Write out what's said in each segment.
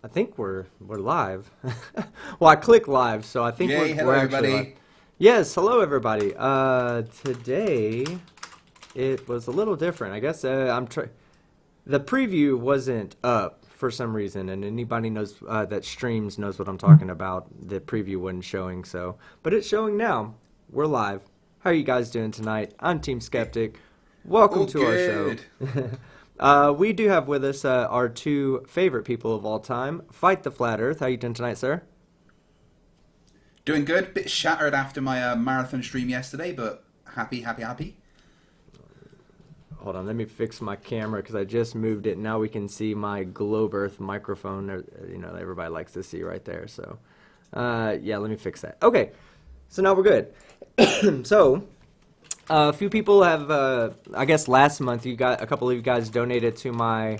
I think we're live. Well, I click live, so I think Yay, hello we're actually live. everybody. Yes, hello everybody. Today it was a little different. I guess the preview wasn't up for some reason, and anybody knows that streams knows what I'm talking about. The preview wasn't showing, so but it's showing now. We're live. How are you guys doing tonight? I'm Team Skeptic. Welcome All to our show. good. We do have with us our two favorite people of all time, Fight the Flat Earth. How you doing tonight, sir? Doing good. Bit shattered after my marathon stream yesterday, but happy, happy, happy. Hold on, let me fix my camera because I just moved it. Now we can see my Globe Earth microphone. Everybody likes to see right there. So, yeah, let me fix that. Okay, so now we're good. So, a few people have, I guess last month a couple of you guys donated to my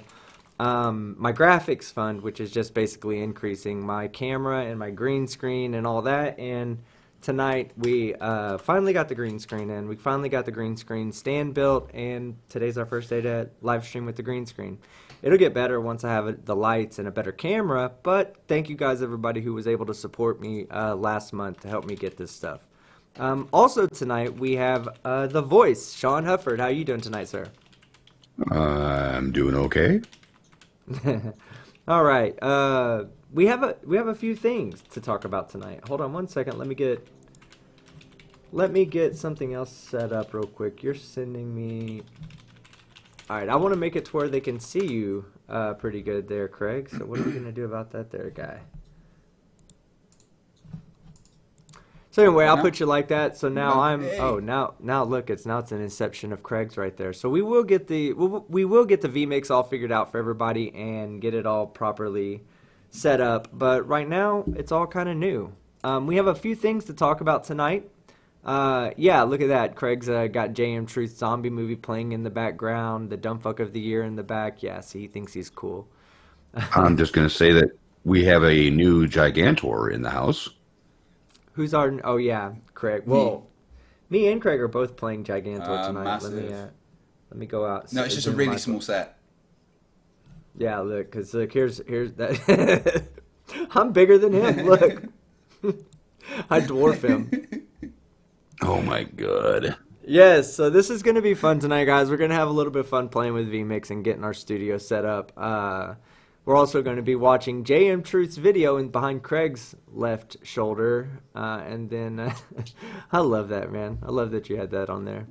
my graphics fund, which is just basically increasing my camera and my green screen and all that. And tonight we finally got the green screen in. We finally got the green screen stand built, and today's our first day to live stream with the green screen. It'll get better once I have the lights and a better camera, but thank you guys, everybody who was able to support me last month to help me get this stuff. Also tonight we have the voice, Sean Hufford. How are you doing tonight, sir? I'm doing okay. All right. We have a few things to talk about tonight. Hold on one second. Let me get something else set up real quick. You're sending me. All right. I want to make it to where they can see you pretty good there, Craig. So what are we gonna do about that, there, guy? So anyway, I'll put you like that. So now Okay. now look, it's an inception of Craig's right there. So we will get the VMix all figured out for everybody and get it all properly set up. But right now, it's all kind of new. We have a few things to talk about tonight. Yeah, look at that. Craig's got JM Truth's zombie movie playing in the background. The dumb fuck of the year in the back. Yeah, see, he thinks he's cool. I'm just going to say that we have a new Gigantor in the house. Who's our? Oh yeah, Craig. Well, me and Craig are both playing Gigantor tonight. Massive. Let me go out. No, it's just a really small set. Yeah, look, cause look, here's that. I'm bigger than him. Look, I dwarf him. Oh my god. Yes, so this is gonna be fun tonight, guys. We're gonna have a little bit of fun playing with VMix and getting our studio set up. We're also going to be watching JM Truth's video in behind Craig's left shoulder, and then I love that, man. I love that you had that on there.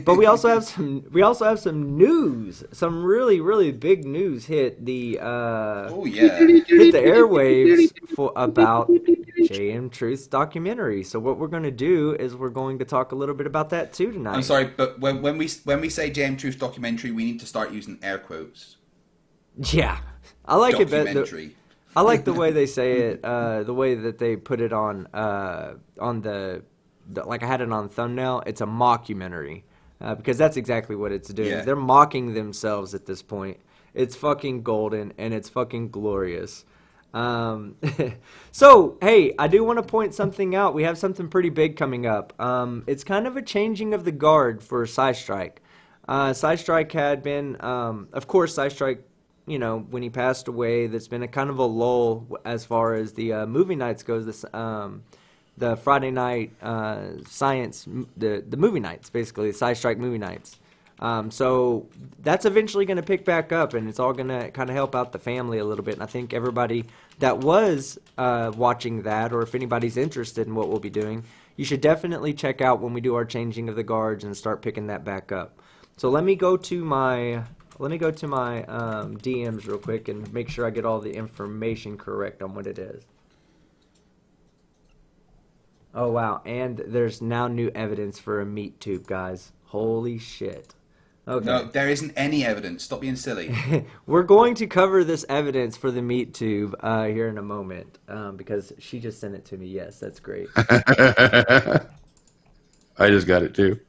But we also have some news, some really really big news hit the Oh yeah. hit the airwaves about JM Truth's documentary. So what we're going to do is we're going to talk a little bit about that too tonight. I'm sorry, but when we say JM Truth documentary, we need to start using air quotes. Yeah, I like it better. Documentary. I like the way they say it, the way that they put it on the like I had it on thumbnail. It's a mockumentary because that's exactly what it's doing. Yeah. They're mocking themselves at this point. It's fucking golden and it's fucking glorious. So, hey, I do want to point something out. We have something pretty big coming up. It's kind of a changing of the guard for Strike. Strike had been, of course, Strike. You know, when he passed away, there's been a kind of a lull as far as the movie nights goes. This the Friday night science, the movie nights, basically the Strike movie nights. So that's eventually going to pick back up, and it's all going to kind of help out the family a little bit. And I think everybody that was watching that, or if anybody's interested in what we'll be doing, you should definitely check out when we do our changing of the guards and start picking that back up. So let me go to my DMs real quick and make sure I get all the information correct on what it is. Oh wow, and there's now new evidence for a meat tube, guys. Holy shit. Okay. No, there isn't any evidence. Stop being silly. We're going to cover this evidence for the meat tube here in a moment because she just sent it to me. Yes, that's great. I just got it too.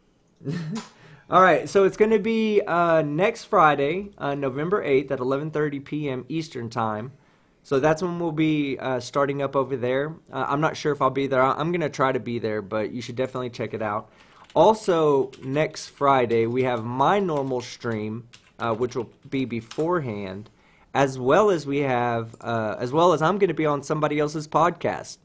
All right, so it's going to be next Friday, November 8th at 11:30 p.m. Eastern Time. So that's when we'll be starting up over there. I'm not sure if I'll be there. I'm going to try to be there, but you should definitely check it out. Also, next Friday, we have my normal stream, which will be beforehand. as well as I'm going to be on somebody else's podcast,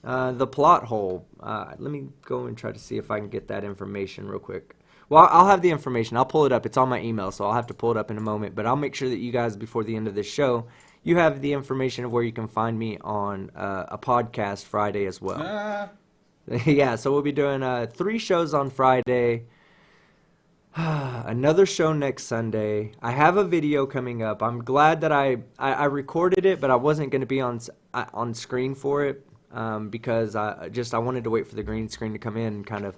The Plot Hole. Let me go and try to see if I can get that information real quick. Well, I'll have the information. I'll pull it up. It's on my email, so I'll have to pull it up in a moment. But I'll make sure that you guys, before the end of this show, you have the information of where you can find me on a podcast Friday as well. Yeah, so we'll be doing 3 shows on Friday, another show next Sunday. I have a video coming up. I'm glad that I recorded it, but I wasn't going to be on screen for it because I wanted to wait for the green screen to come in and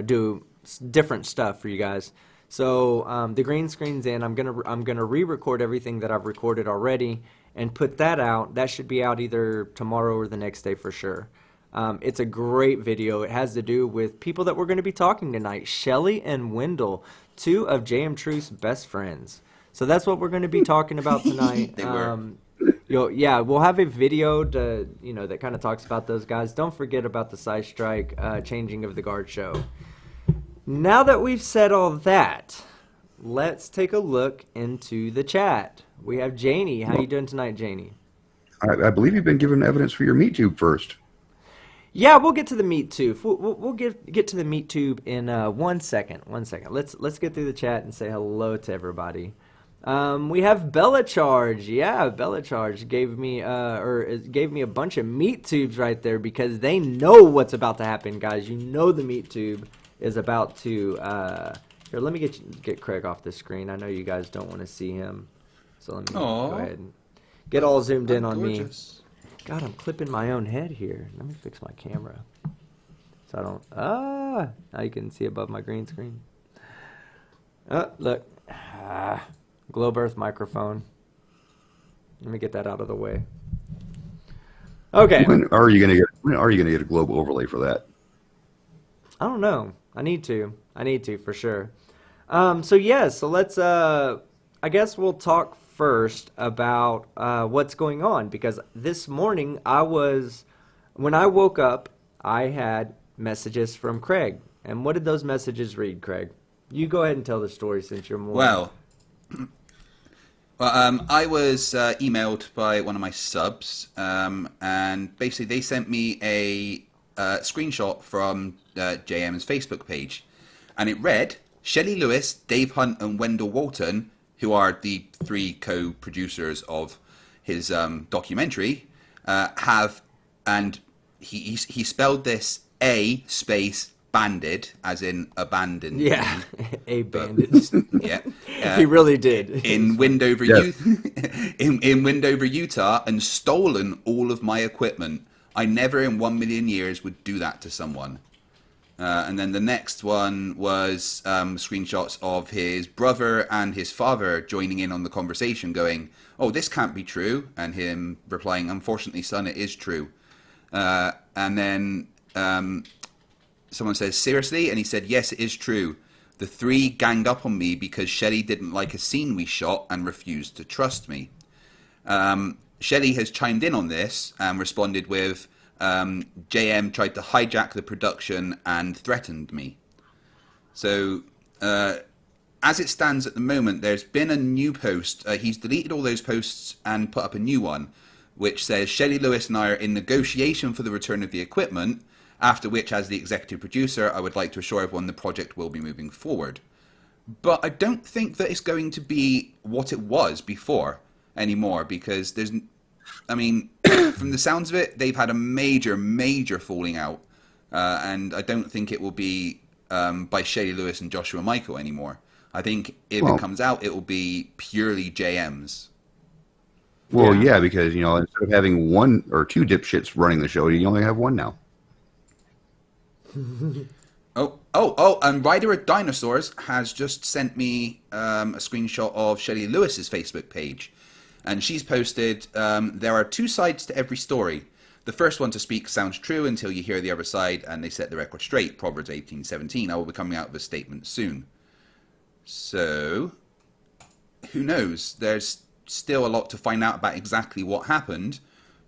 do different stuff for you guys. So the green screen's in. I'm gonna re-record everything that I've recorded already and put that out. That should be out either tomorrow or the next day for sure. It's a great video. It has to do with people that we're going to be talking tonight, Shelley and Wendell, 2 of J.M. Truth's best friends. So that's what we're going to be talking about tonight. They were. We'll have a video that kind of talks about those guys. Don't forget about the Side Strike Changing of the Guard show. Now that we've said all that, let's take a look into the chat. We have Janie. How you doing tonight, Janie? I believe you've been given evidence for your meat tube first. Yeah, we'll get to the meat tube. We'll get to the meat tube in 1 second. 1 second. Let's get through the chat and say hello to everybody. We have Bella Charge. Yeah, Bella Charge gave me a bunch of meat tubes right there because they know what's about to happen, guys. You know the meat tube is about to. Here, let me get Craig off the screen. I know you guys don't want to see him, so let me go ahead and get all zoomed in on gorgeous. me. God, I'm clipping my own head here. Let me fix my camera so I don't. Now you can see above my green screen. Look. Globe Earth microphone. Let me get that out of the way. Okay. When are you gonna get a globe overlay for that? I don't know. I need to for sure. So let's I guess we'll talk first about what's going on, because this morning when I woke up, I had messages from Craig. And what did those messages read, Craig? You go ahead and tell the story since you're more. Well, I was emailed by one of my subs, and basically they sent me a screenshot from JM's Facebook page, and it read, Shelley Lewis, Dave Hunt, and Wendell Walton, who are the 3 co-producers of his documentary, and he spelled this A space banded, as in abandoned. Yeah, a banded. Yeah, he really did. In Windover, in Windover, Utah, and stolen all of my equipment. I never in 1 million years would do that to someone. And then the next one was screenshots of his brother and his father joining in on the conversation, going, "Oh, this can't be true," and him replying, "Unfortunately, son, it is true." And then someone says, "Seriously?" And he said, "Yes, it is true. The 3 ganged up on me because Shelley didn't like a scene we shot and refused to trust me." Shelley has chimed in on this and responded with, JM tried to hijack the production and threatened me. So, as it stands at the moment, there's been a new post. He's deleted all those posts and put up a new one, which says, Shelley Lewis and I are in negotiation for the return of the equipment, after which, as the executive producer, I would like to assure everyone the project will be moving forward. But I don't think that it's going to be what it was before anymore, because from the sounds of it, they've had a major, major falling out. And I don't think it will be by Shelley Lewis and Joshua Michael anymore. I think if it comes out, it will be purely JM's. Well, yeah, because, instead of having 1 or 2 dipshits running the show, you only have 1 now. And Rider of Dinosaurs has just sent me a screenshot of Shelley Lewis's Facebook page. And she's posted, there are 2 sides to every story. The first one to speak sounds true until you hear the other side and they set the record straight. Proverbs 18:17. I will be coming out with a statement soon. So, who knows? There's still a lot to find out about exactly what happened.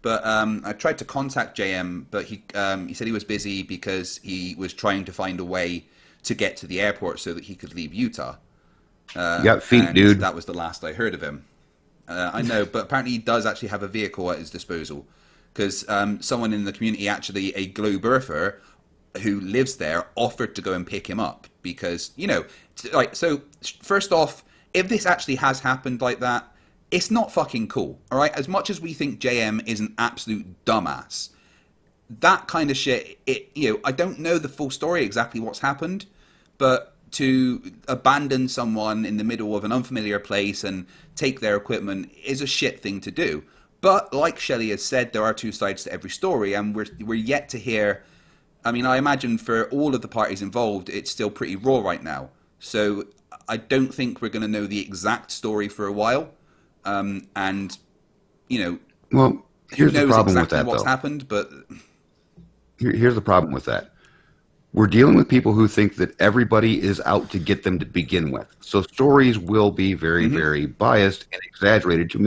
But I tried to contact JM, but he said he was busy because he was trying to find a way to get to the airport so that he could leave Utah. You got feet, and dude. that was the last I heard of him. I know, but apparently he does actually have a vehicle at his disposal, because someone in the community, actually a globe earther who lives there, offered to go and pick him up, because, you know, like, so first off, if this actually has happened like that, it's not fucking cool, all right? As much as we think JM is an absolute dumbass, that kind of shit, I don't know the full story, exactly what's happened, but to abandon someone in the middle of an unfamiliar place and take their equipment is a shit thing to do. But like Shelley has said, there are two sides to every story, and we're yet to hear. I mean, I imagine for all of the parties involved, it's still pretty raw right now. So I don't think we're going to know the exact story for a while. And, Well, here's who the knows problem with exactly that, what's though. happened, but Here's the problem with that. We're dealing with people who think that everybody is out to get them to begin with. So stories will be very, very biased and exaggerated to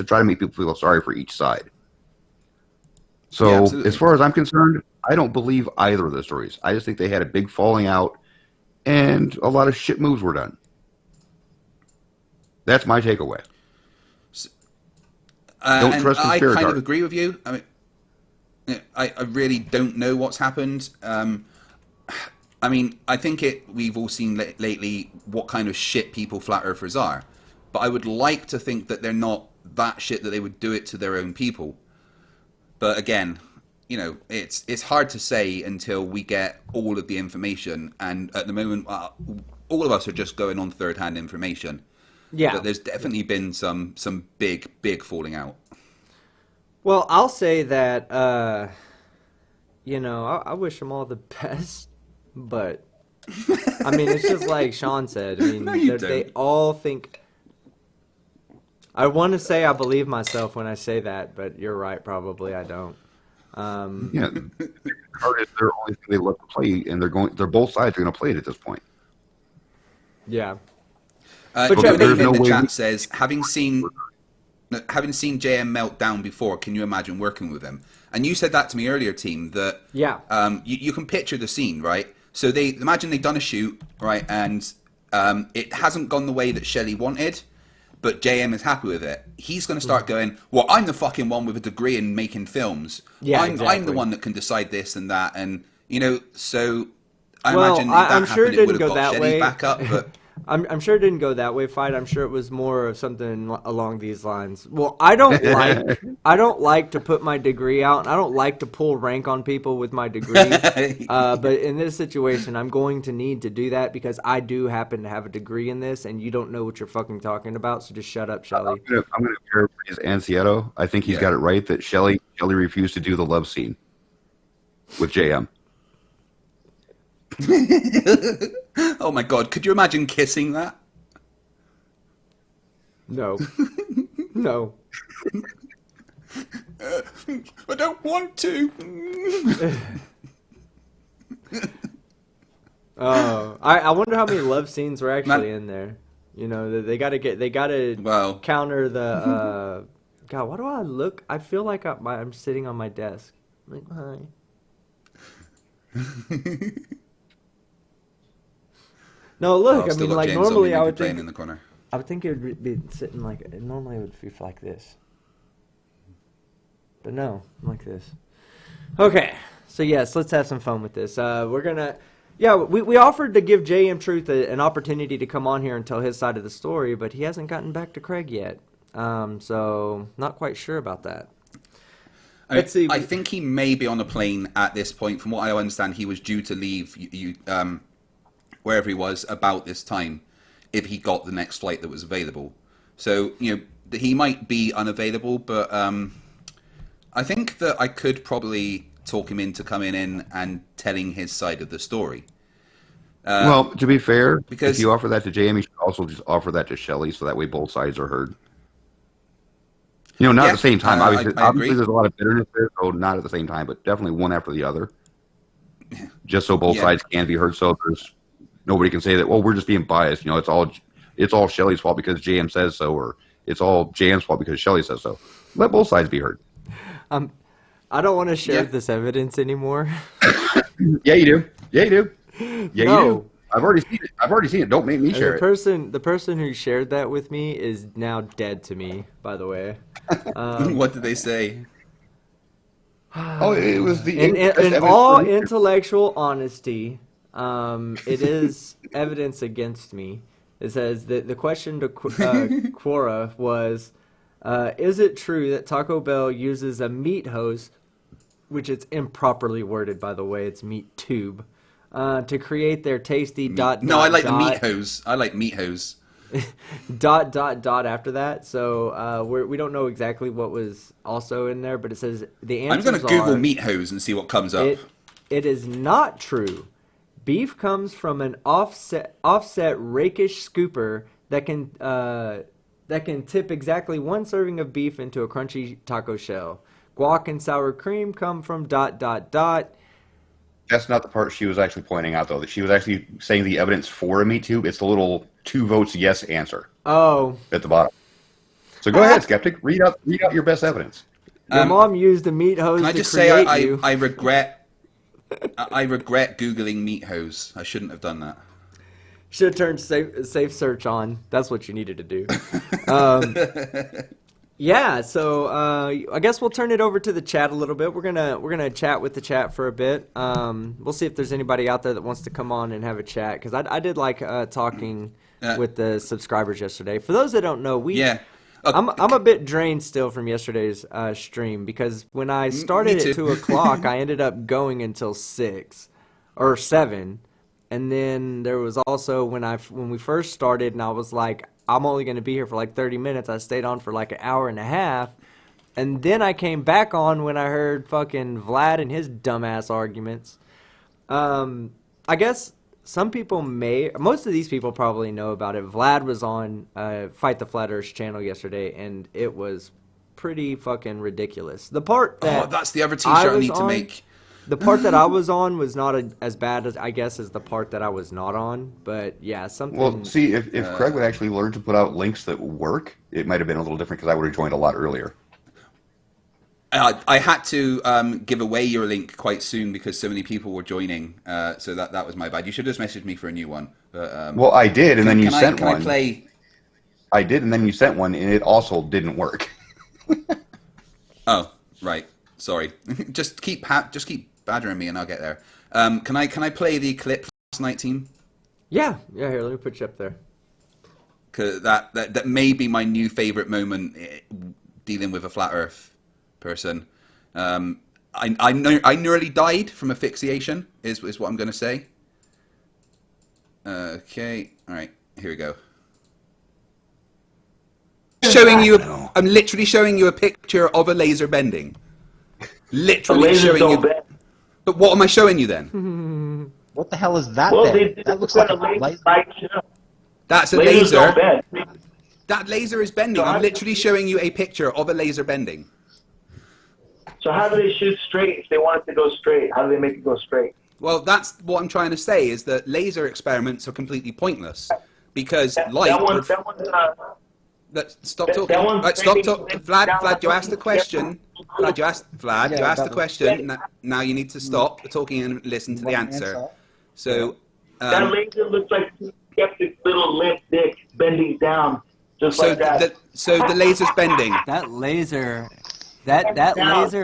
try to make people feel sorry for each side. So, Yeah, absolutely. as far as I'm concerned, I don't believe either of the stories. I just think they had a big falling out, and a lot of shit moves were done. That's my takeaway. Don't and trust I conspiracy. kind of agree with you. I mean, I really don't know what's happened. I mean, I think we've all seen lately what kind of shit people flat earthers are. But I would like to think that they're not that shit that they would do it to their own people. But again, it's hard to say until we get all of the information. And at the moment, all of us are just going on third-hand information. Yeah. But there's definitely been some big falling out. Well, I'll say that, I wish them all the best, but, I mean, it's just like Sean said. I mean, No, you they don't. all think. I want to say I believe myself when I say that, but you're right, probably I don't. Yeah, card is their only thing they love to play, and they're both sides are going to play it at this point. Yeah. But yeah, Dave there's no in the way chat says, having seen JM melt down before, can you imagine working with him? And you said that to me earlier, team, that Yeah. you can picture the scene, right? So imagine they've done a shoot, right, and it hasn't gone the way that Shelley wanted, but JM is happy with it. He's going to start going, well, I'm the fucking one with a degree in making films. Yeah, I'm the exactly. one that can decide this and that, and so I Well, imagine if that I'm sure it happened, it would didn't have go got that Shelley's way. back up, but. I'm sure it didn't go that way, Fight. I'm sure it was more of something along these lines. Well, I don't like to put my degree out, and I don't like to pull rank on people with my degree. But in this situation, I'm going to need to do that because I do happen to have a degree in this, and you don't know what you're fucking talking about. So just shut up, Shelley. I'm gonna paraphrase Ancieto. I think he's got it right that Shelley refused to do the love scene with JM. Oh my god, could you imagine kissing that? No. No. I don't want to. I wonder how many love scenes were actually in there. They gotta Well, counter the God, why do I look? I feel like I'm sitting on my desk. I'm like, hi. No, look. I still mean, got like James on normally me I would playing think in the corner. it would be sitting like normally it would be like this, but no, I'm like this. Okay, so yes, let's have some fun with this. We're gonna, we offered to give JM Truth an opportunity to come on here and tell his side of the story, but he hasn't gotten back to Craig yet. So not quite sure about that. Let's see. I think he may be on a plane at this point. From what I understand, he was due to leave wherever he was about this time if he got the next flight that was available. So, he might be unavailable, but I think that I could probably talk him into coming in and telling his side of the story. Well, to be fair, because if you offer that to JM, you should also just offer that to Shelley, so that way both sides are heard. Not at the same time. Obviously, I agree. there's a lot of bitterness there, so not at the same time, but definitely one after the other. Just so both sides can be heard, so nobody can say that, well, we're just being biased. It's all Shelley's fault because JM says so, or it's all JM's fault because Shelley says so. Let both sides be heard. I don't want to share this evidence anymore. Yeah, you do. Yeah, you do. Yeah, No. you do. I've already seen it. I've already seen it. Don't make me And share it. the person who shared that with me is now dead to me, by the way. What did they say? Oh, it was the best In evidence all for me. intellectual honesty, it is evidence against me. It says that the question to Quora was, is it true that Taco Bell uses a meat hose, which it's improperly worded, by the way, it's meat tube, to create their tasty No, I like the meat hose. I like meat hose. dot after that. So we don't know exactly what was also in there, but it says the I'm answers going to Google are, meat hose and see what comes up. it is not true. Beef comes from an offset rakish scooper that can tip exactly one serving of beef into a crunchy taco shell. Guac and sour cream come from dot. That's not the part she was actually pointing out, though. That she was actually saying the evidence for a meat tube. It's the little 2 votes yes answer Oh, at the bottom. So go ahead, skeptic. Read out your best evidence. your mom used a meat hose Can I to just say create you. I regret Googling meat hose. I shouldn't have done that. Should have turned safe search on. That's what you needed to do. Yeah, so I guess we'll turn it over to the chat a little bit. We're gonna chat with the chat for a bit. We'll see if there's anybody out there that wants to come on and have a chat, because I did like talking with the subscribers yesterday. For those that don't know, I'm a bit drained still from yesterday's stream, because when I started at 2 o'clock, I ended up going until 6 or 7. And then there was also when we first started, and I was like, I'm only going to be here for like 30 minutes. I stayed on for like an hour and a half. And then I came back on when I heard fucking Vlad and his dumbass arguments. I guess most of these people probably know about it. Vlad was on Fight the Flat Earth's channel yesterday, and it was pretty fucking ridiculous. The part that that's the other t-shirt I need to make. The part that I was on was not as bad as, I guess, as the part that I was not on. But yeah, something. Well, see, if Craig would actually learn to put out links that work, it might have been a little different, because I would have joined a lot earlier. I had to give away your link quite soon because so many people were joining. So that was my bad. You should have just messaged me for a new one. But, well, I did, and then you sent one. Can I play? I did, and then you sent one, and it also didn't work. Oh, right. Sorry. just keep badgering me, and I'll get there. Can I play the clip from last night, team? Yeah. Here, let me put you up there. Cause that may be my new favorite moment dealing with a flat Earth person. I nearly died from asphyxiation. Is what I'm going to say. Okay. All right. Here we go. I'm literally showing you a picture of a laser bending. Literally showing you. Bend. But what am I showing you then? What the hell is that? Well, that looks like a laser. That's a laser. That laser is bending. I'm literally showing you a picture of a laser bending. So how do they shoot straight if they want it to go straight? How do they make it go straight? Well, that's what I'm trying to say, is that laser experiments are completely pointless, because light... Stop talking. Stop talking. Vlad, you asked the question. Vlad, you asked the question. Now you need to stop talking and listen to the answer. So that laser looks like a skeptic little limp dick bending down, just like that. So the laser's bending. That laser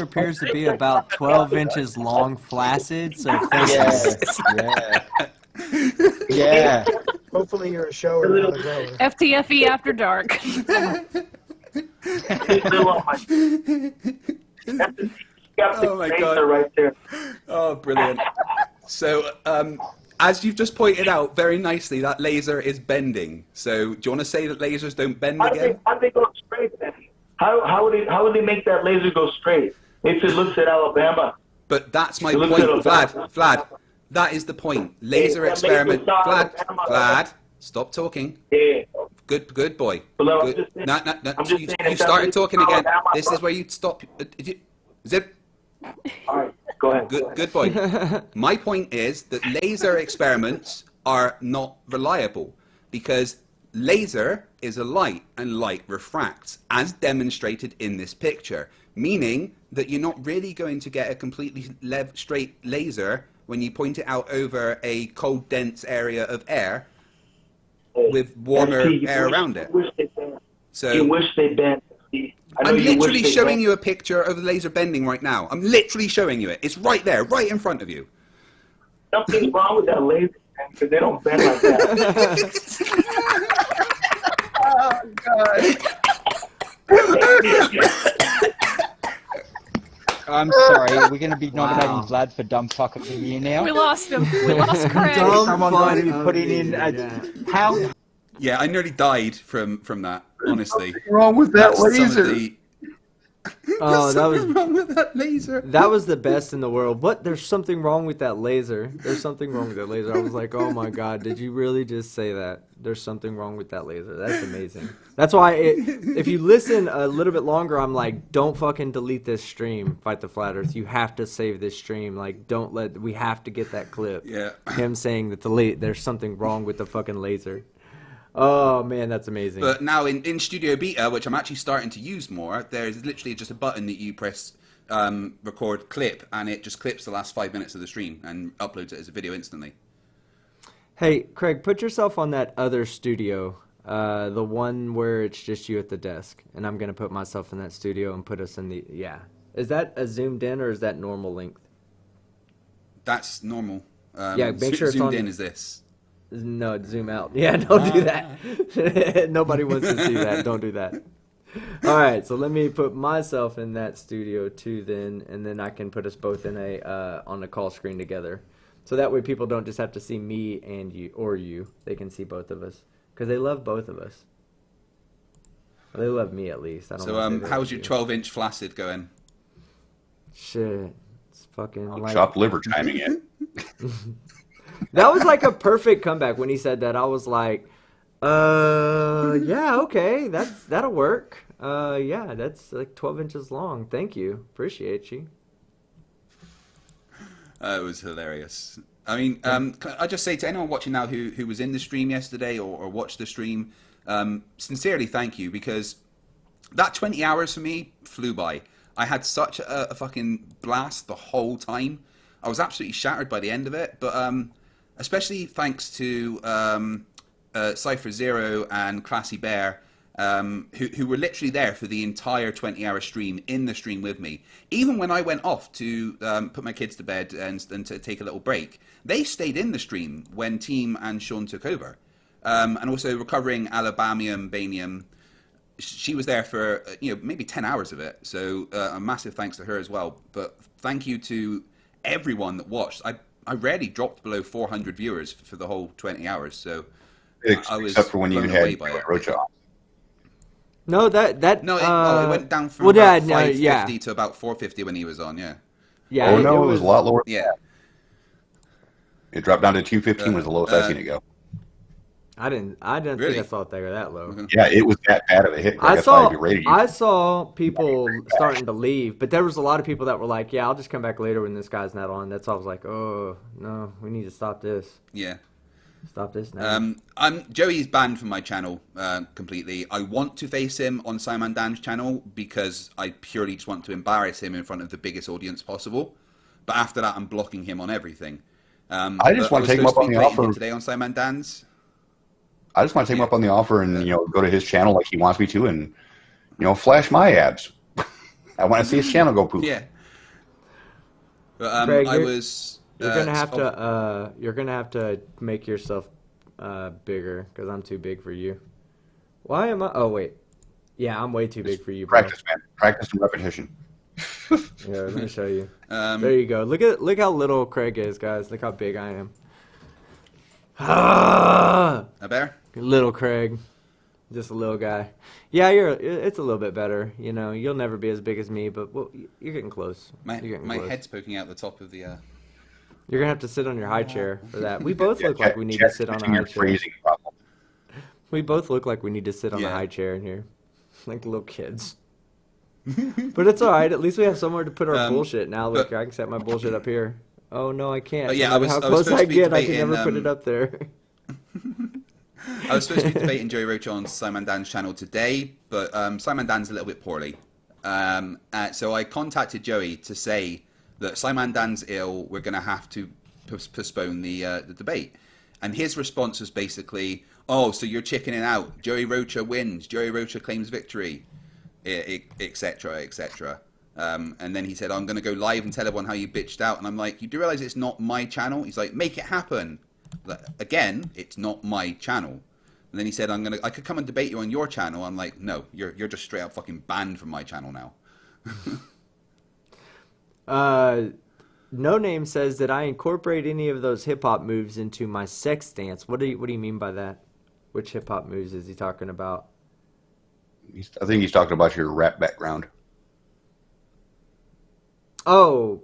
appears to be about 12 inches long, flaccid. So yeah. Hopefully you're a shower, not a grower. FTFE after dark. Oh my god! Right there. Oh, brilliant! So, as you've just pointed out very nicely, that laser is bending. So, do you want to say that lasers don't bend again? How do they go straight then? How would they make that laser go straight if it looks at Alabama? But that's my point, Vlad. That is the point. Laser experiment. Vlad, stop talking. Yeah. Good boy. Well, good. No. You started talking again. This is where you stop. Is it? All right, go ahead. Good boy. My point is that laser experiments are not reliable, because laser is a light, and light refracts, as demonstrated in this picture, meaning that you're not really going to get a completely straight laser when you point it out over a cold, dense area of air with warmer air around it. So you wish they bent. I'm literally showing you a picture of the laser bending right now. I'm literally showing you it. It's right there, right in front of you. Something's wrong with that laser because they don't bend like that. I'm sorry, we're going to be nominating Vlad for dumb fuck of the year now. We lost him. We lost Craig. Someone going to be putting in how. Yeah, I nearly died from that. Honestly, What's wrong with that That's some of laser? the- Oh, that was Something wrong with that laser. that was the best in the world. What? There's something wrong with that laser. There's something wrong with that laser. I was like, oh my god, did you really just say that? There's something wrong with that laser. That's amazing. That's why if you listen a little bit longer, I'm like, don't fucking delete this stream. Fight the Flat Earth. You have to save this stream. Like, we have to get that clip. Yeah. Him saying that there's something wrong with the fucking laser. Oh man, that's amazing. But now in Studio Beta, which I'm actually starting to use more, there's literally just a button that you press record clip, and it just clips the last 5 minutes of the stream and uploads it as a video instantly. Hey, Craig, put yourself on that other studio, the one where it's just you at the desk, and I'm gonna put myself in that studio and put us in the Is that a zoomed in or is that normal length? That's normal. Yeah, make sure it's zoomed on- in is this. No, zoom out. Yeah, don't do that. Nobody wants to see that. Don't do that. All right, so let me put myself in that studio too, then, and then I can put us both in on a call screen together. So that way people don't just have to see me and you, or you. They can see both of us because they love both of us. Well, they love me at least. I don't. So how's your 12-inch flaccid going? Shit, it's fucking like Chopped liver chiming in. that was like a perfect comeback when he said that. I was like, yeah, okay, that'll work. Yeah, that's like 12 inches long. Thank you, appreciate you. It was hilarious. I mean, can I just say to anyone watching now who was in the stream yesterday or watched the stream, sincerely thank you, because that 20 hours for me flew by. I had such a fucking blast the whole time. I was absolutely shattered by the end of it, but especially thanks to Cypher Zero and Classy Bear, who were literally there for the entire 20-hour stream, in the stream with me. Even when I went off to put my kids to bed and to take a little break, they stayed in the stream when Team and Sean took over. And also recovering Alabamium Banium, she was there for maybe 10 hours of it. So a massive thanks to her as well. But thank you to everyone that watched. I rarely dropped below 400 viewers for the whole 20 hours. So I was Except for when you blown had away by it. Rocha on. No, that No, it went down from well, about yeah, no, 550 to about 450 when he was on. Yeah. yeah. Oh no, it was a lot lower. Yeah. It dropped down to 215 was the lowest I've seen it go. I didn't Really? think I saw it there that low. Yeah, it was that bad of a hit. I That's why saw rated you. I saw people starting to leave, but there was a lot of people that were like, "Yeah, I'll just come back later when this guy's not on." That's why I was like, "Oh no, we need to stop this. Yeah. Stop this now." Joey's banned from my channel completely. I want to face him on Simon Dan's channel because I purely just want to embarrass him in front of the biggest audience possible. But after that, I'm blocking him on everything. I just want to take him up on the offer today on Simon Dan's. I just want to take him up on the offer and go to his channel like he wants me to, and flash my abs. I want to see his channel go poof. Yeah. But Craig, I was. You're gonna have to make yourself bigger because I'm too big for you. Why am I? Oh wait, yeah, I'm way too big for you, bro. Practice, man. Practice and repetition. Yeah, let me show you. There you go. Look how little Craig is, guys. Look how big I am. A bear? Little Craig, just a little guy. Yeah, it's a little bit better. You'll never be as big as me, but you're getting close. My close. head's poking out the top of the. You're gonna have to sit on your high chair for that. We both look like we need to sit on a high chair. Phrasing problem. We both look like we need to sit on a Yeah. high chair in here, like little kids. But it's all right. At least we have somewhere to put our bullshit. Now, look, I can set my bullshit up here. Oh no, I can't. yeah, No matter how I was close supposed I to be get, I can debating, never put it up there. I was supposed to be debating Joey Rocha on Simon Dan's channel today, but Simon Dan's a little bit poorly. So I contacted Joey to say that Simon Dan's ill. We're going to have to postpone the debate. And his response was basically, "Oh, so you're chickening out? Joey Rocha wins. Joey Rocha claims victory, etc., etc." And then he said, "I'm going to go live and tell everyone how you bitched out." And I'm like, "You do realize it's not my channel?" He's like, "Make it happen." Like, again, it's not my channel. And then he said, I could come and debate you on your channel." I'm like, "No, you're just straight up fucking banned from my channel now." No Name says that I incorporate any of those hip hop moves into my sex dance. What do you mean by that? Which hip hop moves is he talking about? I think he's talking about your rap background. Oh,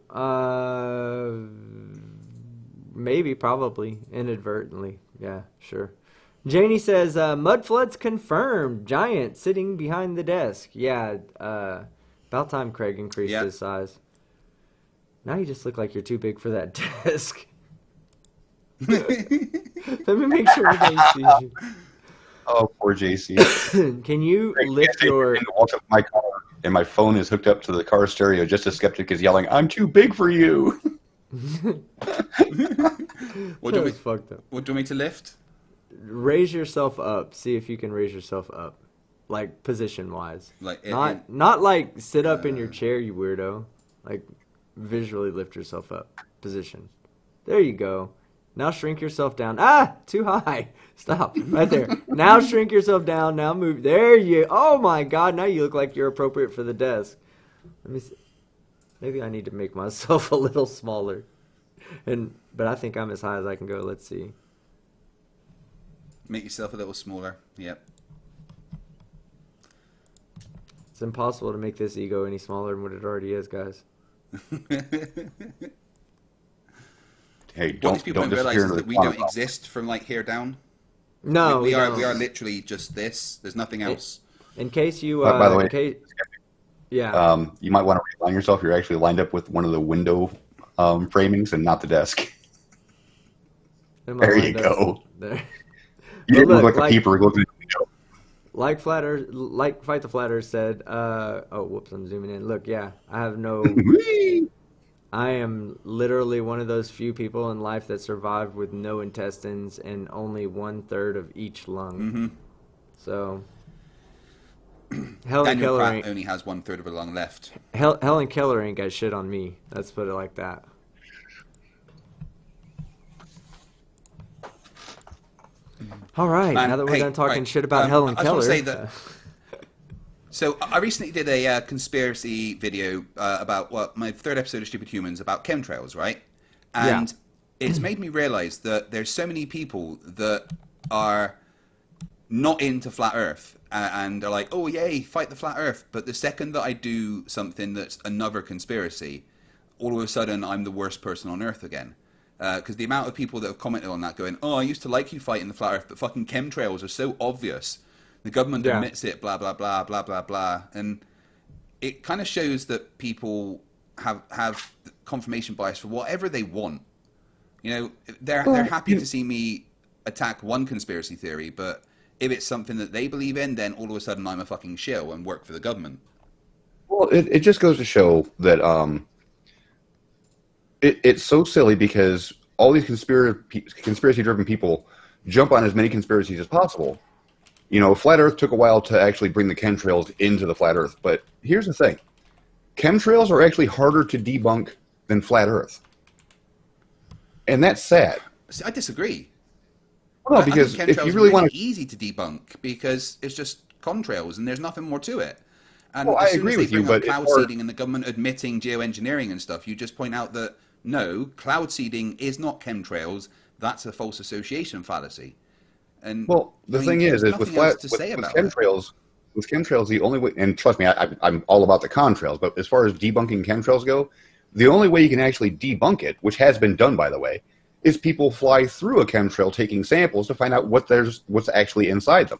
maybe, probably, inadvertently. Yeah, sure. Janie says, mud floods confirmed. Giant sitting behind the desk. Yeah, about time Craig increased his size. Now you just look like you're too big for that desk. Let me make sure everybody sees you. Oh, poor JC. Can you Craig, lift your... to walk up my car, and my phone is hooked up to the car stereo. Just a skeptic is yelling, "I'm too big for you." What do we fucked up. What do you want me to lift? Raise yourself up. See if you can raise yourself up, like position wise. Like not like sit up in your chair, you weirdo. Like visually lift yourself up. Position. There you go. Now shrink yourself down. Ah, too high. Stop right there. Now shrink yourself down. Now move. There you. Oh my God. Now you look like you're appropriate for the desk. Let me see. Maybe I need to make myself a little smaller. But I think I'm as high as I can go. Let's see. Make yourself a little smaller. Yep. It's impossible to make this ego any smaller than what it already is, guys. Hey, what these people don't realize is that we don't exist from like here down. No, we are literally just this. There's nothing else. In case you, by the way, yeah, you might want to realign yourself. You're actually lined up with one of the window framings and not the desk. There you go. There. You didn't look like a peeper. Look at the window. Like Fight the Flat Earth said. Oh, whoops! I'm zooming in. Look, yeah, I have no. I am literally one of those few people in life that survived with no intestines and only 1/3 of each lung. Mm-hmm. So, Helen Daniel Keller Pratt only has 1/3 of a lung left. Helen Keller ain't got shit on me. Let's put it like that. All right, now that we're done talking shit about Helen Keller. I just want to say that. So I recently did a conspiracy video about my third episode of Stupid Humans about chemtrails, right? And it's made me realize that there's so many people that are not into flat Earth and are like, "Oh yay, fight the flat Earth!" But the second that I do something that's another conspiracy, all of a sudden I'm the worst person on Earth again. Because the amount of people that have commented on that going, "Oh, I used to like you fighting the flat Earth, but fucking chemtrails are so obvious. The government admits it, blah, blah, blah, blah, blah, blah." And it kind of shows that people have confirmation bias for whatever they want. You know, they're happy to see me attack one conspiracy theory, but if it's something that they believe in, then all of a sudden I'm a fucking shill and work for the government. Well, it just goes to show that it's so silly because all these conspiracy-driven people jump on as many conspiracies as possible. You know, Flat Earth took a while to actually bring the chemtrails into the Flat Earth. But here's the thing. Chemtrails are actually harder to debunk than Flat Earth. And that's sad. See, I disagree. Well, because I think if you really want to... easy to debunk because it's just contrails and there's nothing more to it. And well, I agree with you, but cloud seeding and the government admitting geoengineering and stuff, you just point out that, no, cloud seeding is not chemtrails. That's a false association fallacy. And well, the thing is with chemtrails, the only way, and trust me, I'm all about the contrails, but as far as debunking chemtrails go, the only way you can actually debunk it, which has been done, by the way, is people fly through a chemtrail taking samples to find out what's actually inside them,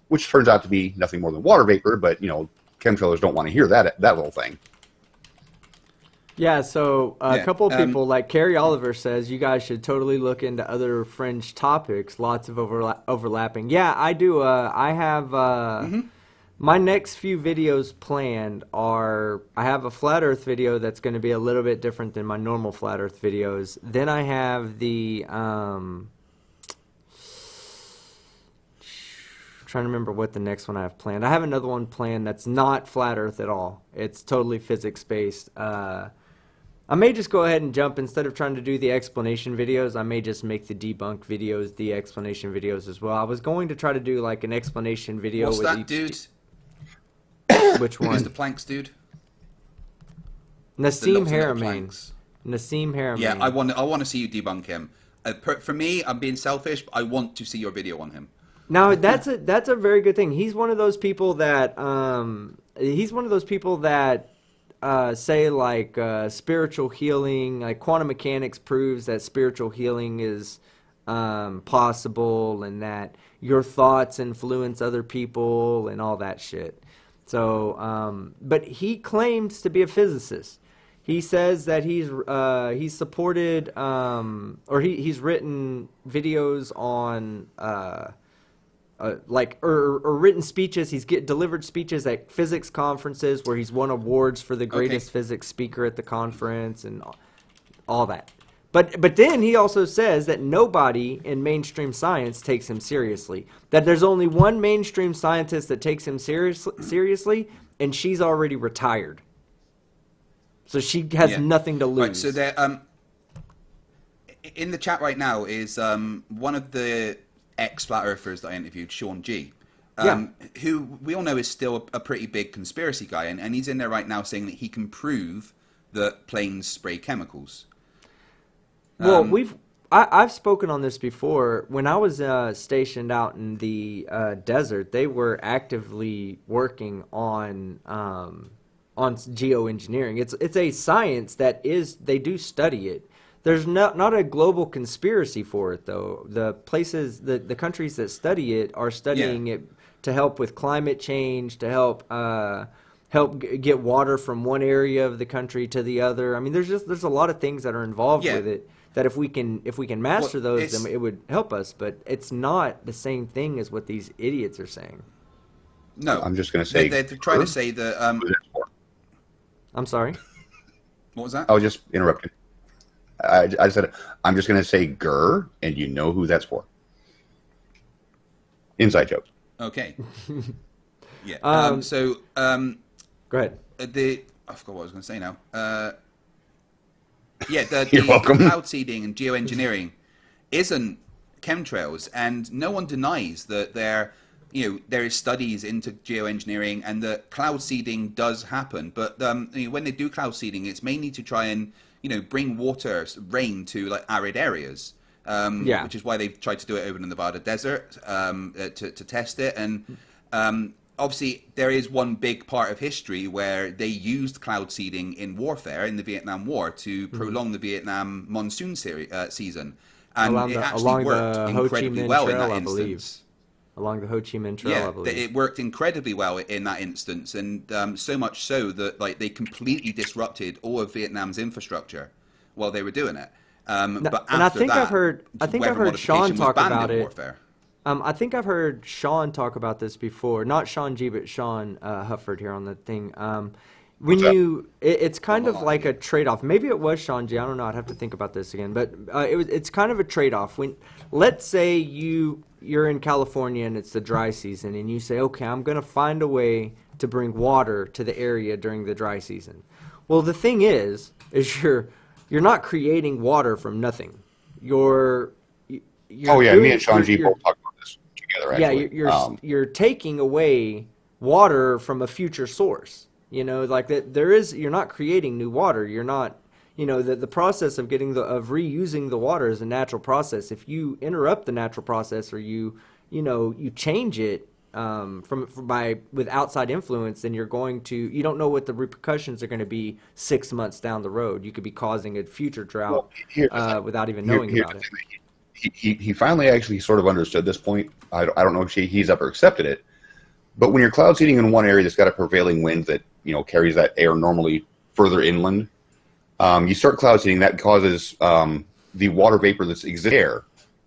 which turns out to be nothing more than water vapor, but, you know, chemtrailers don't want to hear that little thing. Yeah, so a couple of people, like Kerry Oliver says, you guys should totally look into other fringe topics. Lots of overlapping. Yeah, I do. I have My next few videos planned are, I have a flat earth video that's going to be a little bit different than my normal flat earth videos. Then I have the, trying to remember what the next one I have planned. I have another one planned that's not flat earth at all. It's totally physics based. I may just go ahead and jump, instead of trying to do the explanation videos, I may just make the debunk videos the explanation videos as well. I was going to try to do like an explanation video What's with that, each dude? Which one? Mr. Planks, dude. Nassim Lots of little Haramein. planks. Nassim Haramein. Yeah, I want to see you debunk him. For me, I'm being selfish, but I want to see your video on him. Now that's a very good thing. He's one of those people that say like spiritual healing, like quantum mechanics proves that spiritual healing is possible, and that your thoughts influence other people and all that shit. So, but he claims to be a physicist. He says that he's supported or he's written videos on or written speeches. He's delivered speeches at physics conferences where he's won awards for the greatest physics speaker at the conference and all that. But then he also says that nobody in mainstream science takes him seriously. That there's only one mainstream scientist that takes him seriously, and she's already retired. So she has nothing to lose. Right, so there, in the chat right now is one of the ex-flat earthers that I interviewed, Shanji, who we all know is still a pretty big conspiracy guy, and he's in there right now saying that he can prove that planes spray chemicals. Well, I've spoken on this before. When I was stationed out in the desert, they were actively working on geoengineering. It's a science that they do study it. There's not a global conspiracy for it, though. The countries that study it are studying it to help with climate change, to help get water from one area of the country to the other. I mean, there's a lot of things that are involved with it. That if we can master those, then it would help us. But it's not the same thing as what these idiots are saying. No, I'm just going to say they're trying to say that. I'm sorry. What was that? I was just interrupting. I said I'm just going to say "grr," and you know who that's for. Inside joke. Okay. Yeah. Go ahead. I forgot what I was going to say now. Yeah, You're welcome. Cloud seeding and geoengineering isn't chemtrails, and no one denies that there is studies into geoengineering and that cloud seeding does happen. But when they do cloud seeding, it's mainly to try and bring rain to like arid areas. Which is why they've tried to do it over in the Nevada desert to test it. And obviously, there is one big part of history where they used cloud seeding in warfare in the Vietnam War to prolong the Vietnam monsoon season. And it actually worked incredibly well in that instance. Along the Ho Chi Minh Trail, I believe. It worked incredibly well in that instance, and so much so that they completely disrupted all of Vietnam's infrastructure while they were doing it. But after I think that, I've heard Sean talk about it. Warfare. I think I've heard Sean talk about this before. Not Shanji, but Sean Hufford here on the thing. It's kind of like a trade-off. Maybe it was Shanji. I don't know. I'd have to think about this again. But it's kind of a trade-off. Let's say you're in California and it's the dry season, and you say, okay, I'm going to find a way to bring water to the area during the dry season. Well, the thing is you're not creating water from nothing. Me and Shanji both talked about this together. Actually. Yeah, you're taking away water from a future source. Like that. You're not creating new water. You're not. The process of reusing the water is a natural process. If you interrupt the natural process, or you change it with outside influence, then you don't know what the repercussions are going to be 6 months down the road. You could be causing a future drought without even knowing about it. He finally actually sort of understood this point. I don't know if he's ever accepted it, but when you're cloud seeding in one area that's got a prevailing wind that carries that air normally further inland, you start cloud seeding. That causes the water vapor that's there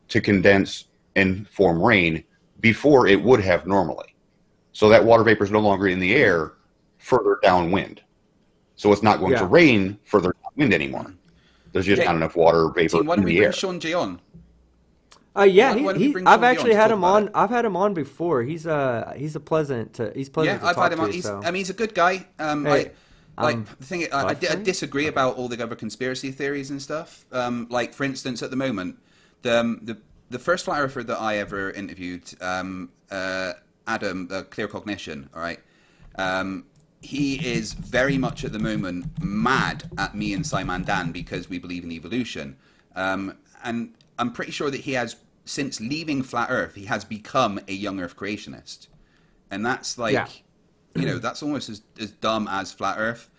to condense and form rain before it would have normally. So that water vapor is no longer in the air further downwind. So it's not going to rain further downwind anymore. There's just not enough water vapor Team, why in don't we the bring air. Shanji on? Yeah, Why don't we bring I've Shanji actually to had talk him about on. it? I've had him on before. He's pleasant to Yeah, I've talk had him on. to. So. I mean, he's a good guy. Hey, The thing, I disagree about all the other conspiracy theories and stuff. Like, for instance, at the moment, the first flat earther that I ever interviewed, Adam, Clear Cognition, all right, he is very much at the moment mad at me and Simon Dan because we believe in evolution. And I'm pretty sure that he has, since leaving Flat Earth, he has become a young Earth creationist. And that's like, that's almost as dumb as Flat Earth.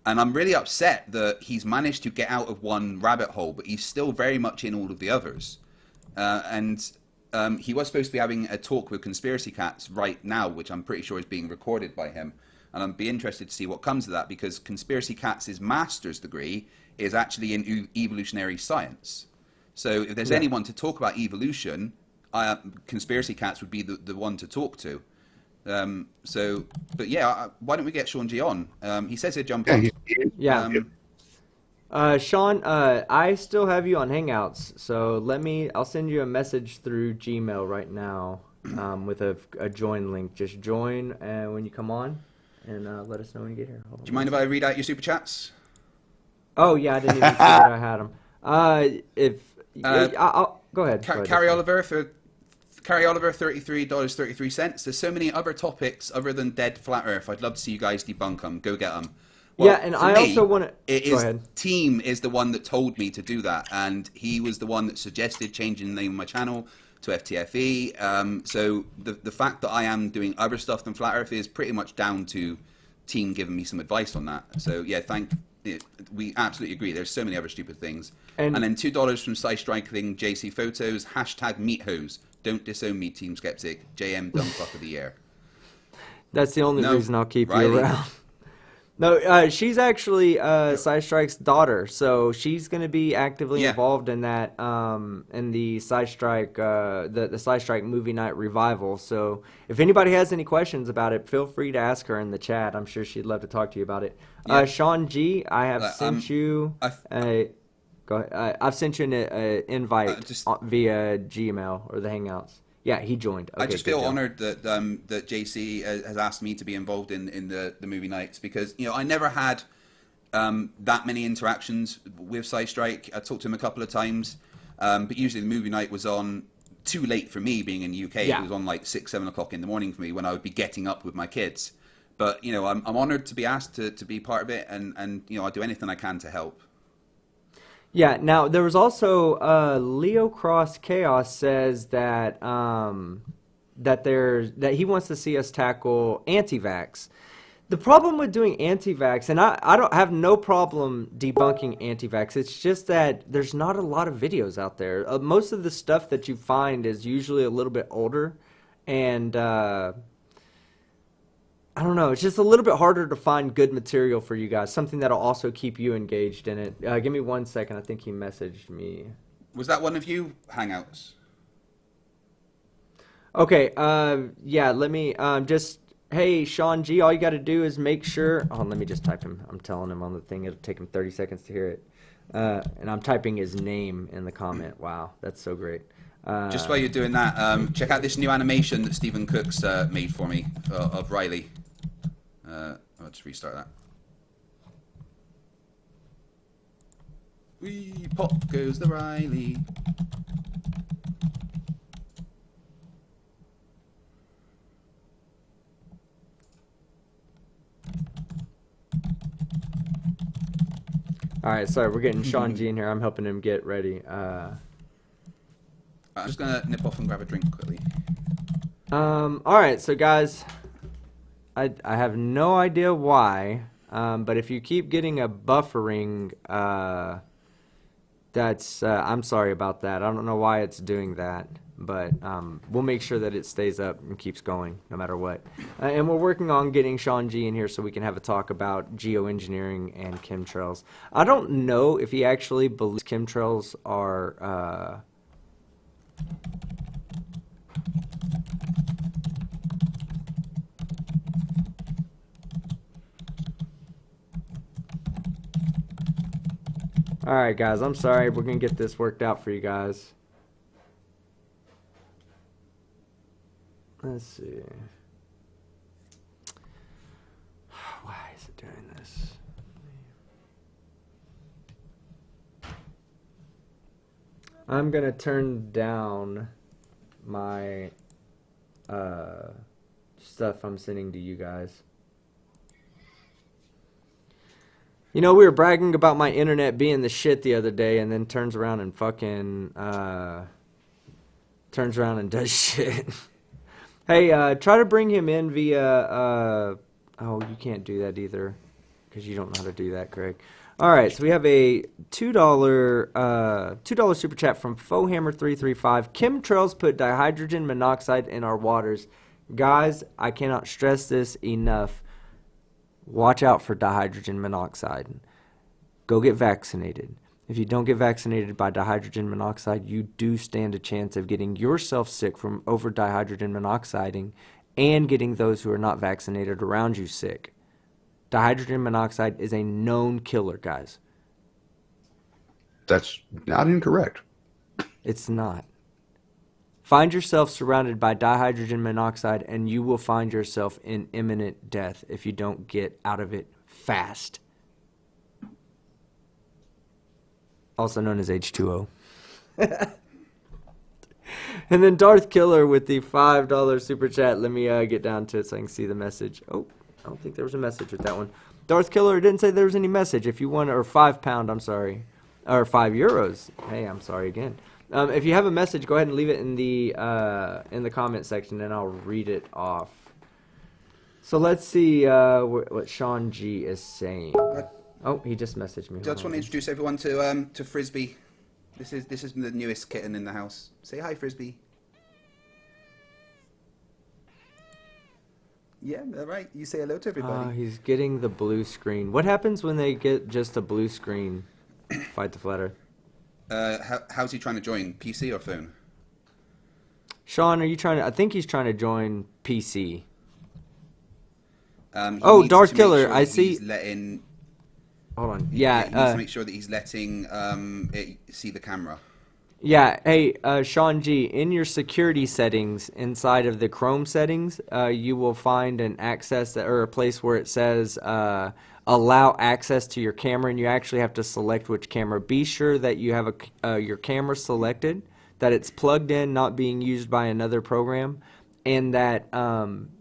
And I'm really upset that he's managed to get out of one rabbit hole, but he's still very much in all of the others. He was supposed to be having a talk with Conspiracy Cats right now, which I'm pretty sure is being recorded by him. And I'd be interested to see what comes of that, because Conspiracy Cats' master's degree is actually in evolutionary science. So if there's anyone to talk about evolution, Conspiracy Cats would be the one to talk to. But yeah, why don't we get Shanji on? He says he'll jump on. Sean, I still have you on Hangouts, so I'll send you a message through Gmail right now with a join link. Just join when you come on, and let us know when you get here. Do you mind if I read out your super chats? Oh yeah, I didn't even see that I had them. I'll go ahead. Kerry Oliver for $33.33. There's so many other topics other than dead flat Earth. I'd love to see you guys debunk them. Go get them. Well, yeah, and I also want to. Go ahead. Team is the one that told me to do that, and he was the one that suggested changing the name of my channel to FTFE. So the fact that I am doing other stuff than flat Earth is pretty much down to Team giving me some advice on that. So yeah, we absolutely agree. There's so many other stupid things. And then $2 from Sci Striking JC Photos. #meathose. Don't disown me, Team Skeptic. JM Dumb Fuck of the Year. That's the only reason I'll keep you around. No, she's actually Sci Strike's daughter, so she's going to be actively involved in that, in the Sci Strike, the Sci Strike movie night revival. So if anybody has any questions about it, feel free to ask her in the chat. I'm sure she'd love to talk to you about it. Sean G, I have sent you go ahead. I've sent you an invite via Gmail or the Hangouts. Yeah, he joined. Okay, I just feel honored that that JC has asked me to be involved in the movie nights, because I never had that many interactions with Sci-Strike. I talked to him a couple of times, but usually the movie night was on too late for me being in the UK. It was on like 6, 7 o'clock in the morning for me when I would be getting up with my kids. But I'm honored to be asked to be part of it, and I'll do anything I can to help. Yeah. Now there was also Leo Cross Chaos says that that he wants to see us tackle anti-vax. The problem with doing anti-vax, and I don't have no problem debunking anti-vax. It's just that there's not a lot of videos out there. Most of the stuff that you find is usually a little bit older, and I don't know. It's just a little bit harder to find good material for you guys. Something that'll also keep you engaged in it. Give me 1 second. I think he messaged me. Was that one of you Hangouts? Okay. Yeah. Let me just. Hey, Sean G. All you got to do is make sure. Oh, let me just type him. I'm telling him on the thing. It'll take him 30 seconds to hear it. And I'm typing his name in the comment. Wow, that's so great. Just while you're doing that, check out this new animation that Stephen Cook's made for me of Riley. I'll just restart that. Wee pop goes the Riley. All right, sorry, we're getting Sean G in here. I'm helping him get ready. I'm just gonna nip off and grab a drink quickly. All right, so guys, I have no idea why, but if you keep getting a buffering, that's I'm sorry about that. I don't know why it's doing that, but we'll make sure that it stays up and keeps going no matter what. And we're working on getting Sean G in here so we can have a talk about geoengineering and chemtrails. I don't know if he actually believes chemtrails are All right, guys. I'm sorry. We're gonna get this worked out for you guys. Let's see. Why is it doing this? I'm gonna turn down my stuff I'm sending to you guys. You know, we were bragging about my internet being the shit the other day, and then turns around and fucking turns around and does shit. Hey, try to bring him in via oh, you can't do that either because you don't know how to do that, Craig. All right, so we have a $2 super chat from Fohammer335. Chemtrails put dihydrogen monoxide in our waters. Guys, I cannot stress this enough. Watch out for dihydrogen monoxide. Go get vaccinated. If you don't get vaccinated by dihydrogen monoxide, you do stand a chance of getting yourself sick from over dihydrogen monoxiding and getting those who are not vaccinated around you sick. Dihydrogen monoxide is a known killer, guys. That's not incorrect. It's not. Find yourself surrounded by dihydrogen monoxide and you will find yourself in imminent death if you don't get out of it fast. Also known as H2O. And then Darth Killer with the $5 super chat. Let me get down to it so I can see the message. Oh, I don't think there was a message with that one. Darth Killer didn't say there was any message. If you want, or £5, I'm sorry. Or €5. Hey, I'm sorry again. If you have a message, go ahead and leave it in the comment section, and I'll read it off. So let's see what Shanji is saying. Oh, he just messaged me. I just want to introduce everyone to Frisbee. This is the newest kitten in the house. Say hi, Frisbee. Yeah, all right. You say hello to everybody. He's getting the blue screen. What happens when they get just a blue screen? Fight the Flat Earth. How's he trying to join? PC or phone? Sean, are you trying to? I think he's trying to join PC. He Darth needs to Killer, make sure I that see. he's letting. Hold on. He Yeah. needs to make sure that he's letting it see the camera. Yeah. Hey, Sean G. In your security settings inside of the Chrome settings, you will find an access or a place where it says allow access to your camera, and you actually have to select which camera. Be sure that you have your camera selected, that it's plugged in, not being used by another program, and that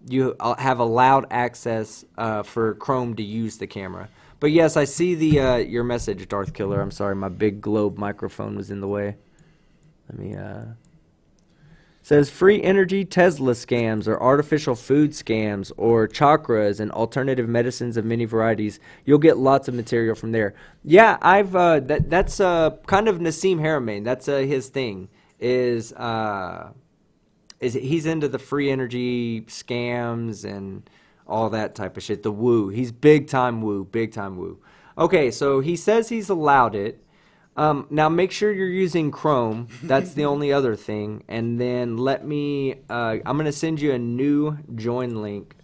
you have allowed access for Chrome to use the camera. But yes, I see your message, Darth Killer. I'm sorry, my big globe microphone was in the way. Let me says free energy Tesla scams or artificial food scams or chakras and alternative medicines of many varieties. You'll get lots of material from there. Yeah, I've that's kind of Nassim Haramein. That's his thing. Is he's into the free energy scams and all that type of shit. The woo. He's big time woo. Big time woo. Okay, so he says he's allowed it. Now make sure you're using Chrome. That's the only other thing. And then let me, I'm going to send you a new join link.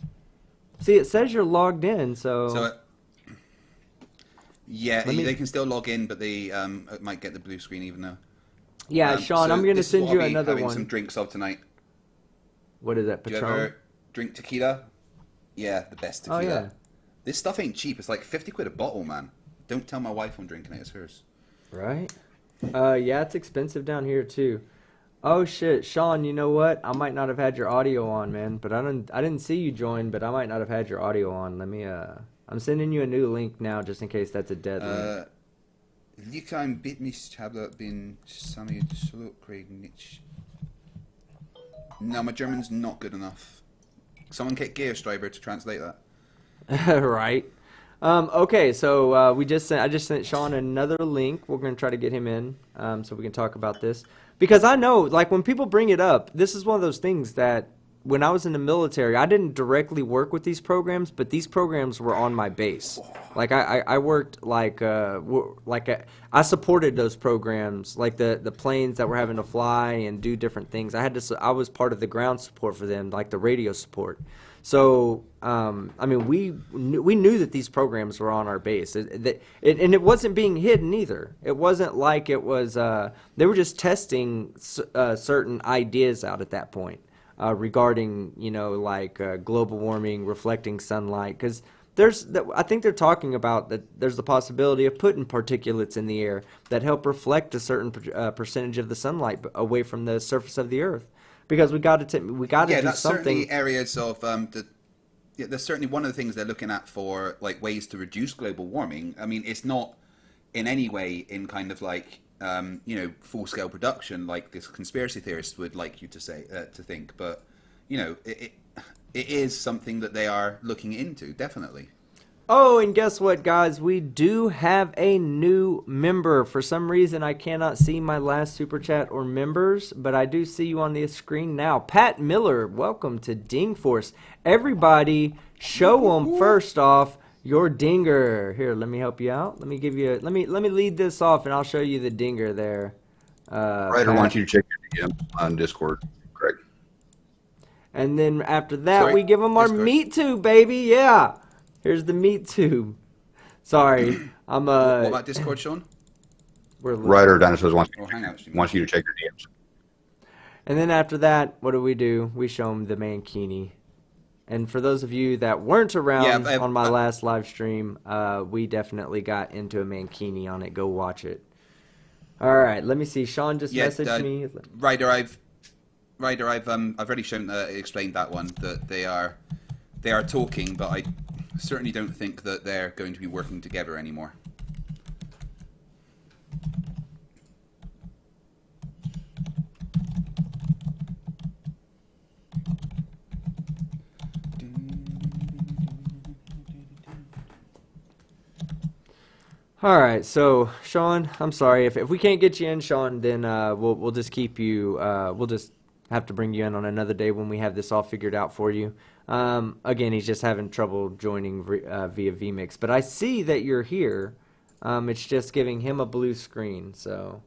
See, it says you're logged in, so yeah, they can still log in, but they might get the blue screen even though. Yeah, Sean, so I'm going to send you another having one. some drinks of tonight. What is that, Do you Patron? ever drink tequila? Yeah, the best tequila. Oh, yeah. This stuff ain't cheap. It's like 50 quid a bottle, man. Don't tell my wife I'm drinking it. It's hers. Right? Yeah, it's expensive down here too. Oh shit, Sean, you know what? I might not have had your audio on, man, but I didn't see you join, but I might not have had your audio on. Let me I'm sending you a new link now just in case that's a dead link. Liegt ein Bitnis Tablet bin Sammy Craig Nitch. No, my German's not good enough. Someone get Gearstriber to translate that. Right. Okay, so I just sent Sean another link. We're going to try to get him in so we can talk about this. Because I know, like, when people bring it up, this is one of those things that when I was in the military, I didn't directly work with these programs, but these programs were on my base. Like I worked I supported those programs, like the planes that were having to fly and do different things. I was part of the ground support for them, like the radio support. So I mean, we knew that these programs were on our base, and it wasn't being hidden either. It wasn't like it was. They were just testing certain ideas out at that point regarding, global warming, reflecting sunlight, because I think they're talking about that there's the possibility of putting particulates in the air that help reflect a certain percentage of the sunlight away from the surface of the Earth. Because we got to do that's something. Certainly areas of that's certainly one of the things they're looking at for like ways to reduce global warming. I mean, it's not in any way in kind of like full scale production like this conspiracy theorists would like you to say to think, but it is something that they are looking into, definitely. Oh, and guess what, guys? We do have a new member. For some reason, I cannot see my last super chat or members, but I do see you on the screen now. Pat Miller, welcome to Ding Force. Everybody, show them first off your dinger. Here, let me help you out. Let me lead this off, and I'll show you the dinger there. Ryder wants you to check your DM on Discord, Greg. And then after that, we give them our meat tube, baby. Yeah. Here's the meat tube. Sorry, I'm What about Discord, Sean? Ryder Dinosaurs wants you to check your DMs. And then after that, what do? We show them the mankini. And for those of you that weren't around on my last live stream, we definitely got into a mankini on it. Go watch it. All right, let me see. Sean just messaged me. Ryder, I've already explained that one, that they are talking, but I certainly don't think that they're going to be working together anymore. All right, so Sean, I'm sorry if we can't get you in, Sean, then we'll just keep you. We'll just have to bring you in on another day when we have this all figured out for you. Again, he's just having trouble joining via vMix, but I see that you're here. It's just giving him a blue screen, so.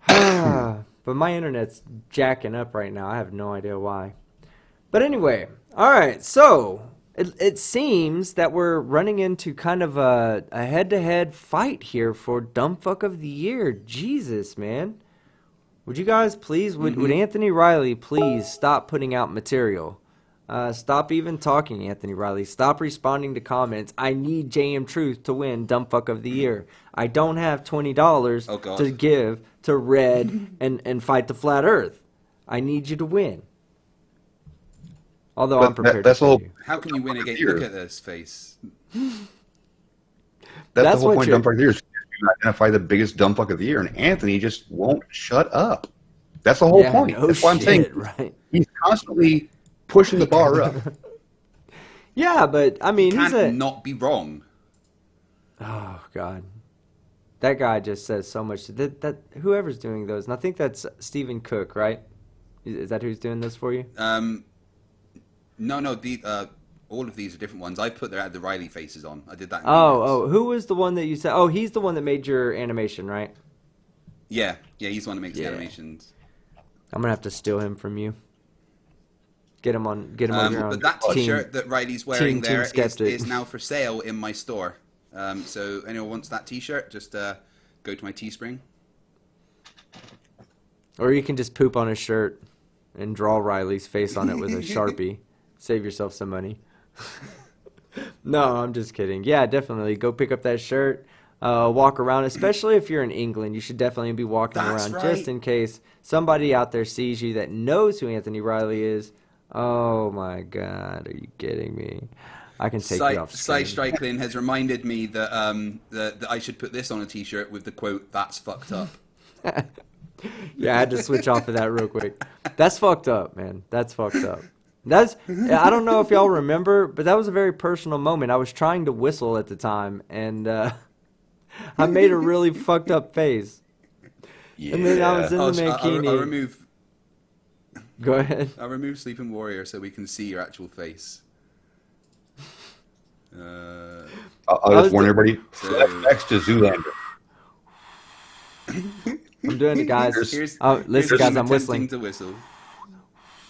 But my internet's jacking up right now. I have no idea why. But anyway, all right, so it seems that we're running into kind of a head-to-head fight here for Dumbfuck of the Year. Jesus, man. Would you guys please, would Anthony Riley please stop putting out material? Stop even talking, Anthony Riley. Stop responding to comments. I need JM Truth to win Dumbfuck of the Year. I don't have $20 to give to Red and fight the Flat Earth. I need you to win. Although I'm prepared to whole, you. How can you win against? Look at this face. That's the whole point of Dumbfuck of the Year. Is to identify the biggest Dumbfuck of the Year, and Anthony just won't shut up. That's the whole point. That's why I'm saying he's constantly pushing the bar up. Yeah, but I mean, he can't not be wrong. Oh God, that guy just says so much. That whoever's doing those, and I think that's Stephen Cook, right? Is that who's doing this for you? No. All of these are different ones. I put the Riley faces on. I did that. Who was the one that you said? Oh, he's the one that made your animation, right? Yeah, he's the one that makes the animations. I'm gonna have to steal him from you. Get him on your own. But that T-shirt that Riley's wearing there is now for sale in my store. So anyone wants that T-shirt, just go to my Teespring. Or you can just poop on his shirt and draw Riley's face on it with a Sharpie. Save yourself some money. No, I'm just kidding. Yeah, definitely. Go pick up that shirt. Walk around, especially if you're in England. You should definitely be walking around just in case somebody out there sees you that knows who Anthony Riley is. Oh my God, are you kidding me? I can take you off screen. Strikelin has reminded me that that I should put this on a T-shirt with the quote, "That's fucked up." Yeah, I had to switch off of that real quick. That's fucked up, man. That's fucked up. I don't know if y'all remember, but that was a very personal moment. I was trying to whistle at the time, and I made a really fucked up face. Yeah. And then I was in the mankini. I'll remove. Go ahead. I'll remove Sleeping Warrior so we can see your actual face. I'll just warn everybody. Flashbacks to Zoolander. I'm doing it, guys. Here's Listen, guys, I'm attempting whistling. to whistle.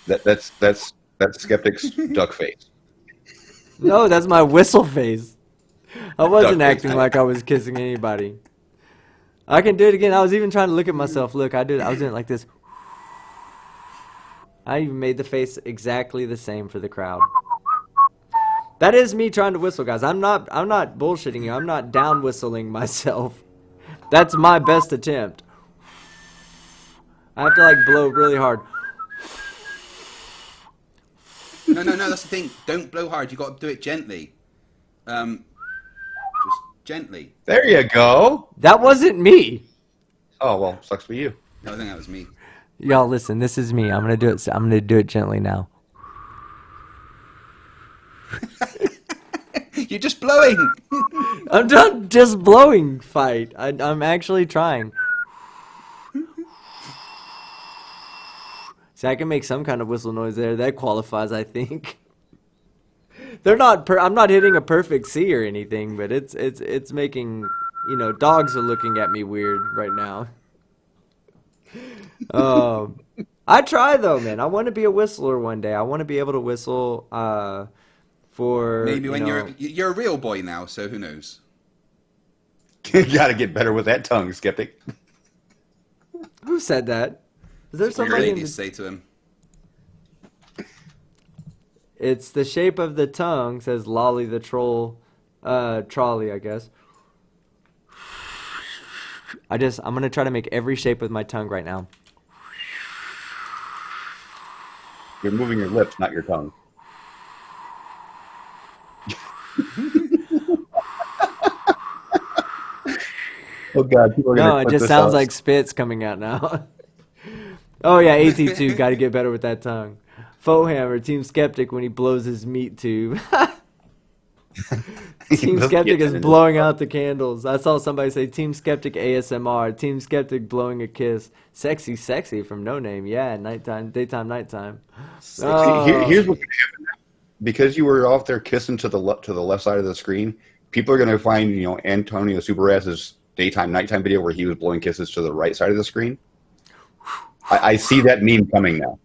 That's Skeptic's duck face. No, that's my whistle face. I wasn't Duck face. acting like I was kissing anybody. I can do it again. I was even trying to look at myself. Look, I was doing it like this. I even made the face exactly the same for the crowd. That is me trying to whistle, guys. I'm not bullshitting you. I'm not down whistling myself. That's my best attempt. I have to like blow really hard. No, that's the thing. Don't blow hard. You got to do it gently. Just gently. There you go. That wasn't me. Oh well, sucks for you. No, I think that was me. Y'all listen, this is me. I'm gonna do it. I'm gonna do it gently now. You're just blowing. I'm not just blowing. Fight. I'm actually trying. See, I can make some kind of whistle noise there. That qualifies, I think. They're not. I'm not hitting a perfect C or anything, but it's making. You know, dogs are looking at me weird right now. I try though, man. I want to be a whistler one day. I want to be able to whistle. For Maybe when you're a real boy now, so who knows? You gotta get better with that tongue, Skeptic. Who said that? Is there That's what your somebody? ladies say to him. It's the shape of the tongue, says Lolly the troll, trolley, I guess. I'm gonna try to make every shape with my tongue right now. You're moving your lips, not your tongue. Oh God! People are gonna No, it clip just this sounds out. like spit's coming out now. Oh yeah, AT2, got to get better with that tongue. Fohammer, Team Skeptic when he blows his meat tube. Team Skeptic is blowing out the candles. I saw somebody say Team Skeptic ASMR. Team Skeptic blowing a kiss. Sexy, sexy from No Name. Yeah, nighttime, daytime, nighttime. Here's what's gonna happen. Because you were off there kissing to the left side of the screen, people are gonna find Antonio Superass's daytime, nighttime video where he was blowing kisses to the right side of the screen. I see that meme coming now.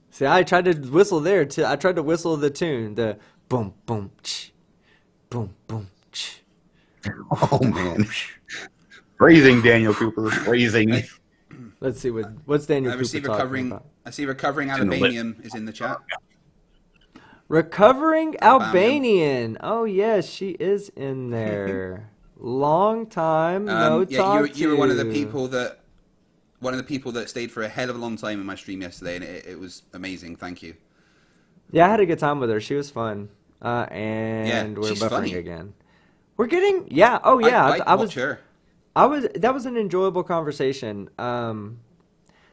See, I tried to whistle there too. I tried to whistle the tune, the boom, boom, ch, boom, boom, ch. Oh man, phrasing Daniel Cooper, phrasing. Let's see what's Daniel Cooper talking about. I see recovering Albanian is in the chat. Recovering Albanian. Oh yes, she is in there. Long time no talk to. You were one of the people that stayed for a hell of a long time in my stream yesterday, and it was amazing. Thank you. Yeah, I had a good time with her. She was fun. And we're she's buffering funny. again. We're getting Oh yeah, I watch her. That was an enjoyable conversation.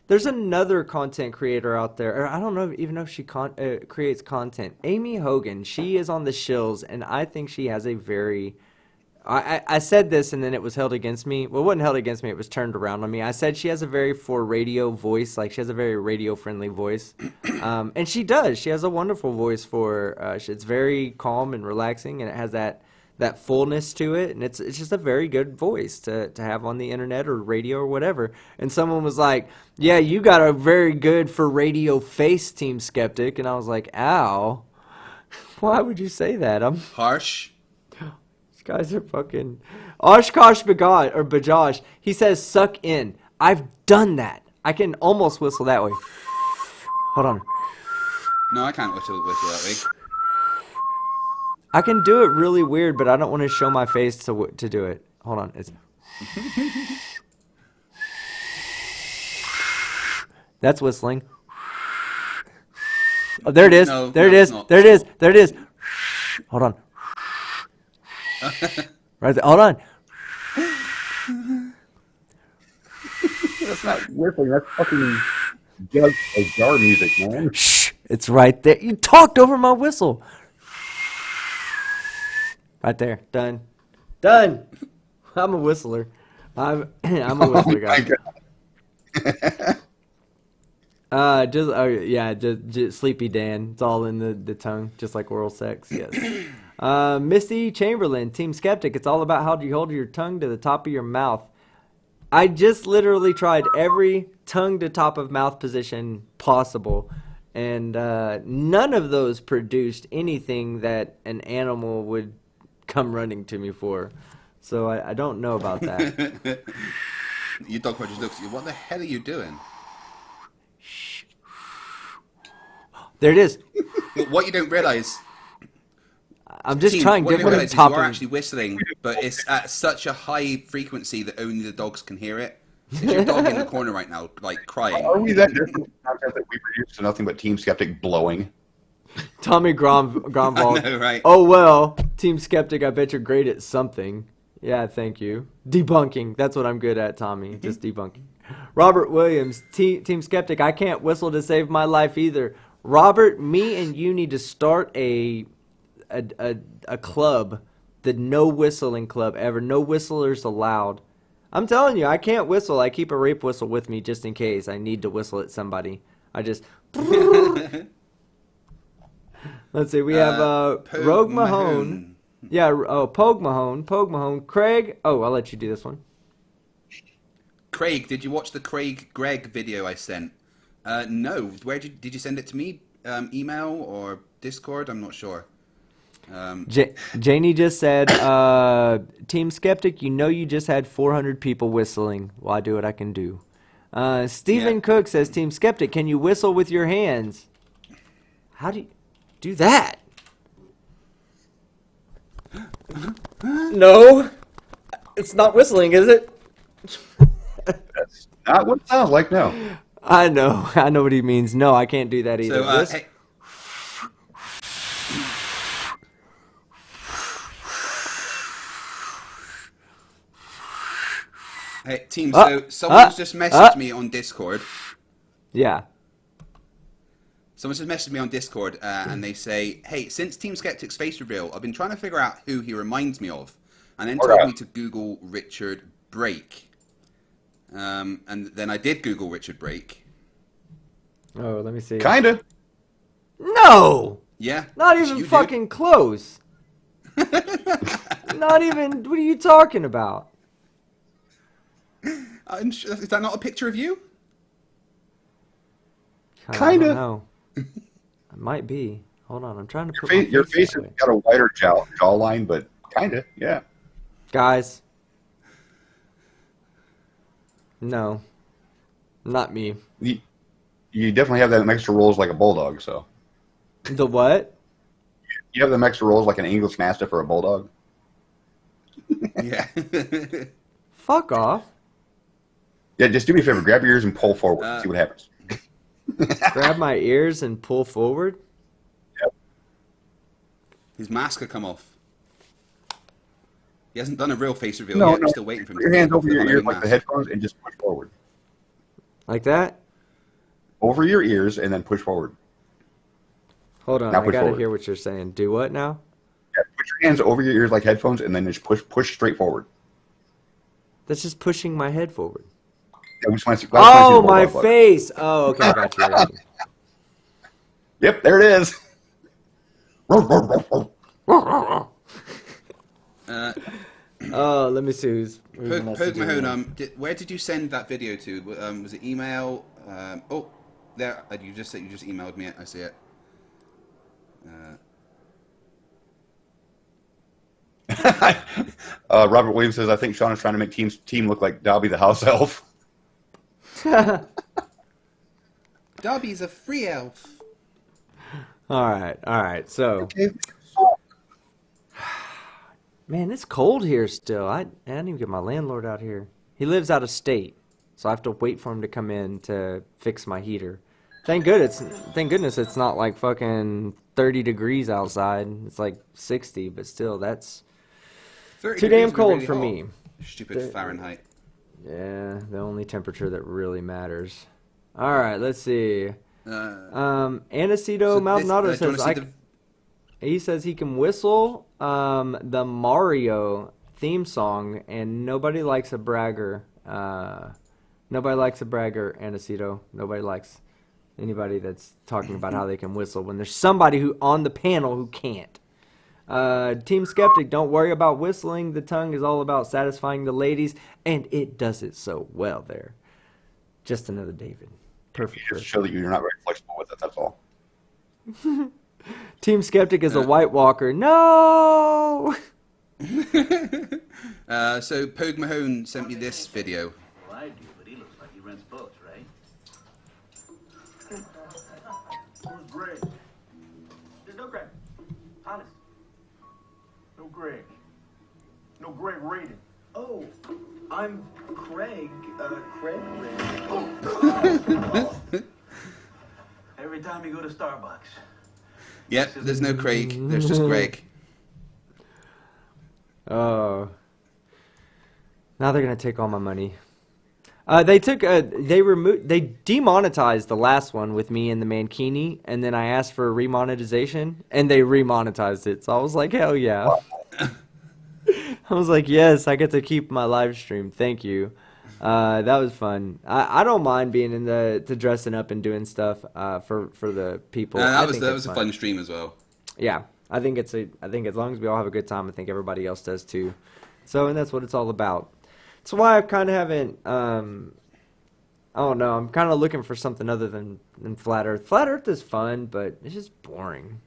There's another content creator out there, or I don't know even know if she creates content. Amy Hogan, she is on the shills, and I think she has a very... I said this, and then it was held against me. Well, it wasn't held against me. It was turned around on me. I said she has a very for radio voice. Like, she has a very radio-friendly voice. And she does. She has a wonderful voice for... it's very calm and relaxing, and it has that fullness to it, and it's just a very good voice to have on the internet or radio or whatever. And someone was like, yeah, you got a very good for radio face, Team Skeptic. And I was like, ow. Why would you say that? I'm harsh. These guys are fucking... Oshkosh Bajaj, he says suck in. I've done that. I can almost whistle that way. Hold on. No, I can't whistle that way. I can do it really weird, but I don't want to show my face to do it. Hold on. It's... That's whistling. Oh, there it is. No, there it no, is. it's not. There it is. There it is. Hold on. Right there. Hold on. That's not whistling. That's fucking jar music, man. Shh. It's right there. You talked over my whistle. Right there. Done. Done. I'm a whistler. I'm a whistler, guys. Just Sleepy Dan. It's all in the tongue, just like oral sex. Yes. Misty Chamberlain, Team Skeptic. It's all about how do you hold your tongue to the top of your mouth. I just literally tried every tongue to top of mouth position possible, and none of those produced anything that an animal would come running to me for. So I don't know about that. Your dog just looks at you. What the hell are you doing? There it is. What you don't realize, I'm just team, trying what you don't different realize is top you are of... actually whistling, but it's at such a high frequency that only the dogs can hear it. Is your dog in the corner right now, like crying? Are we that different from content that we produce to nothing but Team Skeptic blowing? Tommy Gromval. I know, right? Oh, well, Team Skeptic, I bet you're great at something. Yeah, thank you. Debunking. That's what I'm good at, Tommy. Just debunking. Robert Williams, Team Skeptic, I can't whistle to save my life either. Robert, me and you need to start a club, the no whistling club ever. No whistlers allowed. I'm telling you, I can't whistle. I keep a rape whistle with me just in case I need to whistle at somebody. I just... Let's see. We have Rogue Mahone. Yeah, Pogue Mahone. Craig. Oh, I'll let you do this one. Craig, did you watch the Craig Greg video I sent? No. Where did you send it to me? Email or Discord? I'm not sure. Janie just said, Team Skeptic, you just had 400 people whistling. Well, I do what I can do. Stephen Cook says, Team Skeptic, can you whistle with your hands? How do you do that? No. It's not whistling, is it? That's not what it sounds like, no. I know what he means. No, I can't do that either. So, hey, team, so someone's just messaged me on Discord. Yeah. Someone's just messaged me on Discord, and they say, hey, since Team Skeptic's face reveal, I've been trying to figure out who he reminds me of, and then told me to Google Richard Brake. And then I did Google Richard Brake. Oh, let me see. Kinda. No! Yeah. Not even fucking close. Not even, what are you talking about? Is that not a picture of you? I don't know. It might be. Hold on, I'm trying to put Your face has got a wider jawline, but kinda, yeah. Guys. No. Not me. You definitely have them extra rolls like a bulldog, so. The what? You have them extra rolls like an English Mastiff or a bulldog. Yeah. Fuck off. Yeah, just do me a favor. Grab your ears and pull forward. See what happens. Grab my ears and pull forward? Yep. His mask will come off. He hasn't done a real face reveal yet. We're still waiting for him. Put your hands over your ears like the headphones and just push forward. Like that? Over your ears and then push forward. Hold on, I gotta hear what you're saying. Do what now? Yeah, put your hands over your ears like headphones and then just push straight forward. That's just pushing my head forward. Yeah, we just want to see my face! Oh, okay, I got you. Yep, there it is. Let me see who's Pogue Mahone, where did you send that video to? Was it email? There. You just emailed me it. I see it. Robert Williams says, I think Sean is trying to make team look like Dobby the house elf. Dobby's a free elf. All right. So, man, it's cold here still. I didn't even get my landlord out here. He lives out of state, so I have to wait for him to come in to fix my heater. Thank goodness it's not like fucking 30 degrees outside. It's like 60, but still, that's too damn cold for me. Stupid Fahrenheit. Yeah, the only temperature that really matters. All right, let's see. Aniceto Maldonado says he says he can whistle the Mario theme song, and nobody likes a bragger. Nobody likes a bragger, Aniceto. Nobody likes Anybody that's talking about how they can whistle when there's somebody who on the panel who can't. Team Skeptic, don't worry about whistling. The tongue is all about satisfying the ladies, and it does it so well there. Just another David. Perfect. Just show that you're not very flexible with it. That's all. Team Skeptic is a White Walker. No! So Pogue Mahone sent me this video. Well, I do, but he looks like he rents boats, right? Who's Greg? There's no Greg. Honest. No Greg. No Greg Raiden. Oh, I'm Craig. Craig Raiden. Every time you go to Starbucks. Yep, there's no Craig. There's just Greg. Oh. Now they're gonna take all my money. They demonetized the last one with me and the Mankini, and then I asked for a remonetization, and they remonetized it. So I was like, hell yeah. I was like, yes, I get to keep my live stream. Thank you. That was fun. I don't mind being in the dressing up and doing stuff for the people. That was a fun stream as well. Yeah, I think as long as we all have a good time, I think everybody else does too. So, and that's what it's all about. That's why I kind of haven't. I don't know. I'm kind of looking for something other than Flat Earth. Flat Earth is fun, but it's just boring.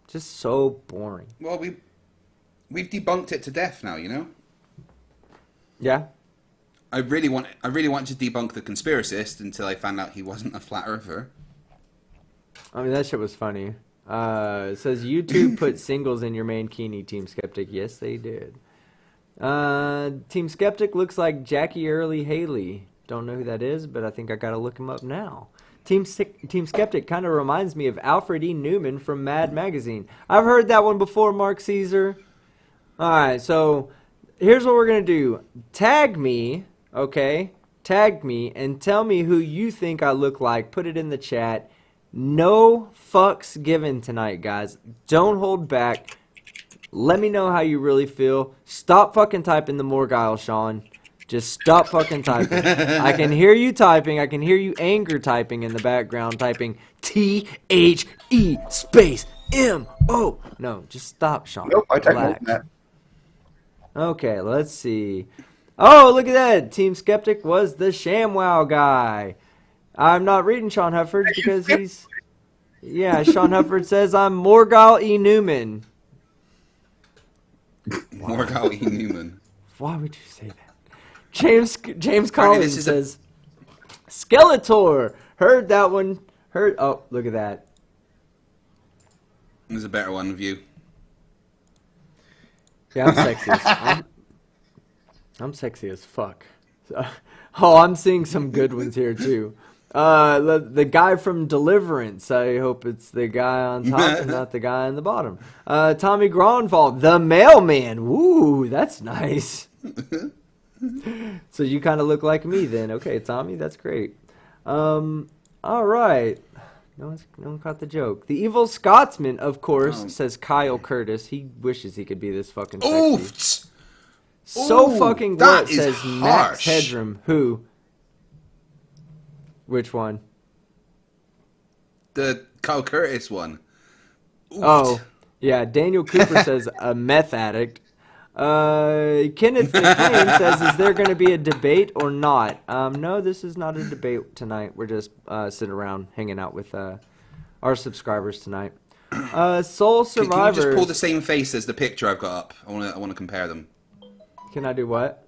Just so boring. Well, we've debunked it to death now. You know. Yeah. I really wanted to debunk the conspiracist until I found out he wasn't a flat earther. I mean, that shit was funny. It says YouTube put singles in your Mankini, Team Skeptic. Yes, they did. Team Skeptic looks like Jackie Early Haley. Don't know who that is, but I think I gotta look him up now. Team Skeptic kind of reminds me of Alfred E. Newman from Mad Magazine. I've heard that one before, Mark Caesar. All right, so here's what we're gonna do. Tag me, okay? Tag me and tell me who you think I look like. Put it in the chat. No fucks given tonight, guys. Don't hold back. Let me know how you really feel. Stop fucking typing the Morgile, Sean. Just stop fucking typing. I can hear you typing. I can hear you anger typing in the background, typing T-H-E space M-O. No, just stop, Sean. Nope, I typed Relax. that. Okay, let's see. Oh, look at that. Team Skeptic was the ShamWow guy. I'm not reading Sean Hufford's because he's... Yeah, Sean Hufford says I'm Morgile E. Newman. Morgile E. Newman. Why would you say that? James Collins this says Skeletor. Heard that one. Heard. Oh, look at that. There's a better one of you. Yeah, I'm sexy. I'm sexy as fuck. Oh, I'm seeing some good ones here too. The guy from Deliverance. I hope it's the guy on top and not the guy on the bottom. Tommy Gronvald, the mailman. Woo, that's nice. So you kind of look like me then. Okay, Tommy, that's great. All right. No one caught the joke. The Evil Scotsman, of course, says Kyle Curtis. He wishes he could be this fucking sexy. So fucking what, says Max Headroom. Who? Which one? The Kyle Curtis one. Oof. Oh, yeah. Daniel Cooper says a meth addict. Kenneth McLean says, is there going to be a debate or not? No, this is not a debate tonight. We're just sitting around hanging out with our subscribers tonight. Soul Survivor. Can you just pull the same face as the picture I've got up? I want to compare them. Can I do what?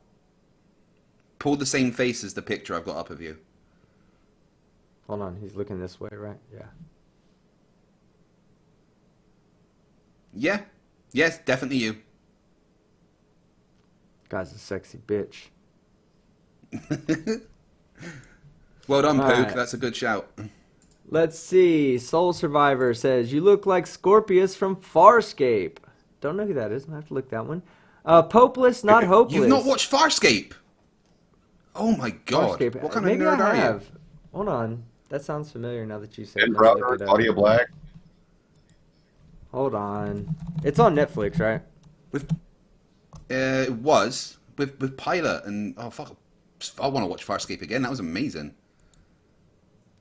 Pull the same face as the picture I've got up of you. Hold on, he's looking this way, right? Yeah. Yeah. Yes, definitely you. Guy's a sexy bitch. Well done, All Poke. right. That's a good shout. Let's see. Soul Survivor says, you look like Scorpius from Farscape. Don't know who that is. I have to look that one. Popeless, not hopeless. You've not watched Farscape? Oh my god. Farscape. What kind Maybe of nerd I are have. you? Hold on. That sounds familiar now that you say it. Ben Let me look Browder, it up. Claudia Black. Hold on. It's on Netflix, right? It was with Pilot and oh fuck, I want to watch Farscape again. That was amazing.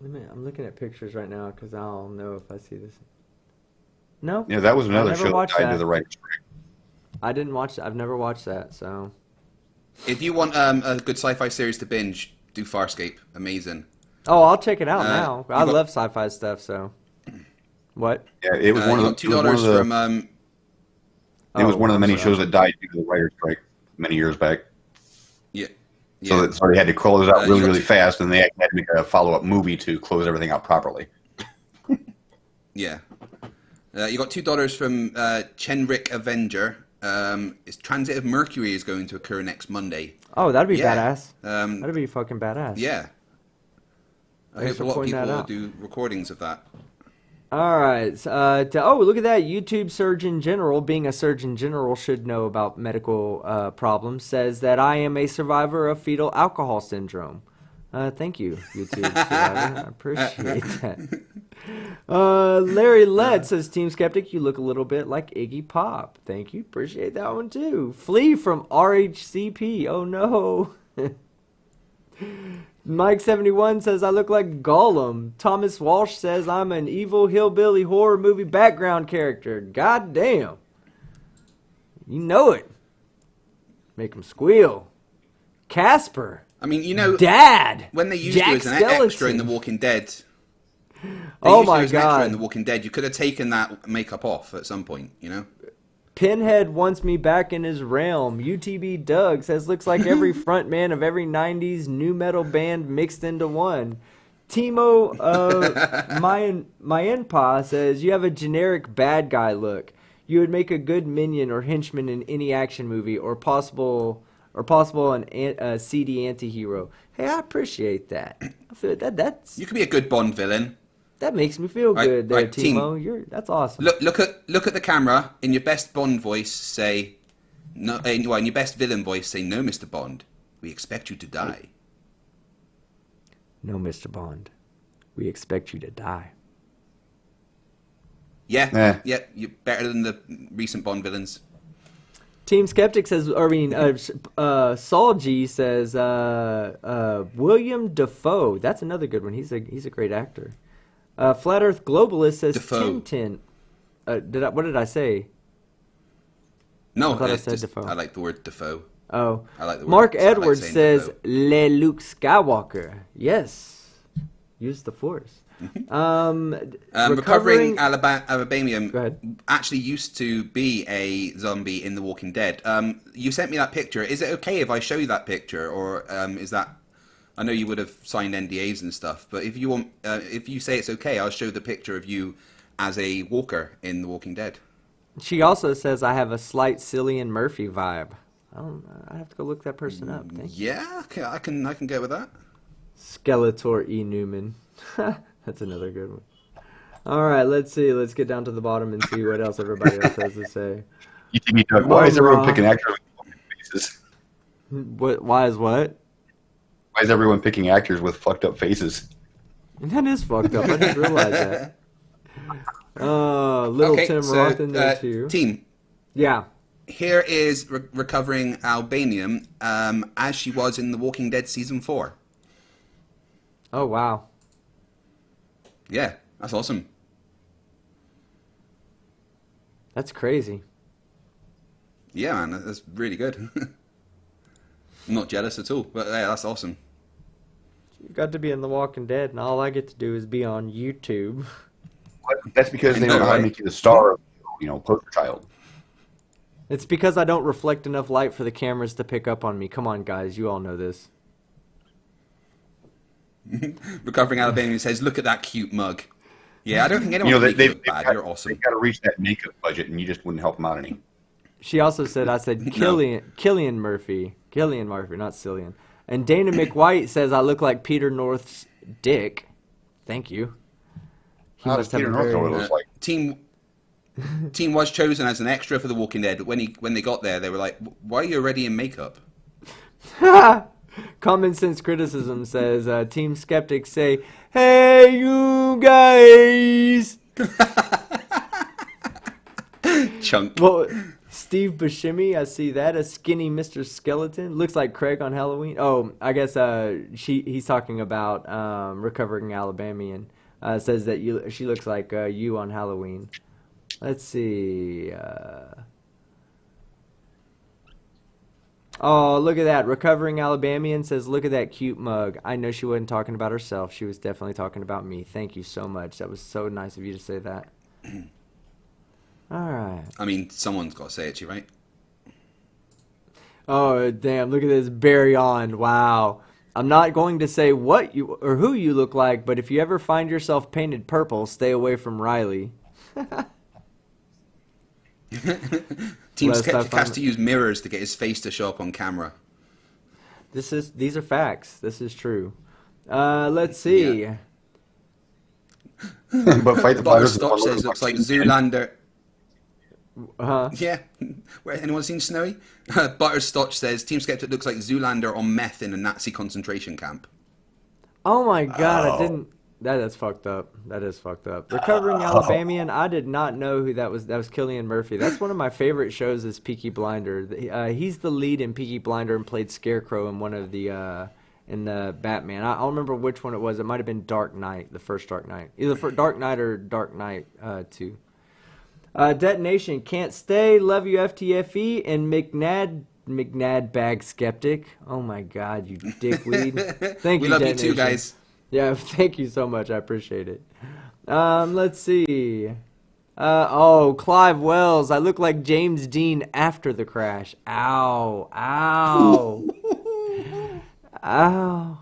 I'm looking at pictures right now because I'll know if I see this. No. Yeah, that was I another never show that watched died that. to the writer's strike. I didn't watch. I've never watched that. So. If you want a good sci-fi series to binge, do Farscape. Amazing. Oh, I'll check it out now. I you got- love sci-fi stuff. So. What? Yeah, it was one you of got the. It was one of $2 the. from. It was one of the I'm many sorry. shows that died due to the writer's strike many years back. Yeah. So they had to close it out you really, got really two- fast, and they had to make a follow-up movie to close everything out properly. Yeah. You got $2 from Chenric Avenger. Its transit of Mercury is going to occur next Monday. Oh, that'd be Yeah. badass. Um, That'd be fucking badass. Yeah. I Thanks hope for a lot of pointing people that will out. do recordings of that. All right. Look at that. YouTube Surgeon General, being a Surgeon General, should know about medical problems, says that I am a survivor of fetal alcohol syndrome. Thank you, YouTube survivor. I appreciate that. Larry Led says, Team Skeptic, you look a little bit like Iggy Pop. Thank you. Appreciate that one, too. Flea from RHCP. Oh, no. Mike71 says, I look like Gollum. Thomas Walsh says, I'm an evil hillbilly horror movie background character. God damn. You know it. Make him squeal. Casper. I mean, you know, Dad. when they used Jack you as an extra in Skellington. The Walking Dead. Oh used you my as an extra God. in The Walking Dead. You could have taken that makeup off at some point, you know? Pinhead wants me back in his realm. UTB Doug says, looks like every frontman of every 90s new metal band mixed into one. Timo Mayenpa says, you have a generic bad guy look. You would make a good minion or henchman in any action movie or possible a seedy anti-hero. Hey, I appreciate that. I feel that's You could be a good Bond villain. that makes me feel Right, good there, right, team. Timo. That's awesome. Look at the camera. In your best Bond voice, say no. In your best villain voice, say no, Mr. Bond. We expect you to die. No, Mr. Bond. We expect you to die. Yeah, yeah. You're better than the recent Bond villains. Team Skeptic says, Saul G says, William Dafoe. That's another good one. He's a great actor. Flat Earth Globalist says Dafoe. Tintin. What did I say? No, I thought I it's said just, Dafoe. I like the word Dafoe. Oh. I like the word. Mark I like Edwards saying says, Dafoe. Le Luke Skywalker. Yes. Use the Force. Recovering Alabamium Go ahead. actually used to be a zombie in The Walking Dead. You sent me that picture. Is it okay if I show you that picture, or is that? I know you would have signed NDAs and stuff, but if you want, if you say it's okay, I'll show the picture of you as a walker in The Walking Dead. She also says, I have a slight Cillian Murphy vibe. I have to go look that person up. Thank you. Yeah, okay, I can get with that. Skeletor E. Newman. That's another good one. All right, let's see. Let's get down to the bottom and see what else everybody else has to say. Doug, why is everyone Mom, picking actors with fucked up faces? Why is what? Why is everyone picking actors with fucked up faces? That is fucked up. I didn't realize that. Little Okay, Tim so, Roth in there too. Team, Yeah. here is recovering Albanium as she was in The Walking Dead season 4. Oh wow. Yeah, that's awesome. That's crazy. Yeah, man, that's really good. I'm not jealous at all, but yeah, that's awesome. You got to be in The Walking Dead, and all I get to do is be on YouTube. That's because they I know, don't know how to right? make you the star of, poster child. It's because I don't reflect enough light for the cameras to pick up on me. Come on, guys. You all know this. Recovering Albanian says, "Look at that cute mug." Yeah, I don't think anyone can make you look bad. You're awesome. They've got to reach that makeup budget, and you just wouldn't help them out any. She also said, I said Killian Murphy. Killian Murphy, not Cillian. And Dana McWhite says I look like Peter North's dick. Thank you. He How does must have Peter a North know very- what it looks like? Team was chosen as an extra for The Walking Dead. When they got there, they were like, "Why are you already in makeup?" Common Sense Criticism says, Team Skeptics say, hey, you guys. Chunk. Well, Steve Buscemi, I see that. A skinny Mr. Skeleton. Looks like Craig on Halloween. Oh, I guess he's talking about recovering Alabamian. Says that she looks like you on Halloween. Let's see. Oh, look at that. Recovering Alabamian says, look at that cute mug. I know she wasn't talking about herself. She was definitely talking about me. Thank you so much. That was so nice of you to say that. All right. I mean, someone's got to say it to you, right? Oh, damn. Look at this. Barry on. Wow. I'm not going to say what you or who you look like, but if you ever find yourself painted purple, stay away from Riley. Team Skeptic has to use mirrors to get his face to show up on camera. These are facts. This is true. Let's see. Yeah. But Fight the Fighters Butterstop says looks like Zoolander. Huh? Yeah. Anyone seen Snowy? Butterscotch says Team Skeptic looks like Zoolander on meth in a Nazi concentration camp. Oh my god, I didn't. That's fucked up. That is fucked up. Recovering Alabamian, I did not know who that was. That was Cillian Murphy. That's one of my favorite shows is Peaky Blinder. He's the lead in Peaky Blinder and played Scarecrow in one of the in the Batman. I don't remember which one it was. It might have been Dark Knight, the first Dark Knight. Either for Dark Knight or Dark Knight 2. Detonation, can't stay, love you FTFE, and McNad Bag Skeptic. Oh my god, you dickweed. Thank We you, love you Detonation. too, guys. Yeah, thank you so much. I appreciate it. Let's see. Clive Wells. I look like James Dean after the crash. Ow. Ow. Ow.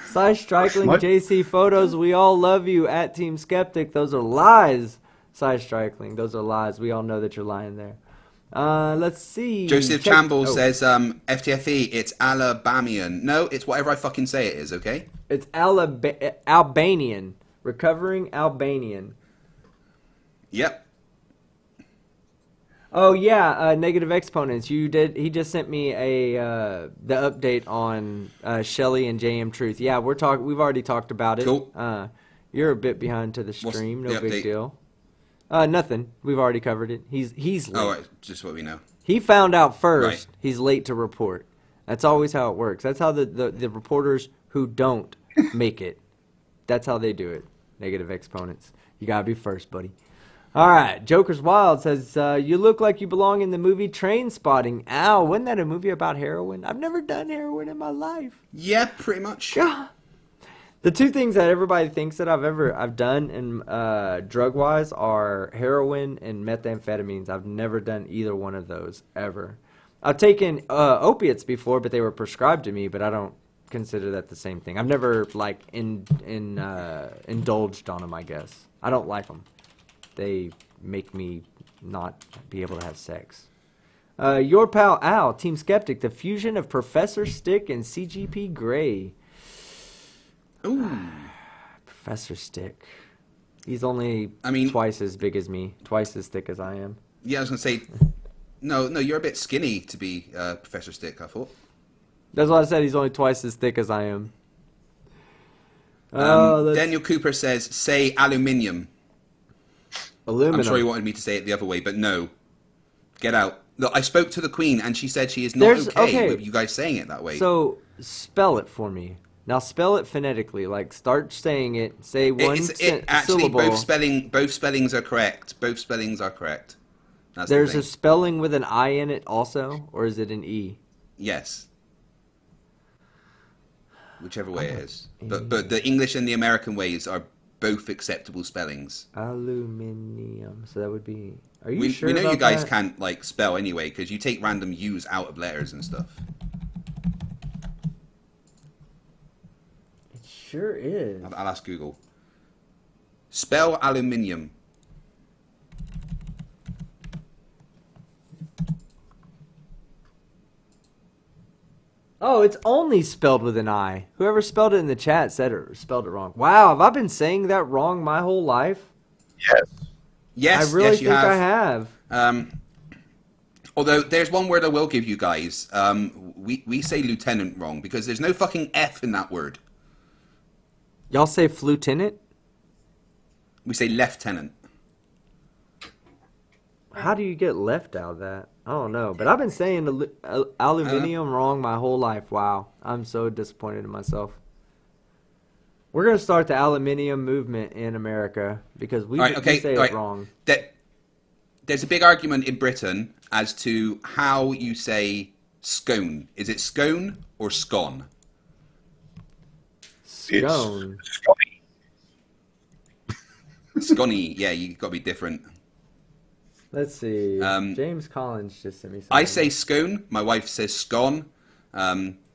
Cy Strikling, JC Photos, we all love you at Team Skeptic. Those are lies. Cy Strikling, those are lies. We all know that you're lying there. Let's see. Joseph Chamble says FTFE, it's Alabamian. No, it's whatever I fucking say it is, okay? It's Albanian. Recovering Albanian. Yep. Oh yeah, negative exponents. He just sent me the update on Shelley and JM Truth. Yeah, we've already talked about it. Cool. You're a bit behind to the stream. What's No the big update? deal. We've already covered it. He's late. Oh, right, just what we know. He found out first. Right. He's late to report. That's always how it works. That's how the reporters who don't make it. That's how they do it. Negative exponents. You gotta be first, buddy. All right. Joker's Wild says, you look like you belong in the movie Train Spotting. Ow, wasn't that a movie about heroin? I've never done heroin in my life. Yeah, pretty much. God. The two things that everybody thinks that I've done in drug wise are heroin and methamphetamines. I've never done either one of those ever. I've taken opiates before, but they were prescribed to me. But I don't consider that the same thing. I've never indulged on them. I guess I don't like them. They make me not be able to have sex. Your pal Al, Team Skeptic, the fusion of Professor Stick and CGP Grey. Ooh. Professor Stick. He's only twice as big as me, twice as thick as I am. Yeah, I was going to say, no, you're a bit skinny to be Professor Stick, I thought. That's what I said, he's only twice as thick as I am. Daniel Cooper says, say aluminium. Aluminum. I'm sure he wanted me to say it the other way, but no. Get out. Look, I spoke to the Queen, and she said she is not okay with you guys saying it that way. So, spell it for me. Now spell it phonetically. Like, start saying it. Say one actually, syllable. both spellings are correct. Both spellings are correct. That's There's the a spelling with an I in it also? Or is it an E? Yes. Whichever way it is. But the English and the American ways are both acceptable spellings. Aluminium. So that would be... Are you sure We know about you guys that? can't, like, spell anyway, because you take random U's out of letters and stuff. Sure is. I'll ask Google. Spell aluminium. Oh, it's only spelled with an I. Whoever spelled it in the chat said it spelled it wrong. Wow, have I been saying that wrong my whole life? Yes. Yes, I really yes, you think have. I have. Although there's one word I will give you guys. We say lieutenant wrong because there's no fucking F in that word. Y'all say flutenant? We say lieutenant. How do you get left out of that? I don't know, but I've been saying aluminium wrong my whole life. Wow, I'm so disappointed in myself. We're gonna start the aluminium movement in America because we say it wrong. There's a big argument in Britain as to how you say scone. Is it scone or scone? Scone. Scone. Yeah, you got to be different. Let's see. James Collins just sent me something. I say scone. My wife says scone.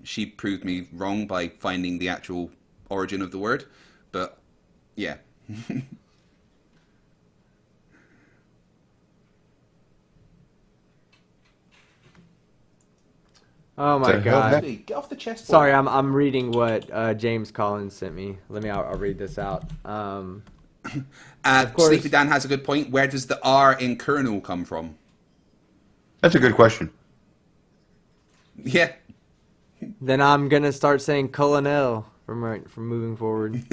She proved me wrong by finding the actual origin of the word. But, yeah. Oh my God! Get off the chessboard. Sorry, I'm reading what James Collins sent me. I'll read this out. Of course, Sleepy Dan has a good point. Where does the R in colonel come from? That's a good question. Yeah. Then I'm gonna start saying colonel from moving forward.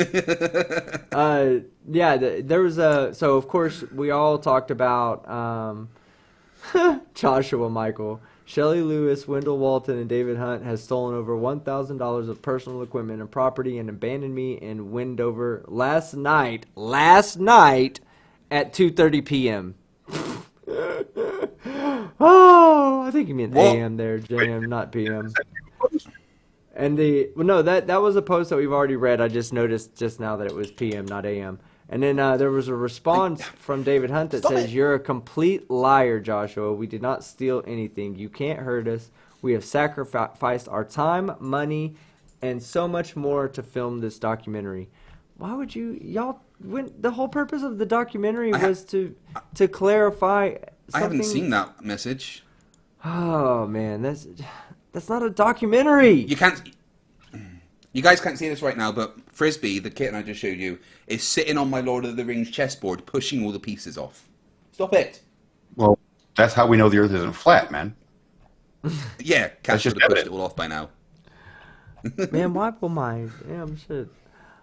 Yeah, there was so of course we all talked about Joshua Michael. Shelley Lewis, Wendell Walton, and David Hunt has stolen over $1,000 of personal equipment and property and abandoned me in Wendover last night at 2:30 p.m. Oh, I think you meant AM there, JM, not PM. And that was a post that we've already read. I just noticed just now that it was PM, not AM. And then there was a response from David Hunt that says, "You're a complete liar, Joshua. We did not steal anything. You can't hurt us. We have sacrificed our time, money, and so much more to film this documentary." Why would the whole purpose of the documentary was to clarify something. I haven't seen that message. Oh man, that's not a documentary. You guys can't see this right now, but Frisbee, the kitten I just showed you, is sitting on my Lord of the Rings chessboard, pushing all the pieces off. Stop it. Well, that's how we know the Earth isn't flat, man. Yeah, Cash should have pushed it all off by now. Man, why will my damn shit?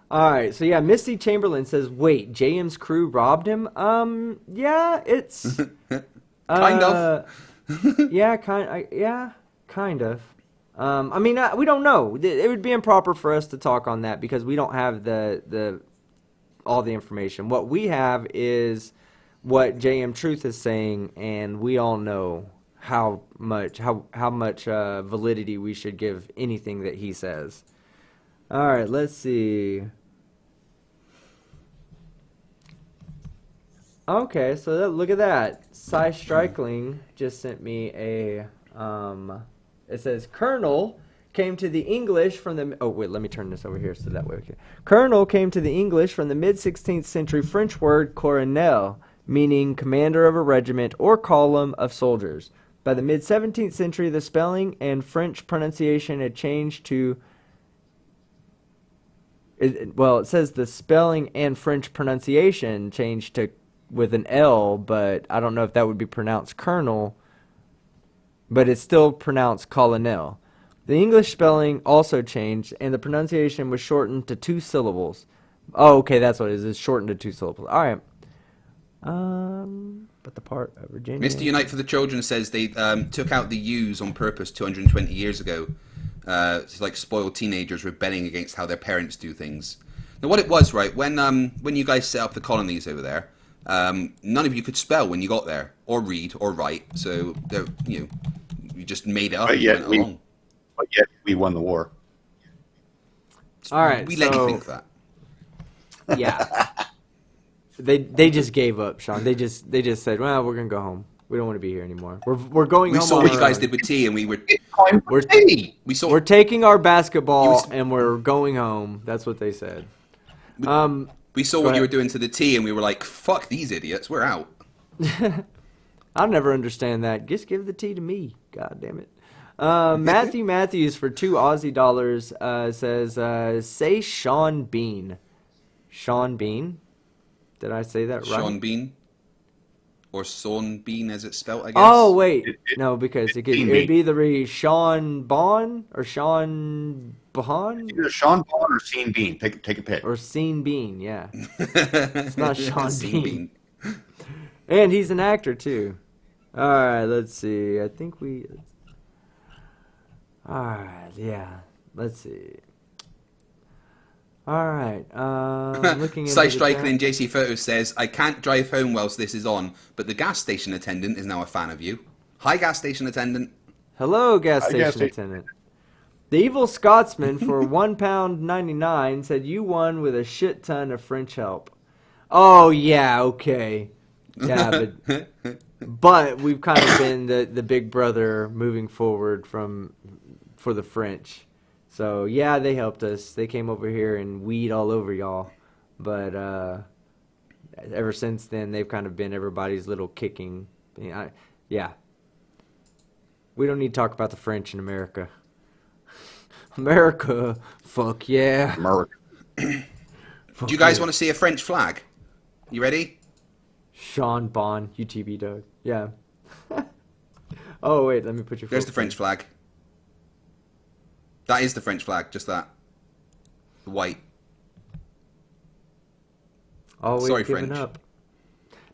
All right, so yeah, Misty Chamberlain says, "Wait, JM's crew robbed him?" Yeah, it's kind of. Yeah, kind of. I mean, we don't know. It would be improper for us to talk on that because we don't have all the information. What we have is what JM Truth is saying, and we all know how much validity we should give anything that he says. All right, let's see. Okay, so look at that. Cy Strikling just sent me a it says, Colonel came to the English from the... Oh, wait, let me turn this over here so that way we can... Colonel came to the English from the mid-16th century French word colonel, meaning commander of a regiment or column of soldiers. By the mid-17th century, the spelling and French pronunciation had changed to... It says the spelling and French pronunciation changed to with an L, but I don't know if that would be pronounced colonel, but it's still pronounced colonel. The English spelling also changed, and the pronunciation was shortened to 2 syllables. Oh, okay, that's what it is. It's shortened to 2 syllables. All right. But the part of Virginia... Mr. Unite for the Children says they took out the U's on purpose 220 years ago. It's like spoiled teenagers rebelling against how their parents do things. Now, what it was, right, when you guys set up the colonies over there, none of you could spell when you got there, or read, or write. So, you just made it up and went along. But yet we won the war. All right, we let you think that. Yeah. They just gave up, Sean. They just said, "Well, we're gonna go home. We don't want to be here anymore. We're going home." We saw what you guys did with tea, and we're taking our basketball and we're going home. That's what they said. We saw what you were doing to the tea, and we were like, "Fuck these idiots, we're out." I'll never understand that. Just give the tea to me. God damn it. Matthew Matthews for $2 Aussie says, say Sean Bean. Sean Bean? Did I say that right? Sean Bean? Or Son Bean as it's spelled, I guess? Oh, wait. No, because it would either Sean Bon or Sean Bon. Either Sean Bon or Scene Bean. Take a pick. Or Scene Bean, yeah. It's not Sean Bean. And he's an actor, too. All right, let's see. I think we. All right, yeah. Let's see. All right. Looking into Side the Striking chat. in JC Photos says, I can't drive home whilst this is on, but the gas station attendant is now a fan of you. Hi, gas station attendant. Hello, gas I guess station attendant. The evil Scotsman for £1.99 said you won with a shit ton of French help. Oh yeah, okay. Yeah, but we've kind of been the big brother moving forward for the French. So yeah, they helped us. They came over here and weed all over y'all. But ever since then, they've kind of been everybody's little kicking. Yeah. We don't need to talk about the French in America. America, fuck yeah. America. Do you guys want to see a French flag? You ready? Sean Bon, UTB Doug. Yeah. Oh, wait, let me put your There's the French flag. That is the French flag, just that. The white. Always Sorry, giving French. up.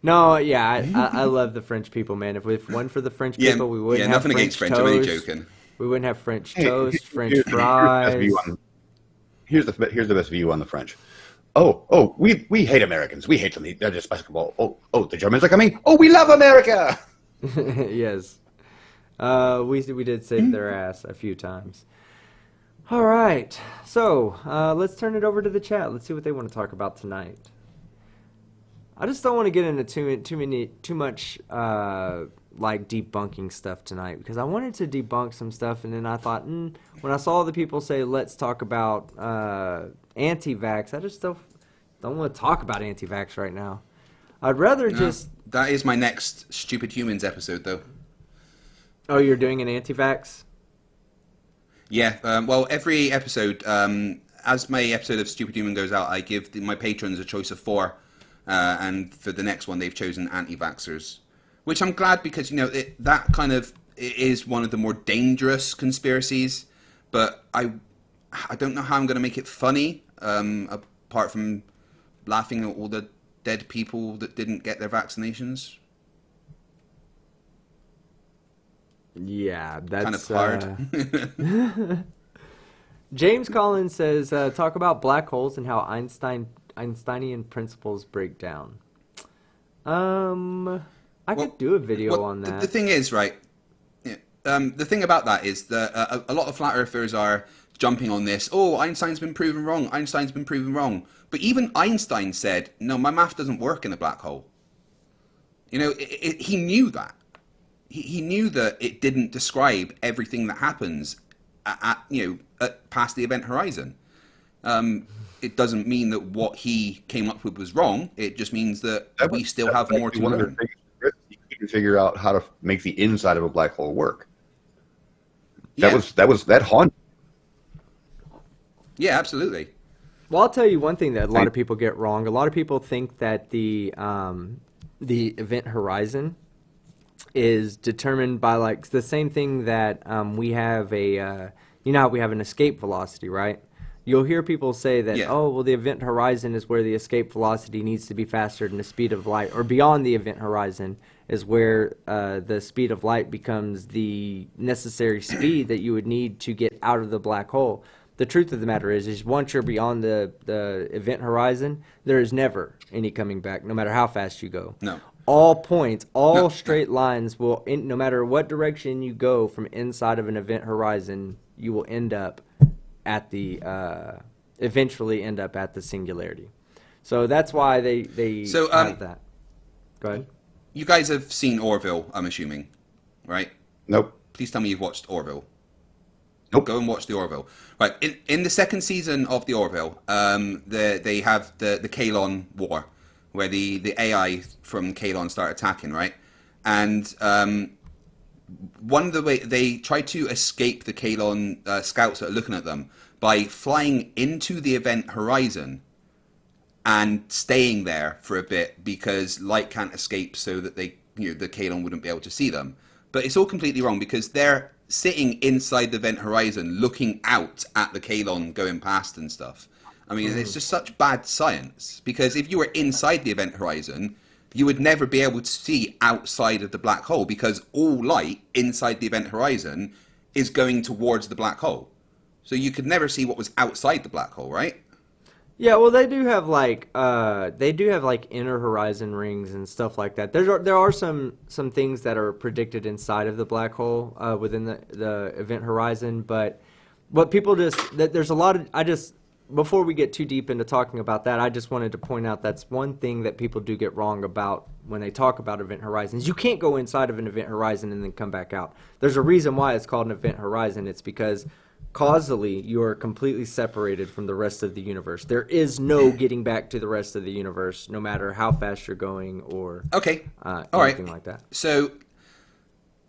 No, yeah, I love the French people, man. If we won for the French people, we wouldn't have nothing French against French. toast. I'm only joking. We wouldn't have French Hey, toast, French here's the best fries. view on- Here's the best view on the French. We hate Americans. We hate them. They're despicable. The Germans are coming. Oh, we love America. Yes. We did save their ass a few times. All right. So, let's turn it over to the chat. Let's see what they want to talk about tonight. I just don't want to get into too much like debunking stuff tonight, because I wanted to debunk some stuff, and then I thought, when I saw the people say let's talk about anti-vax, I just don't want to talk about anti-vax right now. I'd rather just. That is my next Stupid Humans episode, though. Oh, you're doing an anti-vax? Yeah. Well, every episode, as my episode of Stupid Human goes out, I give my patrons a choice of 4. And for the next one, they've chosen anti-vaxxers, which I'm glad, because that kind of is one of the more dangerous conspiracies. But I don't know how I'm going to make it funny, apart from laughing at all the dead people that didn't get their vaccinations. Yeah, that's kind of hard. James Collins says, talk about black holes and how Einsteinian principles break down. I could do a video on that. The thing is, right, the thing about that is that a lot of flat earthers are jumping on this. Oh, Einstein's been proven wrong. Einstein's been proven wrong. But even Einstein said, no, my math doesn't work in a black hole. He knew that. He knew that it didn't describe everything that happens at past the event horizon. It doesn't mean that what he came up with was wrong. It just means that we still have more to learn. He couldn't figure out how to make the inside of a black hole work. Yeah. That haunted. Yeah, absolutely. Well, I'll tell you one thing that a lot of people get wrong. A lot of people think that the event horizon is determined by like the same thing that we have a how we have an escape velocity, right? You'll hear people say that, oh, well, the event horizon is where the escape velocity needs to be faster than the speed of light, or beyond the event horizon is where the speed of light becomes the necessary speed that you would need to get out of the black hole. The truth of the matter is once you're beyond the event horizon, there is never any coming back, no matter how fast you go. No. All points, all straight lines will, no matter what direction you go from inside of an event horizon, you will end up at the eventually end up at the singularity. So that's why they have that. Go ahead. You guys have seen Orville, I'm assuming, right? Nope. Please tell me you've watched Orville. Nope. Go and watch the Orville. Right. In the second season of the Orville, they have the Kalon War, where the AI from Kalon start attacking, right? And one of the way they try to escape the Kalon scouts that are looking at them by flying into the event horizon and staying there for a bit, because light can't escape, so that the Kalon wouldn't be able to see them. But it's all completely wrong, because they're sitting inside the event horizon looking out at the Kalon going past and stuff. I mean, it's just such bad science, because if you were inside the event horizon, you would never be able to see outside of the black hole because all light inside the event horizon is going towards the black hole. So you could never see what was outside the black hole, right? Yeah, well, they do have like inner horizon rings and stuff like that. There are some things that are predicted inside of the black hole within the event horizon, but what people there's a lot of before we get too deep into talking about that, I just wanted to point out that's one thing that people do get wrong about when they talk about event horizons. You can't go inside of an event horizon and then come back out. There's a reason why it's called an event horizon. It's because causally, you are completely separated from the rest of the universe. There is no getting back to the rest of the universe, no matter how fast you're going or Okay. anything like that. So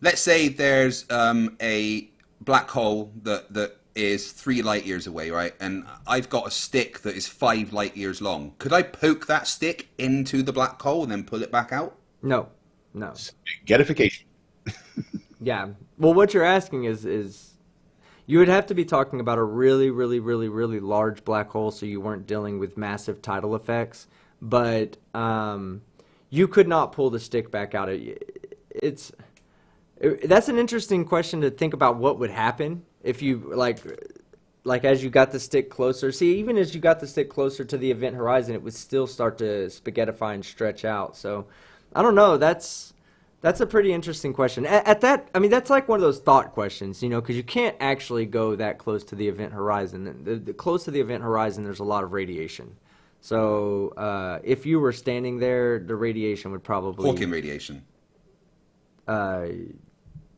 let's say there's a black hole that is 3 light years away, right? And I've got a stick that is 5 light years long. Could I poke that stick into the black hole and then pull it back out? No. Getification. Yeah. Well, what you're asking is you would have to be talking about a really, really, really, really large black hole, so you weren't dealing with massive tidal effects. But you could not pull the stick back out. That's an interesting question to think about. What would happen if you like as you got the stick closer? See, even as you got the stick closer to the event horizon, it would still start to spaghettify and stretch out. So I don't know. That's a pretty interesting question. At that, I mean, that's like one of those thought questions, because you can't actually go that close to the event horizon. The close to the event horizon, there's a lot of radiation. So if you were standing there, the radiation would probably... Hawking radiation.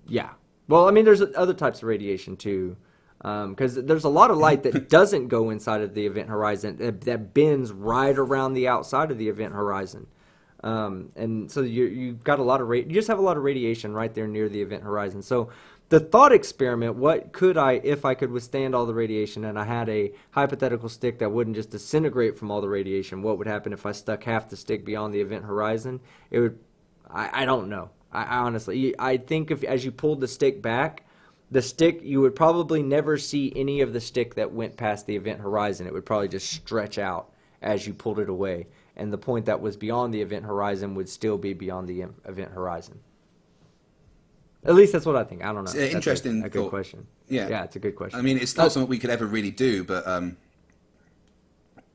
Yeah. Well, I mean, there's other types of radiation, too. Because there's a lot of light that doesn't go inside of the event horizon, that bends right around the outside of the event horizon. And so you've got a lot of you just have a lot of radiation right there near the event horizon. So the thought experiment, what could I, if I could withstand all the radiation and I had a hypothetical stick that wouldn't just disintegrate from all the radiation, what would happen if I stuck half the stick beyond the event horizon? It would, I don't know. I honestly, I think as you pulled the stick back, you would probably never see any of the stick that went past the event horizon. It would probably just stretch out as you pulled it away. And the point that was beyond the event horizon would still be beyond the event horizon. At least that's what I think. I don't know. It's interesting. A good question. Yeah, it's a good question. I mean, it's not something we could ever really do, but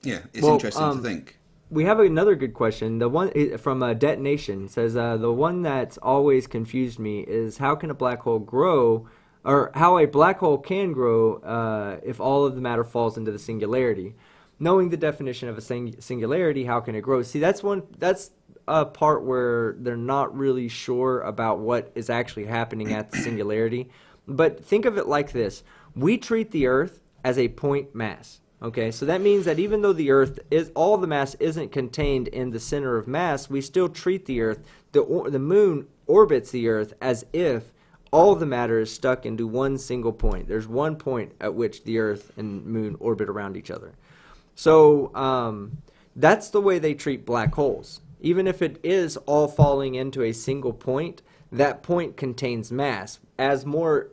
yeah, it's interesting to think. We have another good question. The one from Detonation says, the one that's always confused me is how can a black hole grow, or how a black hole can grow if all of the matter falls into the singularity. Knowing the definition of a singularity, how can it grow? See, that's a part where they're not really sure about what is actually happening at the singularity. But think of it like this. We treat the Earth as a point mass. Okay, so that means that even though the Earth all the mass isn't contained in the center of mass, we still treat the Earth, the moon orbits the Earth as if all the matter is stuck into one single point. There's one point at which the Earth and moon orbit around each other. So that's the way they treat black holes. Even if it is all falling into a single point, that point contains mass. As more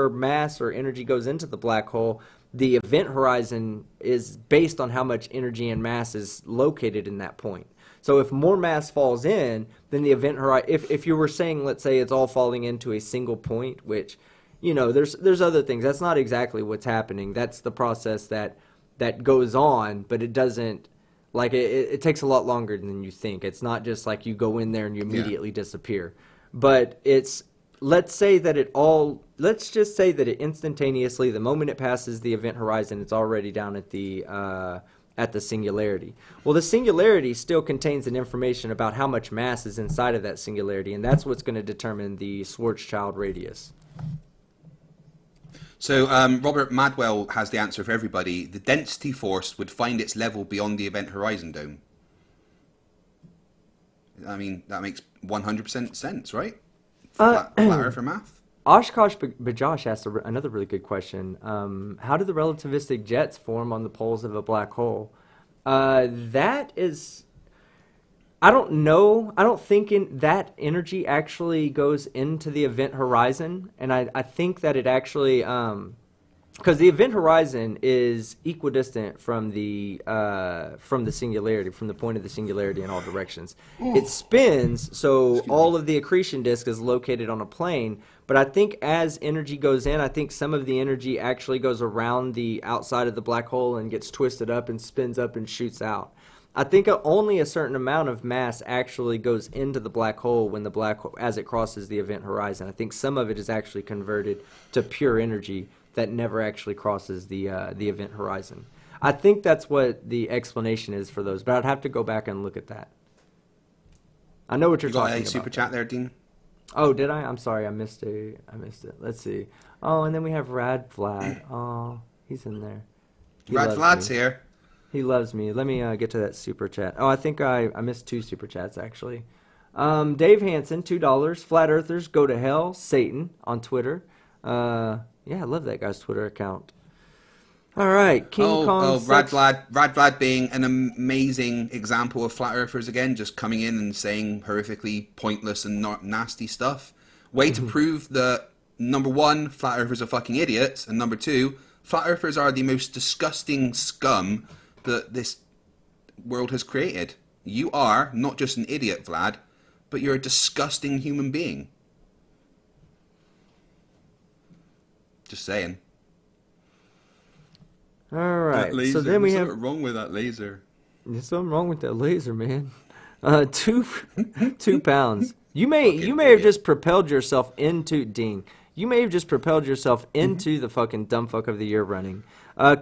mass or energy goes into the black hole, the event horizon is based on how much energy and mass is located in that point. So if more mass falls in, then the event horizon, if you were saying, let's say it's all falling into a single point, which, there's other things. That's not exactly what's happening. That's the process that goes on, but it doesn't, like, it takes a lot longer than you think. It's not just like you go in there and you immediately disappear. But let's just say that it instantaneously, the moment it passes the event horizon, it's already down at the singularity. Well, the singularity still contains an information about how much mass is inside of that singularity, and that's what's going to determine the Schwarzschild radius. So Robert Madwell has the answer for everybody. The density force would find its level beyond the event horizon dome. I mean, that makes 100% sense, right? Flat Earth or math? Oshkosh Bajosh asked another really good question. How do the relativistic jets form on the poles of a black hole? That is... I don't know. I don't think that energy actually goes into the event horizon, and I think that it actually because the event horizon is equidistant from the singularity, from the point of the singularity in all directions. It spins, so all of the accretion disk is located on a plane. But I think as energy goes in, I think some of the energy actually goes around the outside of the black hole and gets twisted up and spins up and shoots out. I think only a certain amount of mass actually goes into the black hole when the black hole, as it crosses the event horizon. I think some of it is actually converted to pure energy that never actually crosses the event horizon. I think that's what the explanation is for those, but I'd have to go back and look at that. I know what you're talking about. You got a super chat there, Dean? Oh, did I? I'm sorry, I missed it. Let's see. Oh, and then we have Rad Vlad. Oh, he's in there. Rad Vlad's here. He loves me. Let me get to that super chat. Oh, I think I missed 2 super chats, actually. Dave Hansen, $2. Flat Earthers Go to Hell, Satan on Twitter. Yeah, I love that guy's Twitter account. All right, King Kong. Rad Vlad being an amazing example of flat earthers again, just coming in and saying horrifically pointless and nasty stuff. Way to prove that, number one, flat earthers are fucking idiots, and number two, flat earthers are the most disgusting scum that this world has created. You are not just an idiot, Vlad, but you're a disgusting human being. Just saying. All right. Laser, so then we have. What's wrong with that laser? There's something wrong with that laser, man. 2 pounds. You may have just propelled yourself into Dean. You may have just propelled yourself into the fucking dumb fuck of the year running.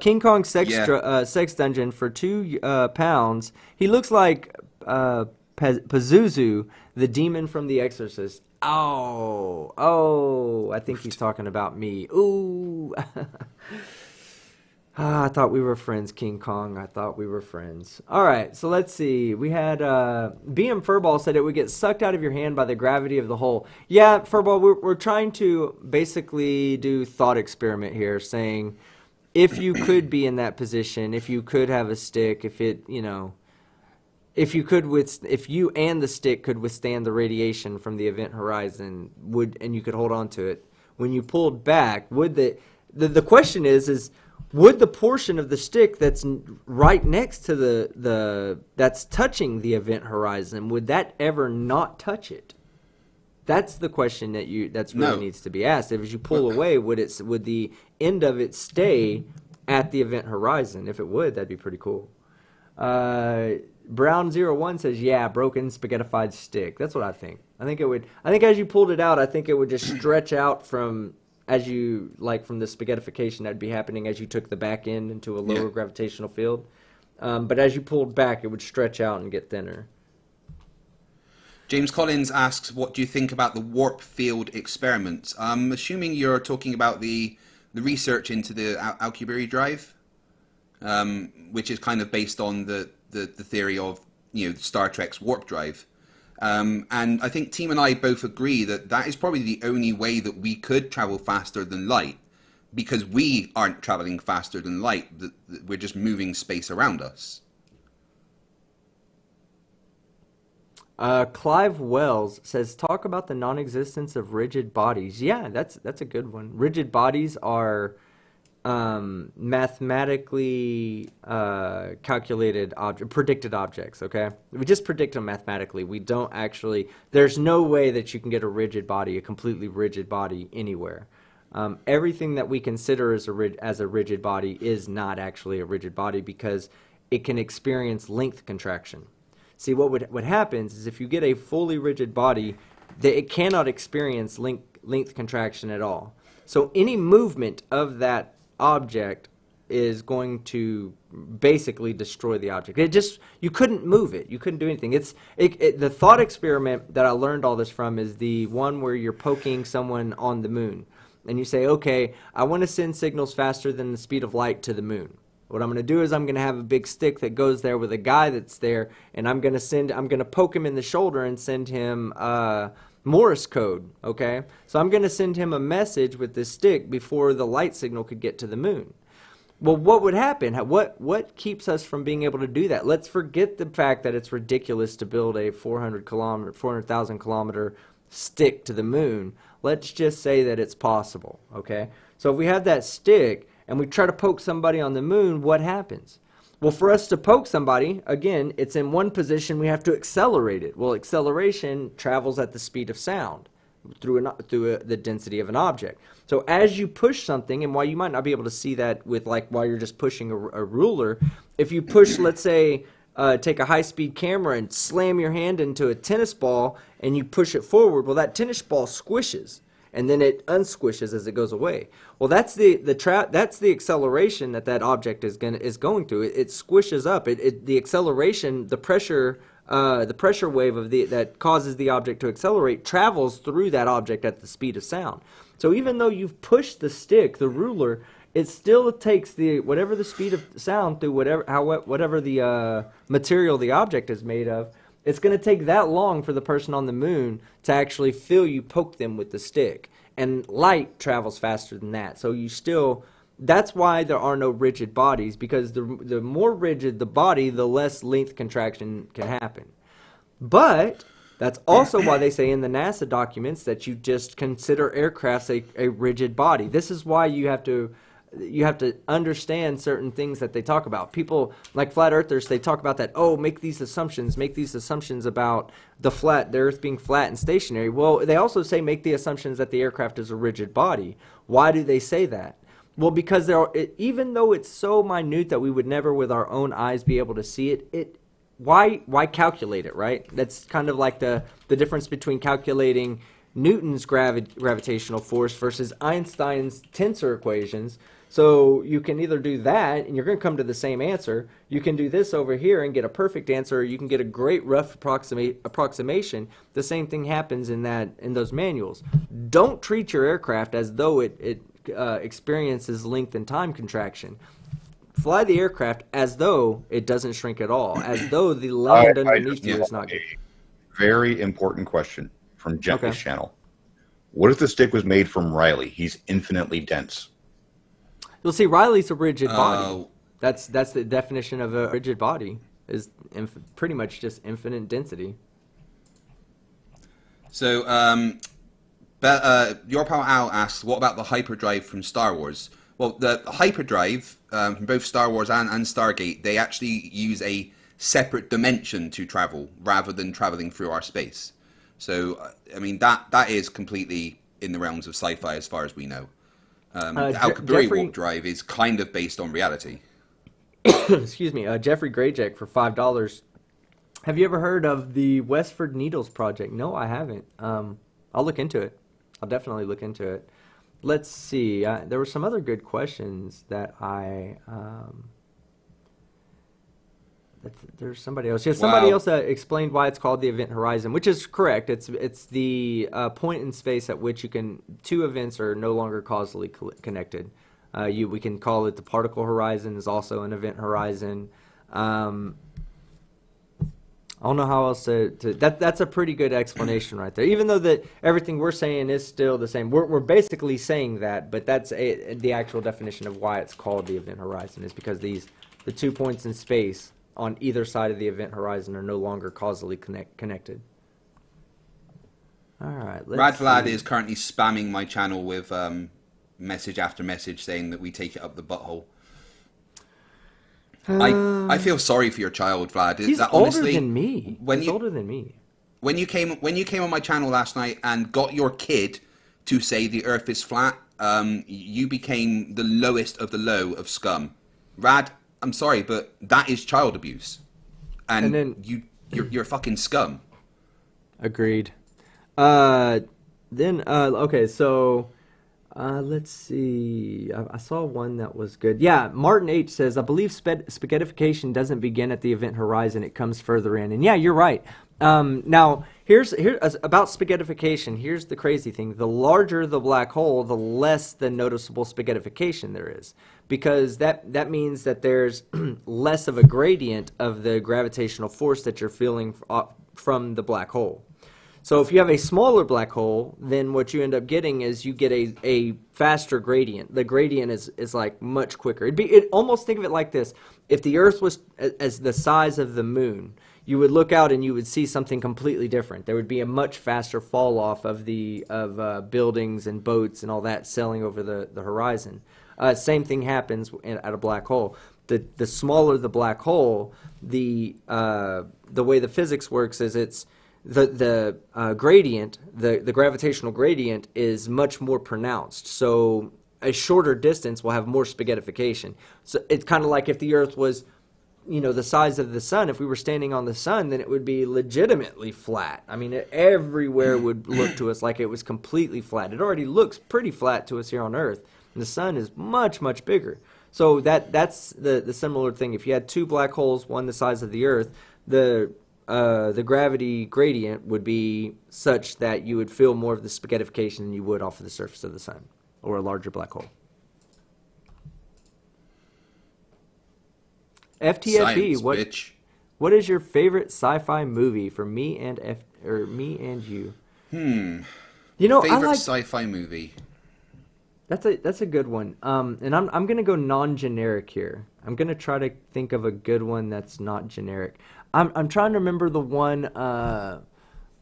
King Kong sex dungeon for 2 pounds. He looks like Pazuzu, the demon from The Exorcist. Oh, I think he's talking about me. Ooh. I thought we were friends, King Kong. I thought we were friends. All right, so let's see. We had BM Furball said it would get sucked out of your hand by the gravity of the hole. Yeah, Furball, we're trying to basically do thought experiment here, saying if you could be in that position, if you could have a stick, if it, if you and the stick could withstand the radiation from the event horizon, and you could hold on to it, when you pulled back, would the question is would the portion of the stick that's right next to that's touching the event horizon, would that ever not touch it? That's the question that really needs to be asked. If as you pull away, would the end of it stay at the event horizon? If it would, that'd be pretty cool. Brown01 says, yeah, broken spaghettified stick. That's what I think. I think as you pulled it out, I think it would just stretch out from the spaghettification that'd be happening as you took the back end into a lower gravitational field. But as you pulled back, it would stretch out and get thinner. James Collins asks, what do you think about the warp field experiments? I'm assuming you're talking about the research into the Alcubierre drive, which is kind of based on the theory of Star Trek's warp drive. And I think Team and I both agree that is probably the only way that we could travel faster than light, because we aren't traveling faster than light. We're just moving space around us. Clive Wells says, talk about the non-existence of rigid bodies. Yeah, that's a good one. Rigid bodies are mathematically calculated predicted objects. Okay, we just predict them mathematically. We don't actually. There's no way that you can get a completely rigid body anywhere. Everything that we consider as a rigid body is not actually a rigid body, because it can experience length contraction. See, what happens is if you get a fully rigid body, it cannot experience length contraction at all. So any movement of that object is going to basically destroy the object. You couldn't move it. You couldn't do anything. The thought experiment that I learned all this from is the one where you're poking someone on the moon. And you say, okay, I want to send signals faster than the speed of light to the moon. What I'm going to do is I'm going to have a big stick that goes there with a guy that's there, and I'm going to poke him in the shoulder and send him Morse code, okay? So I'm going to send him a message with this stick before the light signal could get to the moon. Well, what would happen? What keeps us from being able to do that? Let's forget the fact that it's ridiculous to build a 400,000 kilometer stick to the moon. Let's just say that it's possible, okay? So if we have that stick, and we try to poke somebody on the moon, what happens? Well, for us to poke somebody, again, it's in one position, we have to accelerate it. Well, acceleration travels at the speed of sound through the density of an object. So as you push something, and while you might not be able to see that with like while you're just pushing a ruler, if you push, let's say, take a high-speed camera and slam your hand into a tennis ball and you push it forward, well, that tennis ball squishes and then it unsquishes as it goes away. Well, that's the acceleration that object is going through. It squishes up. The acceleration, the pressure wave that causes the object to accelerate travels through that object at the speed of sound. So even though you've pushed the stick, the ruler, it still takes whatever the speed of sound through whatever the material the object is made of. It's going to take that long for the person on the moon to actually feel you poke them with the stick. And light travels faster than that. So that's why there are no rigid bodies, because the more rigid the body, the less length contraction can happen. But that's also why they say in the NASA documents that you just consider aircrafts a rigid body. This is why you have to understand certain things that they talk about. People like flat earthers, they talk about that, make these assumptions about the earth being flat and stationary. Well, they also say make the assumptions that the aircraft is a rigid body. Why do they say that? Well, because even though it's so minute that we would never with our own eyes be able to see it, why calculate it, right? That's kind of like the difference between calculating Newton's gravitational force versus Einstein's tensor equations. So you can either do that, and you're going to come to the same answer. You can do this over here and get a perfect answer, or you can get a great rough approximation. The same thing happens in those manuals. Don't treat your aircraft as though it experiences length and time contraction. Fly the aircraft as though it doesn't shrink at all, as though the land underneath you is not good. Very important question from Jeffrey's channel. What if the stick was made from Riley? He's infinitely dense. You'll see, Riley's a rigid body. That's the definition of a rigid body, is pretty much just infinite density. So, Your Power Al asks, what about the hyperdrive from Star Wars? Well, the hyperdrive from both Star Wars and Stargate, they actually use a separate dimension to travel rather than traveling through our space. So, I mean, that is completely in the realms of sci-fi as far as we know. Alcubierre warp drive is kind of based on reality. Excuse me, Jeffrey Grayjack for $5. Have you ever heard of the Westford Needles Project? No, I haven't. I'll look into it. I'll definitely look into it. Let's see. There were some other good questions that there's somebody else. Yeah, somebody else explained why it's called the event horizon, which is correct. It's the point in space at which two events are no longer causally connected. We can call it the particle horizon is also an event horizon. I don't know how else that's a pretty good explanation right there. Even though that everything we're saying is still the same, we're basically saying that, but that's the actual definition of why it's called the event horizon is because the 2 points in space on either side of the event horizon are no longer causally connected. All right. Rad Vlad is currently spamming my channel with message after message saying that we take it up the butthole. I feel sorry for your child, Vlad. He's older than me. He's older than me. When you came on my channel last night and got your kid to say the Earth is flat, you became the lowest of the low of scum. Rad, I'm sorry, but that is child abuse, and then you're fucking scum. Agreed. Okay, so let's see. I saw one that was good. Yeah, Martin H says, I believe spaghettification doesn't begin at the event horizon; it comes further in. And yeah, you're right. Now, here's about spaghettification. Here's the crazy thing: the larger the black hole, the less the noticeable spaghettification there is, because that means that there's less of a gradient of the gravitational force that you're feeling from the black hole. So if you have a smaller black hole, then what you end up getting is you get a faster gradient. The gradient is like much quicker. Almost think of it like this: if the Earth was as the size of the moon, you would look out and you would see something completely different. There would be a much faster fall off of buildings and boats and all that sailing over the horizon. Same thing happens at a black hole. The smaller the black hole, the way the physics works is it's the gradient, the gravitational gradient is much more pronounced. So a shorter distance will have more spaghettification. So it's kind of like if the Earth was, the size of the sun. If we were standing on the sun, then it would be legitimately flat. I mean, everywhere would look to us like it was completely flat. It already looks pretty flat to us here on Earth. And the sun is much, much bigger. So that's the similar thing. If you had two black holes, one the size of the Earth, the gravity gradient would be such that you would feel more of the spaghettification than you would off of the surface of the sun or a larger black hole. FTFB, Science, what is your favorite sci-fi movie for me and you? Favorite sci-fi movie. That's a good one. And I'm gonna go non-generic here. I'm gonna try to think of a good one that's not generic. I'm trying to remember the one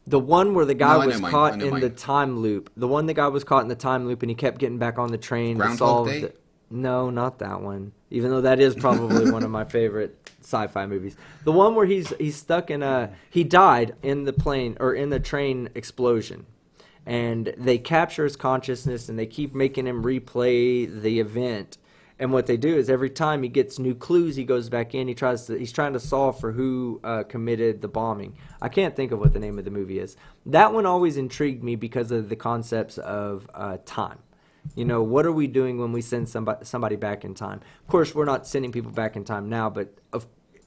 where the guy was caught in the time loop. The one the guy was caught in the time loop and he kept getting back on the train to solve the... No, not that one. Even though that is probably one of my favorite sci-fi movies. The one where he's stuck in he died in the plane or in the train explosion. And they capture his consciousness and they keep making him replay the event. And what they do is every time he gets new clues, he goes back in. He's trying to solve for who committed the bombing. I can't think of what the name of the movie is. That one always intrigued me because of the concepts of time. What are we doing when we send somebody back in time? Of course, we're not sending people back in time now, but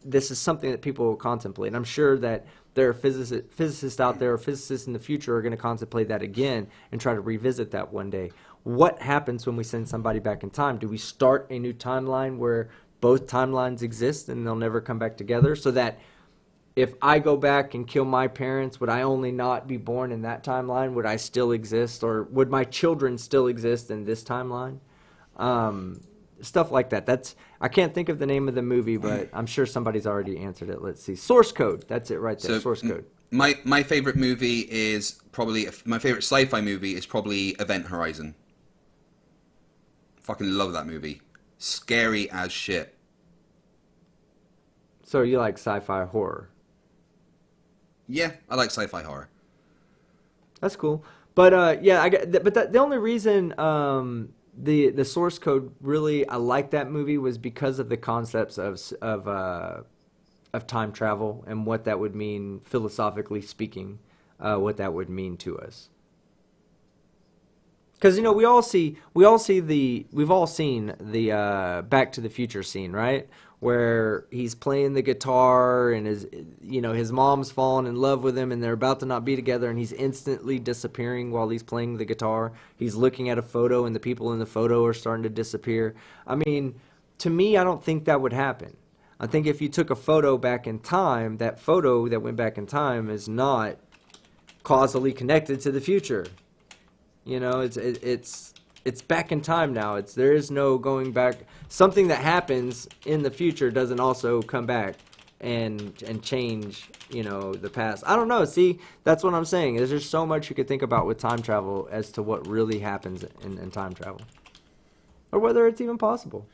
this is something that people will contemplate. And I'm sure that there are physicists out there, or physicists in the future are going to contemplate that again and try to revisit that one day. What happens when we send somebody back in time? Do we start a new timeline where both timelines exist and they'll never come back together? So that if I go back and kill my parents, would I only not be born in that timeline? Would I still exist? Or would my children still exist in this timeline? Stuff like that. I can't think of the name of the movie, but I'm sure somebody's already answered it. Let's see. Source Code. That's it right there. Source Code. My favorite movie is probably... My favorite sci-fi movie is probably Event Horizon. Fucking love that movie. Scary as shit. So you like sci-fi horror? Yeah, I like sci-fi horror. That's cool. But the only reason the source code really I like that movie was because of the concepts of time travel and what that would mean philosophically speaking, what that would mean to us. Because we've all seen the Back to the Future scene, right? Where he's playing the guitar and his mom's fallen in love with him and they're about to not be together and he's instantly disappearing while he's playing the guitar. He's looking at a photo and the people in the photo are starting to disappear. I mean, to me, I don't think that would happen. I think if you took a photo back in time, that photo that went back in time is not causally connected to the future. It's back in time now. There is no going back. Something that happens in the future doesn't also come back and change, the past. I don't know. See, that's what I'm saying. There's just so much you could think about with time travel as to what really happens in time travel. Or whether it's even possible.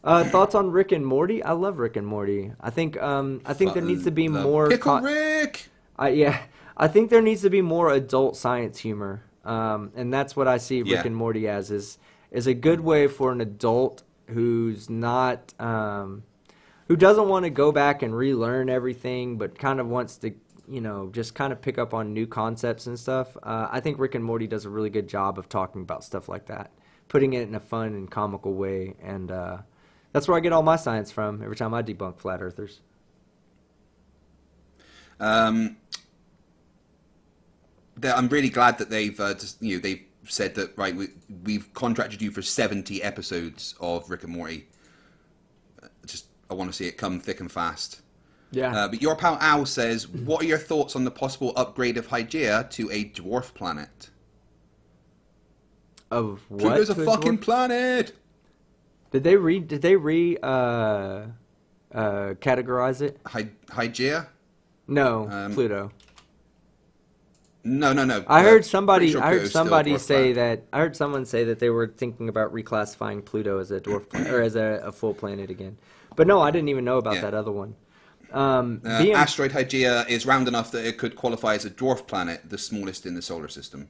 Thoughts on Rick and Morty? I love Rick and Morty. I think there needs to be more... Pickle Rick! I think there needs to be more adult science humor. And that's what I see Rick and Morty as is a good way for an adult who's not who doesn't want to go back and relearn everything but kind of wants to just kind of pick up on new concepts and stuff. I think Rick and Morty does a really good job of talking about stuff like that, putting it in a fun and comical way, and that's where I get all my science from every time I debunk flat earthers. I'm really glad that they've they've said that we've contracted you for 70 episodes of Rick and Morty. I want to see it come thick and fast. Yeah. But your pal Al says, what are your thoughts on the possible upgrade of Hygeia to a dwarf planet? Of what? Pluto's a fucking planet. Did they categorize it? Hygeia? No, Pluto. No. I heard Pretty somebody. sure I heard Pluto's still a somebody dwarf say planet. that. I heard someone say that they were thinking about reclassifying Pluto as a dwarf planet or as a full planet again. But no, I didn't even know about Yeah. that other one. BM. Asteroid Hygeia is round enough that it could qualify as a dwarf planet, the smallest in the solar system.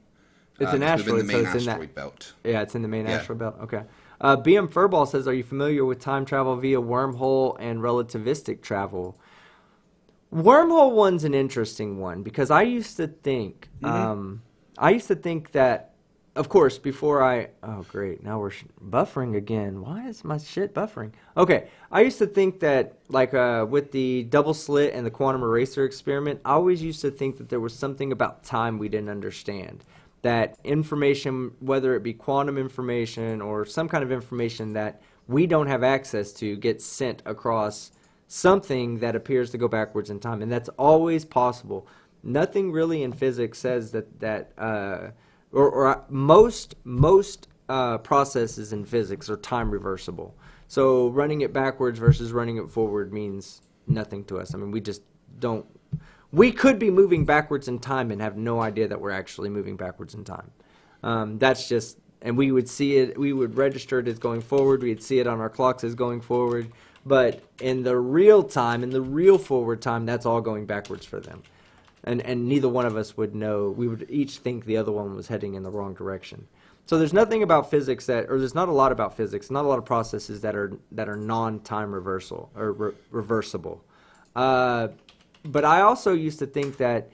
It's an It's within the asteroid, so main it's in that. asteroid belt. Yeah, it's in the main Yeah. asteroid belt. Okay. BM Furball says, "Are you familiar with time travel via wormhole and relativistic travel?" Wormhole one's an interesting one because I used to think, that, of course, before oh great, now we're buffering again. Why is my shit buffering? Okay, I used to think that, like, with the double slit and the quantum eraser experiment, I always used to think that there was something about time we didn't understand. That information, whether it be quantum information or some kind of information that we don't have access to, gets sent across something that appears to go backwards in time, and that's always possible. Nothing really in physics says most processes in physics are time reversible. So running it backwards versus running it forward means nothing to us. I mean, we just don't. We could be moving backwards in time and have no idea that we're actually moving backwards in time. That's just, and we would see it. We would register it as going forward. We'd see it on our clocks as going forward. But in the real time, in the real forward time, that's all going backwards for them. And neither one of us would know. We would each think the other one was heading in the wrong direction. So there's nothing about physics there's not a lot about physics, not a lot of processes that are non-time reversal or reversible. But I also used to think that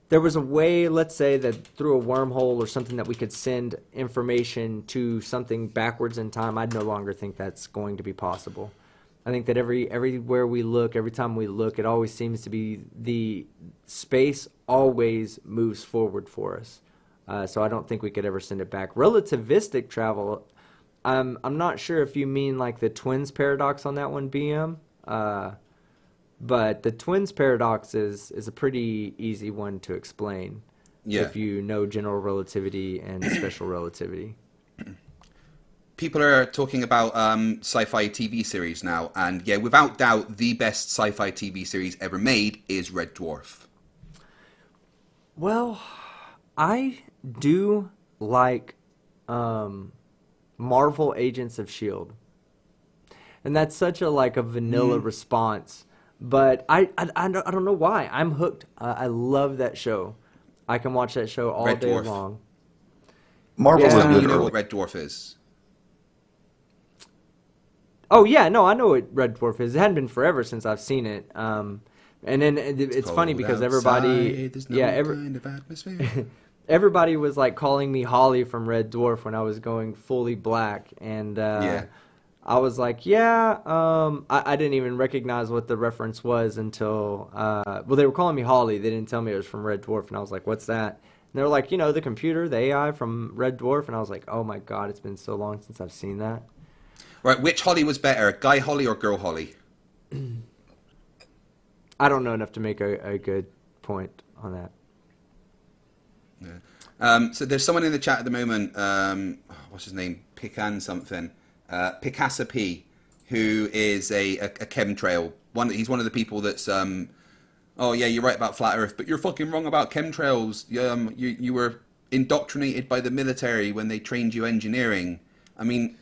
there was a way, let's say, that through a wormhole or something that we could send information to something backwards in time. I'd no longer think that's going to be possible. I think that everywhere we look, every time we look, it always seems to be the space always moves forward for us. So I don't think we could ever send it back. Relativistic travel, I'm not sure if you mean like the twins paradox on that one, BM. But the twins paradox is a pretty easy one to explain if you know general relativity and special relativity. People are talking about sci-fi TV series now, and yeah, without doubt, the best sci-fi TV series ever made is Red Dwarf. Well, I do like Marvel Agents of S.H.I.E.L.D. And that's such a vanilla response. But I don't know why. I'm hooked. I love that show. I can watch that show all Red day Dwarf. long. Marvel was You good know early. what Red Dwarf is? Oh, yeah. No, I know what Red Dwarf is. It hadn't been forever since I've seen it. And then it's funny because everybody... There's no kind of atmosphere. Everybody was like calling me Holly from Red Dwarf when I was going fully black. And I was like, I didn't even recognize what the reference was until, they were calling me Holly. They didn't tell me it was from Red Dwarf. And I was like, what's that? And they were like, the computer, the AI from Red Dwarf. And I was like, oh my God, it's been so long since I've seen that. Right, which Holly was better, Guy Holly or Girl Holly? I don't know enough to make a good point on that. Yeah. So there's someone in the chat at the moment, what's his name? Pican something. Picasa P, who is a chemtrail. He's one of the people that's, oh yeah, you're right about flat Earth, but you're fucking wrong about chemtrails. You were indoctrinated by the military when they trained you engineering. I mean,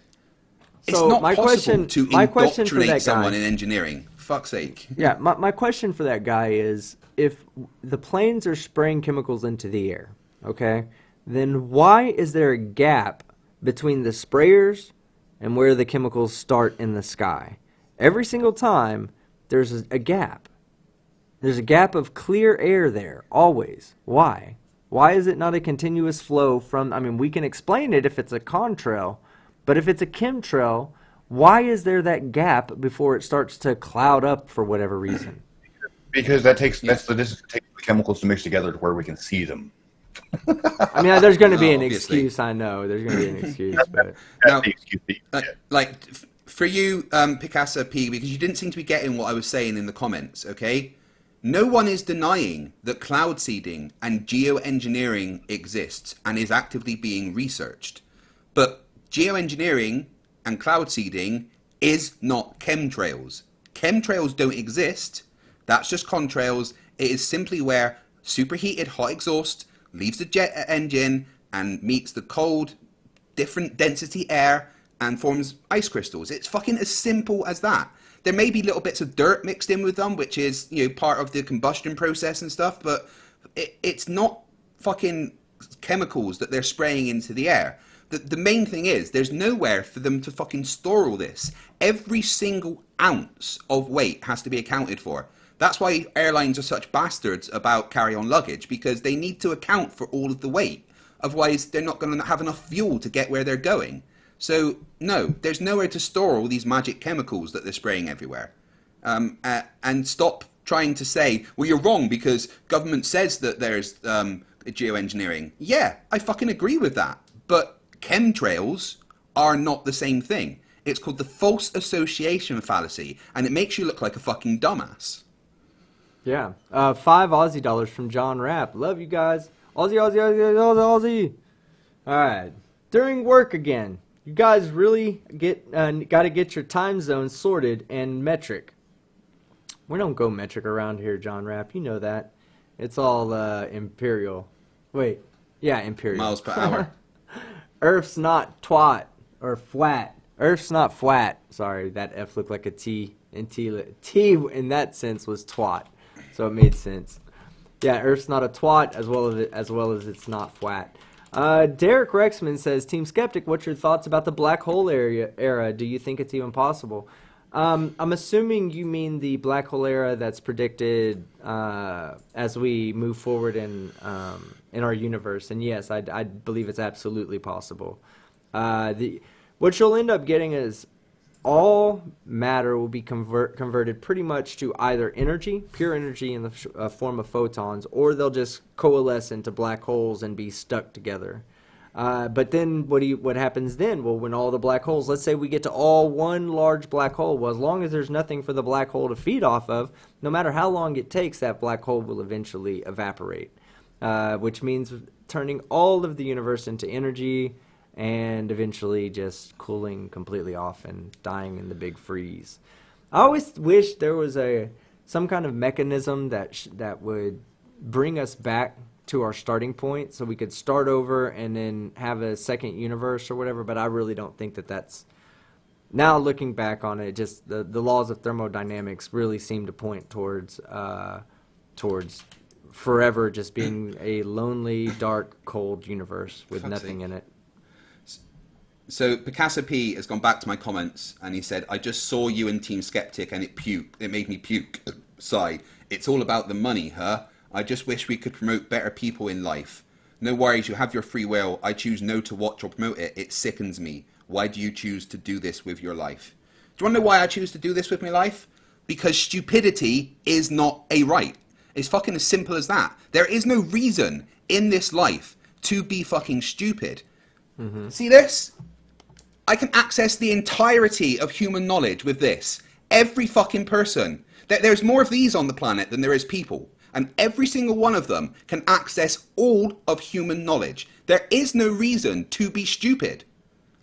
it's not possible to indoctrinate someone in engineering. Fuck's sake. Yeah, my question for that guy is, if the planes are spraying chemicals into the air, okay, then why is there a gap between the sprayers and where the chemicals start in the sky? Every single time, there's a gap. There's a gap of clear air there, always. Why? Why is it not a continuous flow from, we can explain it if it's a contrail, but if it's a chemtrail, why is there that gap before it starts to cloud up for whatever reason? Because that's the distance it takes the chemicals to mix together to where we can see them. There's going to be an obviously. excuse, I know. There's going to be an excuse, but... Now, for you, Picasa P, because you didn't seem to be getting what I was saying in the comments, okay? No one is denying that cloud seeding and geoengineering exists and is actively being researched. But geoengineering and cloud seeding is not chemtrails. Chemtrails don't exist. That's just contrails. It is simply where superheated hot exhaust leaves the jet engine and meets the cold, different density air and forms ice crystals. It's fucking as simple as that. There may be little bits of dirt mixed in with them, which is, part of the combustion process and stuff, but it's not fucking chemicals that they're spraying into the air. The main thing is, there's nowhere for them to fucking store all this. Every single ounce of weight has to be accounted for. That's why airlines are such bastards about carry-on luggage, because they need to account for all of the weight. Otherwise, they're not going to have enough fuel to get where they're going. So, no, there's nowhere to store all these magic chemicals that they're spraying everywhere. And stop trying to say, well, you're wrong because government says that there's geoengineering. Yeah, I fucking agree with that. But chemtrails are not the same thing. It's called the false association fallacy, and it makes you look like a fucking dumbass. Yeah. 5 Aussie dollars from John Rapp. Love you guys. Aussie, Aussie, Aussie, Aussie, Aussie. All right. During work again. You guys really got to get your time zone sorted and metric. We don't go metric around here, John Rapp. You know that. It's all imperial. Wait. Yeah, imperial. Miles per hour. Earth's not twat or flat. Earth's not flat. Sorry, that F looked like a T. And T in that sense was twat. So it made sense. Yeah, Earth's not a twat as well as it's not flat. Derek Rexman says, Team Skeptic, what's your thoughts about the black hole era? Do you think it's even possible? I'm assuming you mean the black hole era that's predicted as we move forward in our universe. And yes, I believe it's absolutely possible. What you'll end up getting is all matter will be converted pretty much to either energy, pure energy in the form of photons, or they'll just coalesce into black holes and be stuck together. But then what happens then? Well, when all the black holes, let's say we get to all one large black hole, well, as long as there's nothing for the black hole to feed off of, no matter how long it takes, that black hole will eventually evaporate, which means turning all of the universe into energy, and eventually just cooling completely off and dying in the big freeze. I always wish there was some kind of mechanism that would bring us back to our starting point so we could start over and then have a second universe or whatever, but I really don't think that's... Now looking back on it, just the laws of thermodynamics really seem to point towards forever just being a lonely, dark, cold universe with nothing in it. So Picasso P has gone back to my comments and he said, I just saw you in Team Skeptic and it made me puke. Sigh. It's all about the money, huh? I just wish we could promote better people in life. No worries, you have your free will. I choose no to watch or promote it. It sickens me. Why do you choose to do this with your life? Do you want to know why I choose to do this with my life? Because stupidity is not a right. It's fucking as simple as that. There is no reason in this life to be fucking stupid. Mm-hmm. See this? I can access the entirety of human knowledge with this. Every fucking person. There's more of these on the planet than there is people. And every single one of them can access all of human knowledge. There is no reason to be stupid.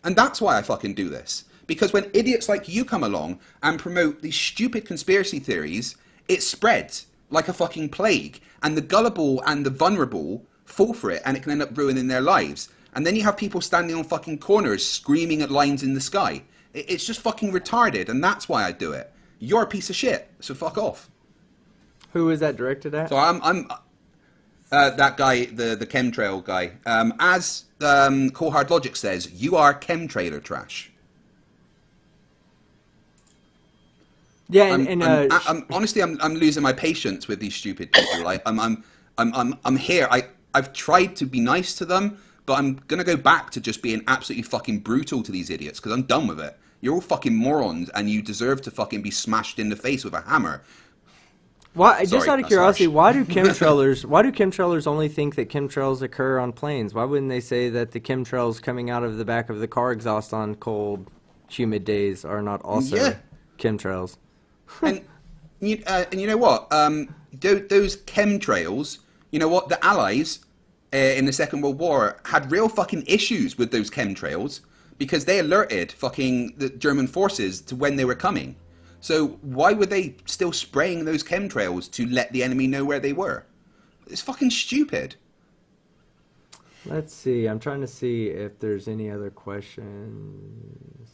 And that's why I fucking do this. Because when idiots like you come along and promote these stupid conspiracy theories, it spreads like a fucking plague. And the gullible and the vulnerable fall for it, and it can end up ruining their lives. And then you have people standing on fucking corners screaming at lines in the sky. It's just fucking retarded, and that's why I do it. You're a piece of shit, so fuck off. Who is that directed at? So I'm that guy, the chemtrail guy. As Cold Hard Logic says, you are chemtrailer trash. Yeah, I'm honestly, I'm losing my patience with these stupid people. I'm here. I've tried to be nice to them. But I'm going to go back to just being absolutely fucking brutal to these idiots because I'm done with it. You're all fucking morons and you deserve to fucking be smashed in the face with a hammer. Why? Just out of curiosity, why do chemtrailers only think that chemtrails occur on planes? Why wouldn't they say that the chemtrails coming out of the back of the car exhaust on cold, humid days are not also chemtrails? And you know what? Those chemtrails, you know what? The Allies... in the Second World War had real fucking issues with those chemtrails because they alerted fucking the German forces to when they were coming. So why were they still spraying those chemtrails to let the enemy know where they were? It's fucking stupid. Let's see. I'm trying to see if there's any other questions.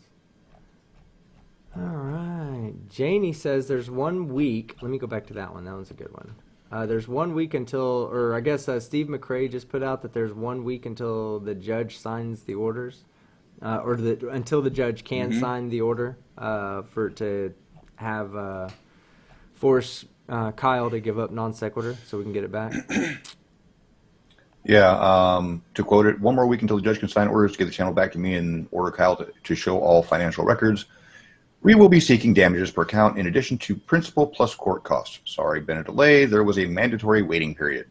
All right. Janie says there's 1 week. Let me go back to that one. That one's a good one. There's 1 week until, or I guess Steve McRae just put out that there's 1 week until the judge signs the orders, until the judge can sign the order to have force Kyle to give up non sequitur so we can get it back. Yeah, to quote it, 1 more week until the judge can sign orders to get the channel back to me and order Kyle to show all financial records. We will be seeking damages per count in addition to principal plus court costs. Sorry, been a delay. There was a mandatory waiting period.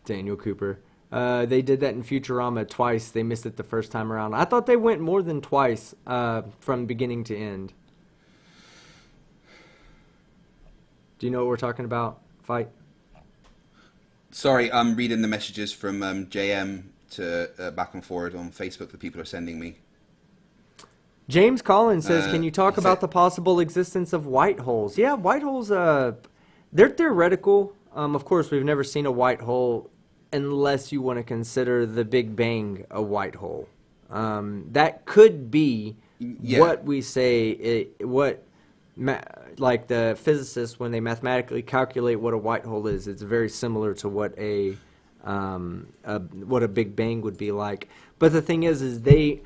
Daniel Cooper. They did that in Futurama twice. They missed it the first time around. I thought they went more than twice from beginning to end. Do you know what we're talking about, Fight? Sorry, I'm reading the messages from JM to back and forward on Facebook that people are sending me. James Collins says, can you talk about the possible existence of white holes? Yeah, white holes, they're theoretical. Of course, we've never seen a white hole unless you want to consider the Big Bang a white hole. That could be what we say, like the physicists, when they mathematically calculate what a white hole is, it's very similar to what a Big Bang would be like. But the thing is the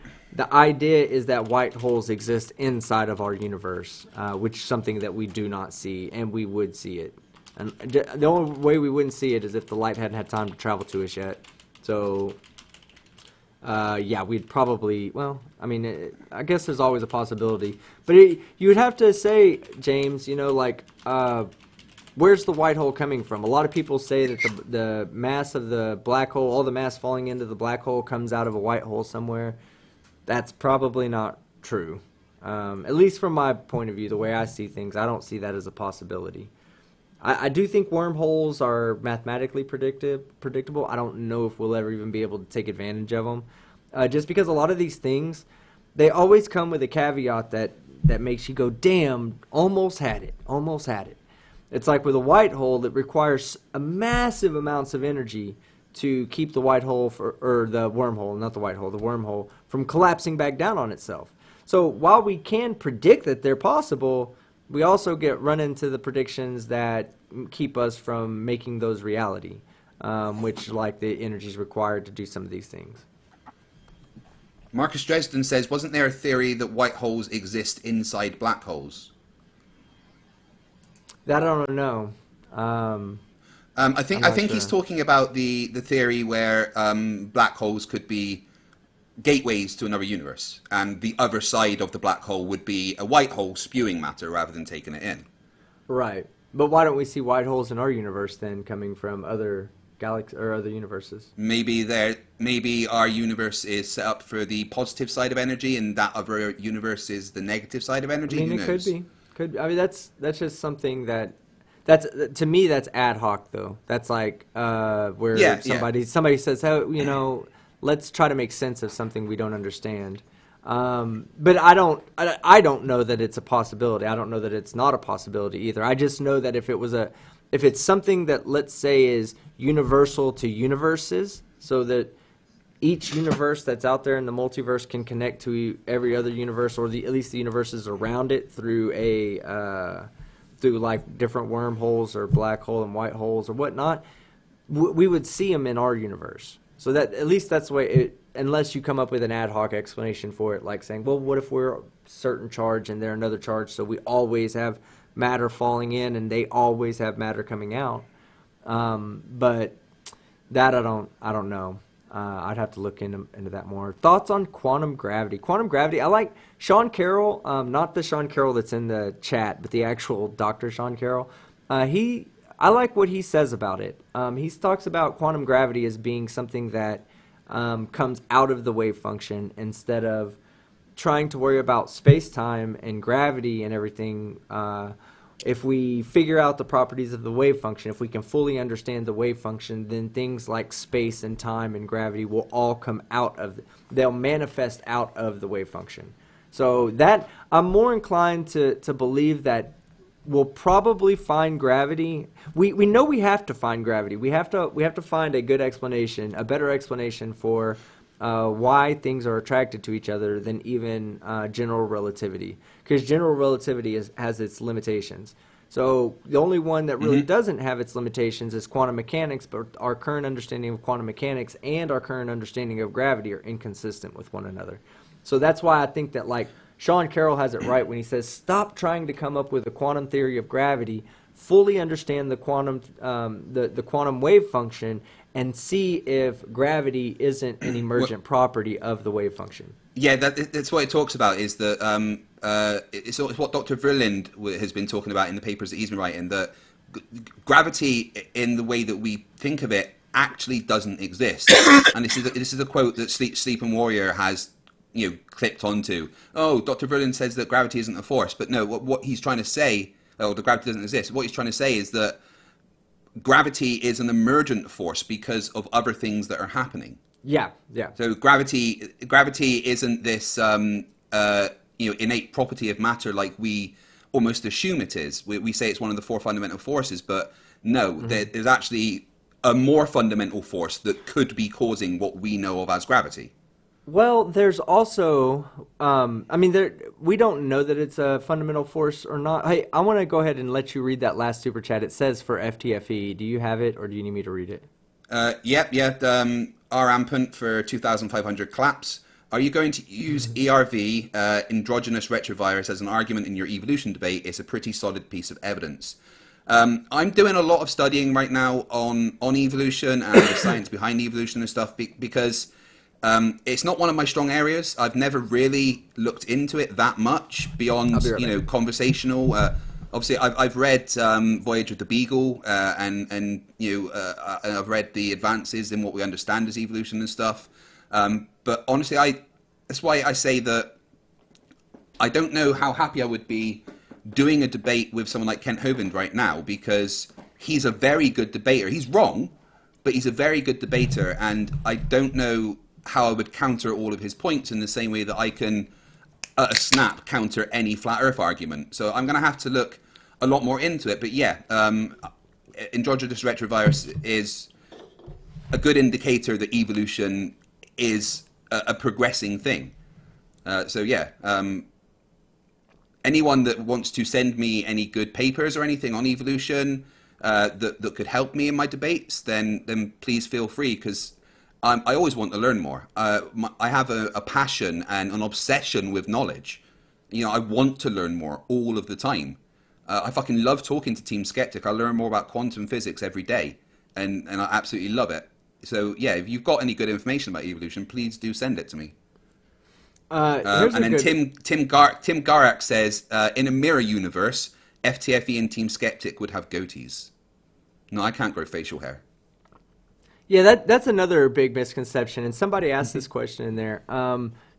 idea is that white holes exist inside of our universe, which is something that we do not see, and we would see it. And the only way we wouldn't see it is if the light hadn't had time to travel to us yet. So, yeah, we'd probably, well, I mean, I guess there's always a possibility. But you would have to say, James, where's the white hole coming from? A lot of people say that the mass of the black hole, all the mass falling into the black hole comes out of a white hole somewhere. That's probably not true. At least from my point of view, the way I see things, I don't see that as a possibility. I do think wormholes are mathematically predictable. I don't know if we'll ever even be able to take advantage of them. Just because a lot of these things, they always come with a caveat that makes you go, damn, almost had it. It's like with a white hole that requires a massive amounts of energy to keep the white hole, or the wormhole, not the white hole, the wormhole, from collapsing back down on itself. So while we can predict that they're possible, we also run into the predictions that keep us from making those reality, which, like, the energy is required to do some of these things. Marcus Dresden says, wasn't there a theory that white holes exist inside black holes? That I don't know. I think he's talking about the theory where black holes could be gateways to another universe, and the other side of the black hole would be a white hole spewing matter rather than taking it in. Right. But why don't we see white holes in our universe then coming from other galaxies or other universes? Maybe our universe is set up for the positive side of energy, and that other universe is the negative side of energy. I mean, Who it knows? could be. I mean, that's just something that's to me that's ad hoc though. That's like where somebody says, "Oh, let's try to make sense of something we don't understand." But I don't know that it's a possibility. I don't know that it's not a possibility either. I just know that if it's something that, let's say, is universal to universes, so that each universe that's out there in the multiverse can connect to every other universe, or at least the universes around it through like different wormholes or black hole and white holes or whatnot, we would see them in our universe. So that at least that's the way unless you come up with an ad hoc explanation for it, like saying, well, what if we're a certain charge and they're another charge, so we always have matter falling in and they always have matter coming out. But that I don't know. I'd have to look into that more. Thoughts on quantum gravity? Quantum gravity, I like Sean Carroll, not the Sean Carroll that's in the chat, but the actual Dr. Sean Carroll. I like what he says about it. He talks about quantum gravity as being something that comes out of the wave function instead of trying to worry about space-time and gravity and everything. If we figure out the properties of the wave function, if we can fully understand the wave function, then things like space and time and gravity will all come they'll manifest out of the wave function. So that I'm more inclined to believe that we'll probably find gravity. We know we have to find gravity. We have to find a good explanation, a better explanation for why things are attracted to each other than even general relativity, because general relativity has its limitations. So the only one that really doesn't have its limitations is quantum mechanics, but our current understanding of quantum mechanics and our current understanding of gravity are inconsistent with one another. So that's why I think that, like, Sean Carroll has it right when he says, stop trying to come up with a quantum theory of gravity, fully understand the quantum the quantum wave function, and see if gravity isn't an emergent property of the wave function. Yeah, that's what it talks about, is that it's what Dr. Verlind has been talking about in the papers that he's been writing, that gravity in the way that we think of it actually doesn't exist. And this is a quote that Sleeping Warrior has clipped onto. Oh, Dr. Verlind says that gravity isn't a force, but no, what he's trying to say, the gravity doesn't exist. What he's trying to say is that gravity is an emergent force because of other things that are happening. Yeah. So gravity isn't this innate property of matter like we almost assume it is. We say it's one of the four fundamental forces, but no, there's actually a more fundamental force that could be causing what we know of as gravity. Well, there's also, we don't know that it's a fundamental force or not. Hey, I want to go ahead and let you read that last super chat. It says for FTFE. Do you have it, or do you need me to read it? Yep. R. Ampant for 2,500 claps. Are you going to use ERV, endogenous retrovirus, as an argument in your evolution debate? It's a pretty solid piece of evidence. I'm doing a lot of studying right now on evolution and the science behind evolution and stuff because it's not one of my strong areas. I've never really looked into it that much beyond conversational. Obviously, I've read Voyage of the Beagle, and I've read the advances in what we understand as evolution and stuff. But honestly, that's why I say that I don't know how happy I would be doing a debate with someone like Kent Hovind right now, because he's a very good debater. He's wrong, but he's a very good debater, and I don't know how I would counter all of his points in the same way that I can at a snap counter any flat earth argument. So I'm going to have to look a lot more into it. But yeah, endogenous retrovirus is a good indicator that evolution is a progressing thing. So yeah, anyone that wants to send me any good papers or anything on evolution that could help me in my debates, then please feel free, because I always want to learn more. I have a passion and an obsession with knowledge. I want to learn more all of the time. I fucking love talking to Team Skeptic. I learn more about quantum physics every day, and I absolutely love it. So yeah, if you've got any good information about evolution, please do send it to me. And then Tim Garak says, in a mirror universe, FTFE and Team Skeptic would have goatees. No, I can't grow facial hair. Yeah, that's another big misconception, and somebody asked this question in there.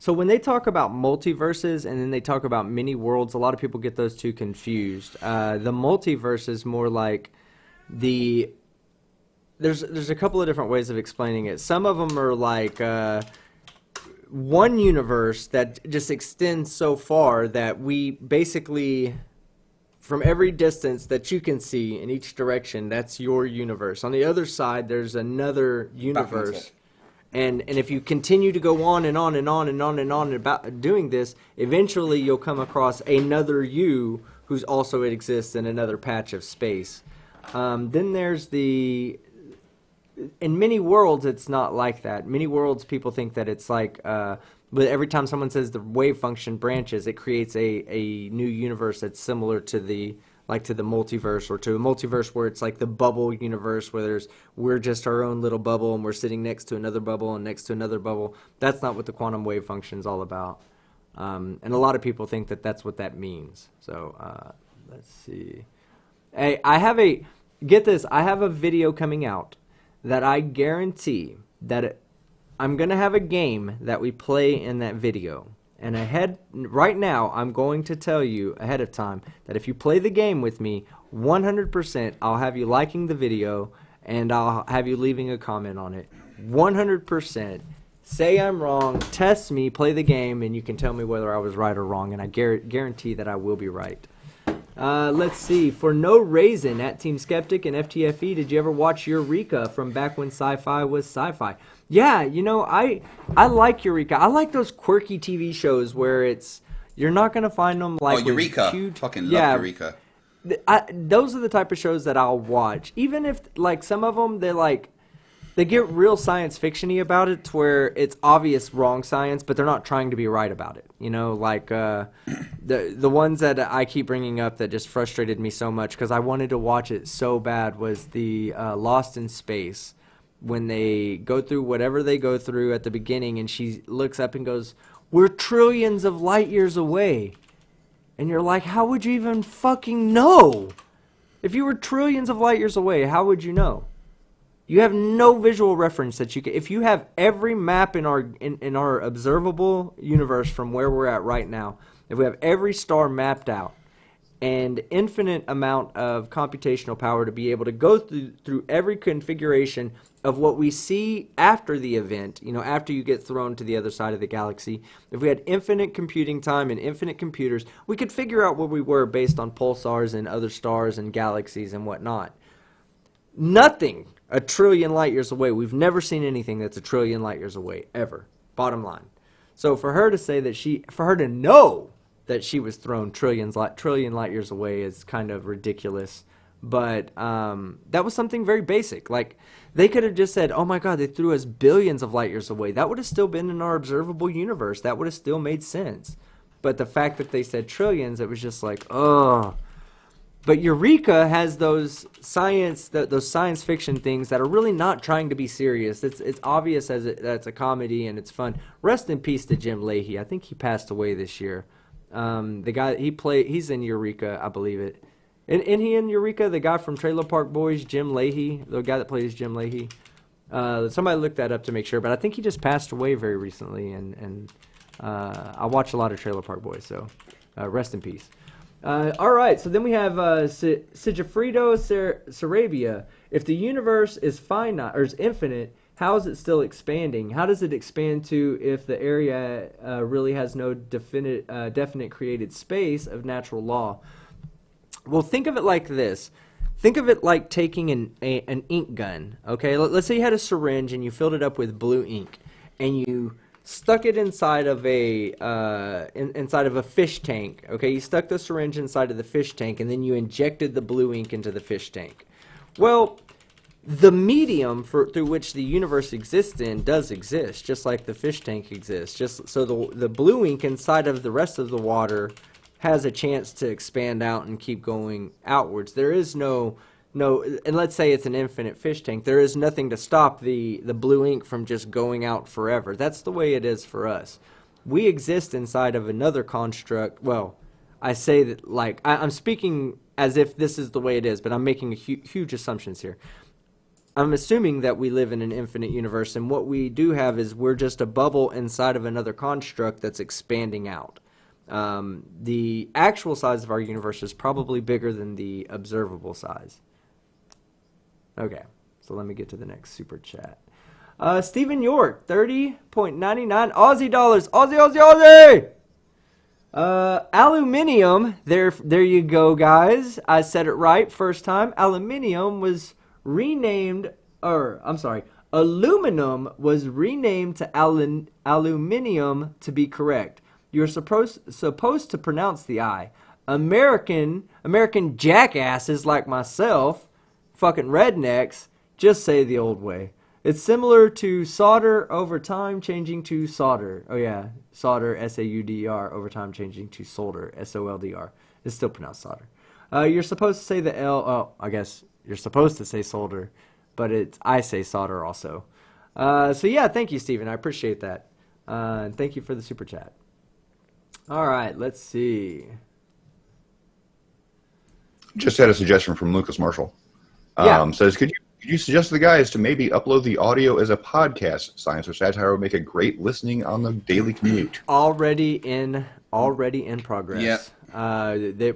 So when they talk about multiverses and then they talk about many worlds, a lot of people get those two confused. The multiverse is more like there's a couple of different ways of explaining it. Some of them are like one universe that just extends so far that we basically, from every distance that you can see in each direction, that's your universe. On the other side, there's another universe. And if you continue to go on and on and on and on and on about doing this, eventually you'll come across another you who's also exists in another patch of space. Then there's in many worlds, it's not like that. Many worlds, people think that it's like, but every time someone says the wave function branches, it creates a new universe that's similar to the multiverse, or to a multiverse where it's like the bubble universe where we're just our own little bubble and we're sitting next to another bubble and next to another bubble. That's not what the quantum wave function is all about. And a lot of people think that that's what that means. So let's see. Hey, get this, I have a video coming out that I guarantee that I'm going to have a game that we play in that video. And right now, I'm going to tell you ahead of time that if you play the game with me, 100% I'll have you liking the video and I'll have you leaving a comment on it. 100% say I'm wrong, test me, play the game, and you can tell me whether I was right or wrong, and I guarantee that I will be right. Let's see. For no reason, at Team Skeptic and FTFE, did you ever watch Eureka from back when sci-fi was sci-fi? Yeah, you know, I like Eureka. I like those quirky TV shows where you're not going to find them like Eureka. cute, Fucking love Eureka. Those are the type of shows that I'll watch. Even if, like, some of them, they get real science fiction-y about it to where it's obvious wrong science, but they're not trying to be right about it. You know, like the ones that I keep bringing up that just frustrated me so much because I wanted to watch it so bad was the Lost in Space, when they go through whatever they go through at the beginning and she looks up and goes, "We're trillions of light years away." And you're like, how would you even fucking know? If you were trillions of light years away, how would you know? You have no visual reference that you can. If you have every map in our observable universe from where we're at right now, if we have every star mapped out and infinite amount of computational power to be able to go through every configuration of what we see after the event, you know, after you get thrown to the other side of the galaxy, if we had infinite computing time and infinite computers, we could figure out where we were based on pulsars and other stars and galaxies and whatnot. Nothing a trillion light years away. We've never seen anything that's a trillion light years away, ever. Bottom line. So for her to say that for her to know that she was thrown trillion light years away is kind of ridiculous. But that was something very basic. Like, they could have just said, oh my God, they threw us billions of light years away. That would have still been in our observable universe. That would have still made sense. But the fact that they said trillions, it was just like, oh. But Eureka has those science fiction things that are really not trying to be serious. It's obvious that it's a comedy and it's fun. Rest in peace to Jim Leahy. I think he passed away this year. The guy he's in Eureka, I believe it. Isn't he in Eureka? The guy from Trailer Park Boys, Jim Leahy, the guy that plays Jim Leahy. Somebody looked that up to make sure, but I think he just passed away very recently. And I watch a lot of Trailer Park Boys, so rest in peace. All right, so then we have Sigifredo Sarabia. If the universe is finite or is infinite, how is it still expanding? How does it expand to if the area really has no definite created space of natural law? Well, think of it like this. Think of it like taking an ink gun, okay? Let's say you had a syringe and you filled it up with blue ink, and you stuck it inside of a fish tank, okay? You stuck the syringe inside of the fish tank, and then you injected the blue ink into the fish tank. Well, the medium through which the universe exists in does exist, just like the fish tank exists. Just so the blue ink inside of the rest of the water has a chance to expand out and keep going outwards. There is no, and let's say it's an infinite fish tank, there is nothing to stop the blue ink from just going out forever. That's the way it is for us. We exist inside of another construct. Well, I say that like, I'm speaking as if this is the way it is, but I'm making huge assumptions here. I'm assuming that we live in an infinite universe, and what we do have is we're just a bubble inside of another construct that's expanding out. The actual size of our universe is probably bigger than the observable size. Okay, so let me get to the next super chat. Stephen York, 30.99 Aussie dollars. Aussie! Aluminium, there you go, guys. I said it right first time. Aluminium was renamed, aluminum was renamed to aluminium to be correct. You're supposed to pronounce the I. American jackasses like myself, fucking rednecks, just say the old way. It's similar to solder over time changing to solder. Oh yeah, solder, S-A-U-D-E-R, over time changing to solder, S-O-L-D-R. It's still pronounced solder. You're supposed to say the L, I guess you're supposed to say solder, but I say solder also. So yeah, thank you, Stephen. I appreciate that. And thank you for the super chat. All right, let's see. Just had a suggestion from Lucas Marshall. Yeah. Says, could you suggest to the guys to maybe upload the audio as a podcast? Science or Satire would make a great listening on the daily commute. Already in progress. Yep.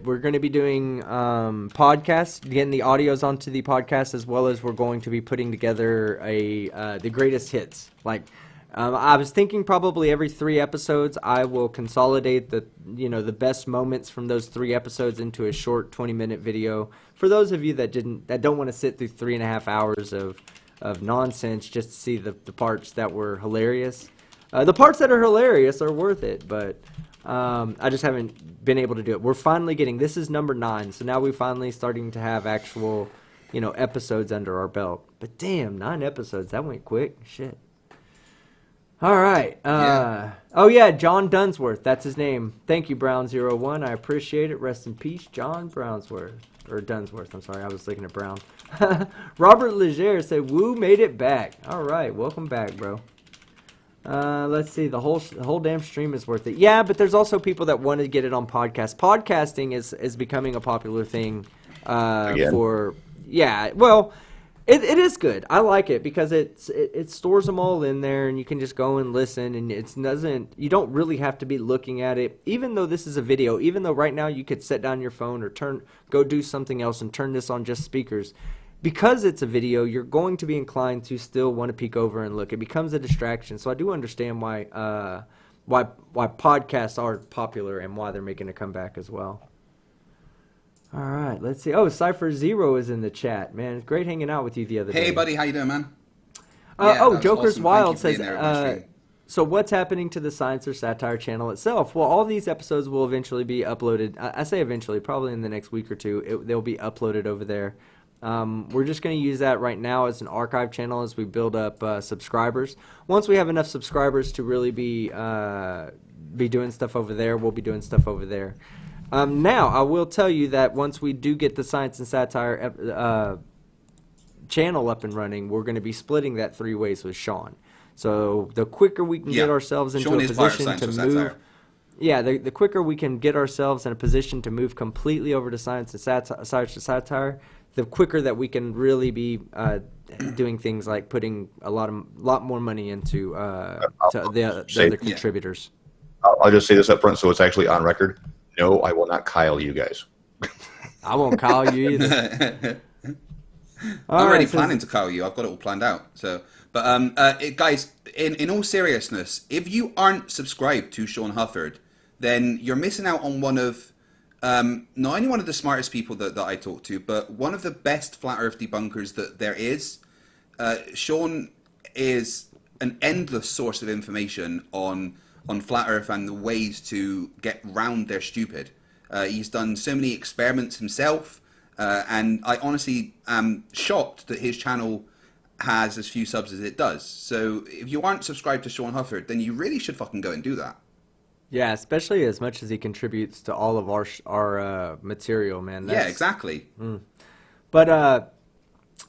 We're going to be doing podcasts, getting the audios onto the podcast, as well as we're going to be putting together the greatest hits. Like, I was thinking probably every 3 episodes I will consolidate the best moments from those 3 episodes into a short 20-minute video. For those of you that don't want to sit through 3.5 hours of nonsense just to see the parts that were hilarious. The parts that are hilarious are worth it, but I just haven't been able to do it. We're finally getting, this is number 9, so now we're finally starting to have actual, episodes under our belt. But damn, 9 episodes, that went quick. Shit. All right. Oh, yeah, John Dunsworth. That's his name. Thank you, Brown01. I appreciate it. Rest in peace, John Brownsworth. Or Dunsworth, I'm sorry. I was looking at Brown. Robert Leger said, Woo made it back. All right. Welcome back, bro. Let's see. The whole damn stream is worth it. Yeah, but there's also people that want to get it on podcast. Podcasting is becoming a popular thing for... Yeah, well... It is good. I like it because it stores them all in there, and you can just go and listen, and you don't really have to be looking at it. Even though this is a video, even though right now you could set down your phone or go do something else and turn this on just speakers, because it's a video, you're going to be inclined to still want to peek over and look. It becomes a distraction. So I do understand why podcasts are popular and why they're making a comeback as well. All right, let's see. Oh, Cypher Zero is in the chat, man. It's great hanging out with you the other day. Hey, buddy, how you doing, man? Joker's awesome. Wild Thank you for says, being there on my stream. so what's happening to the Science or Satire channel itself? Well, all these episodes will eventually be uploaded. I say eventually, probably in the next week or two, they'll be uploaded over there. We're just going to use that right now as an archive channel as we build up subscribers. Once we have enough subscribers to really be doing stuff over there, we'll be doing stuff over there. Now, I will tell you that once we do get the Science and Satire channel up and running, we're going to be splitting that 3 ways with Sean. So the quicker we can get ourselves into a position to move... Yeah, the quicker we can get ourselves in a position to move completely over to Science and Satire, the quicker that we can really be doing things like putting a lot more money into the other contributors. I'll just say this up front so it's actually on record. No, I will not Kyle you guys. I won't Kyle you either. I'm already planning to Kyle you. I've got it all planned out. So, but guys, in all seriousness, if you aren't subscribed to Sean Hufford, then you're missing out on one of not only one of the smartest people that I talk to, but one of the best flat Earth debunkers that there is. Sean is an endless source of information on flat Earth and the ways to get round their stupid. He's done so many experiments himself, and I honestly am shocked that his channel has as few subs as it does. So if you aren't subscribed to Sean Hufford, then you really should fucking go and do that. Yeah, especially as much as he contributes to all of our material, man. Yeah, exactly. But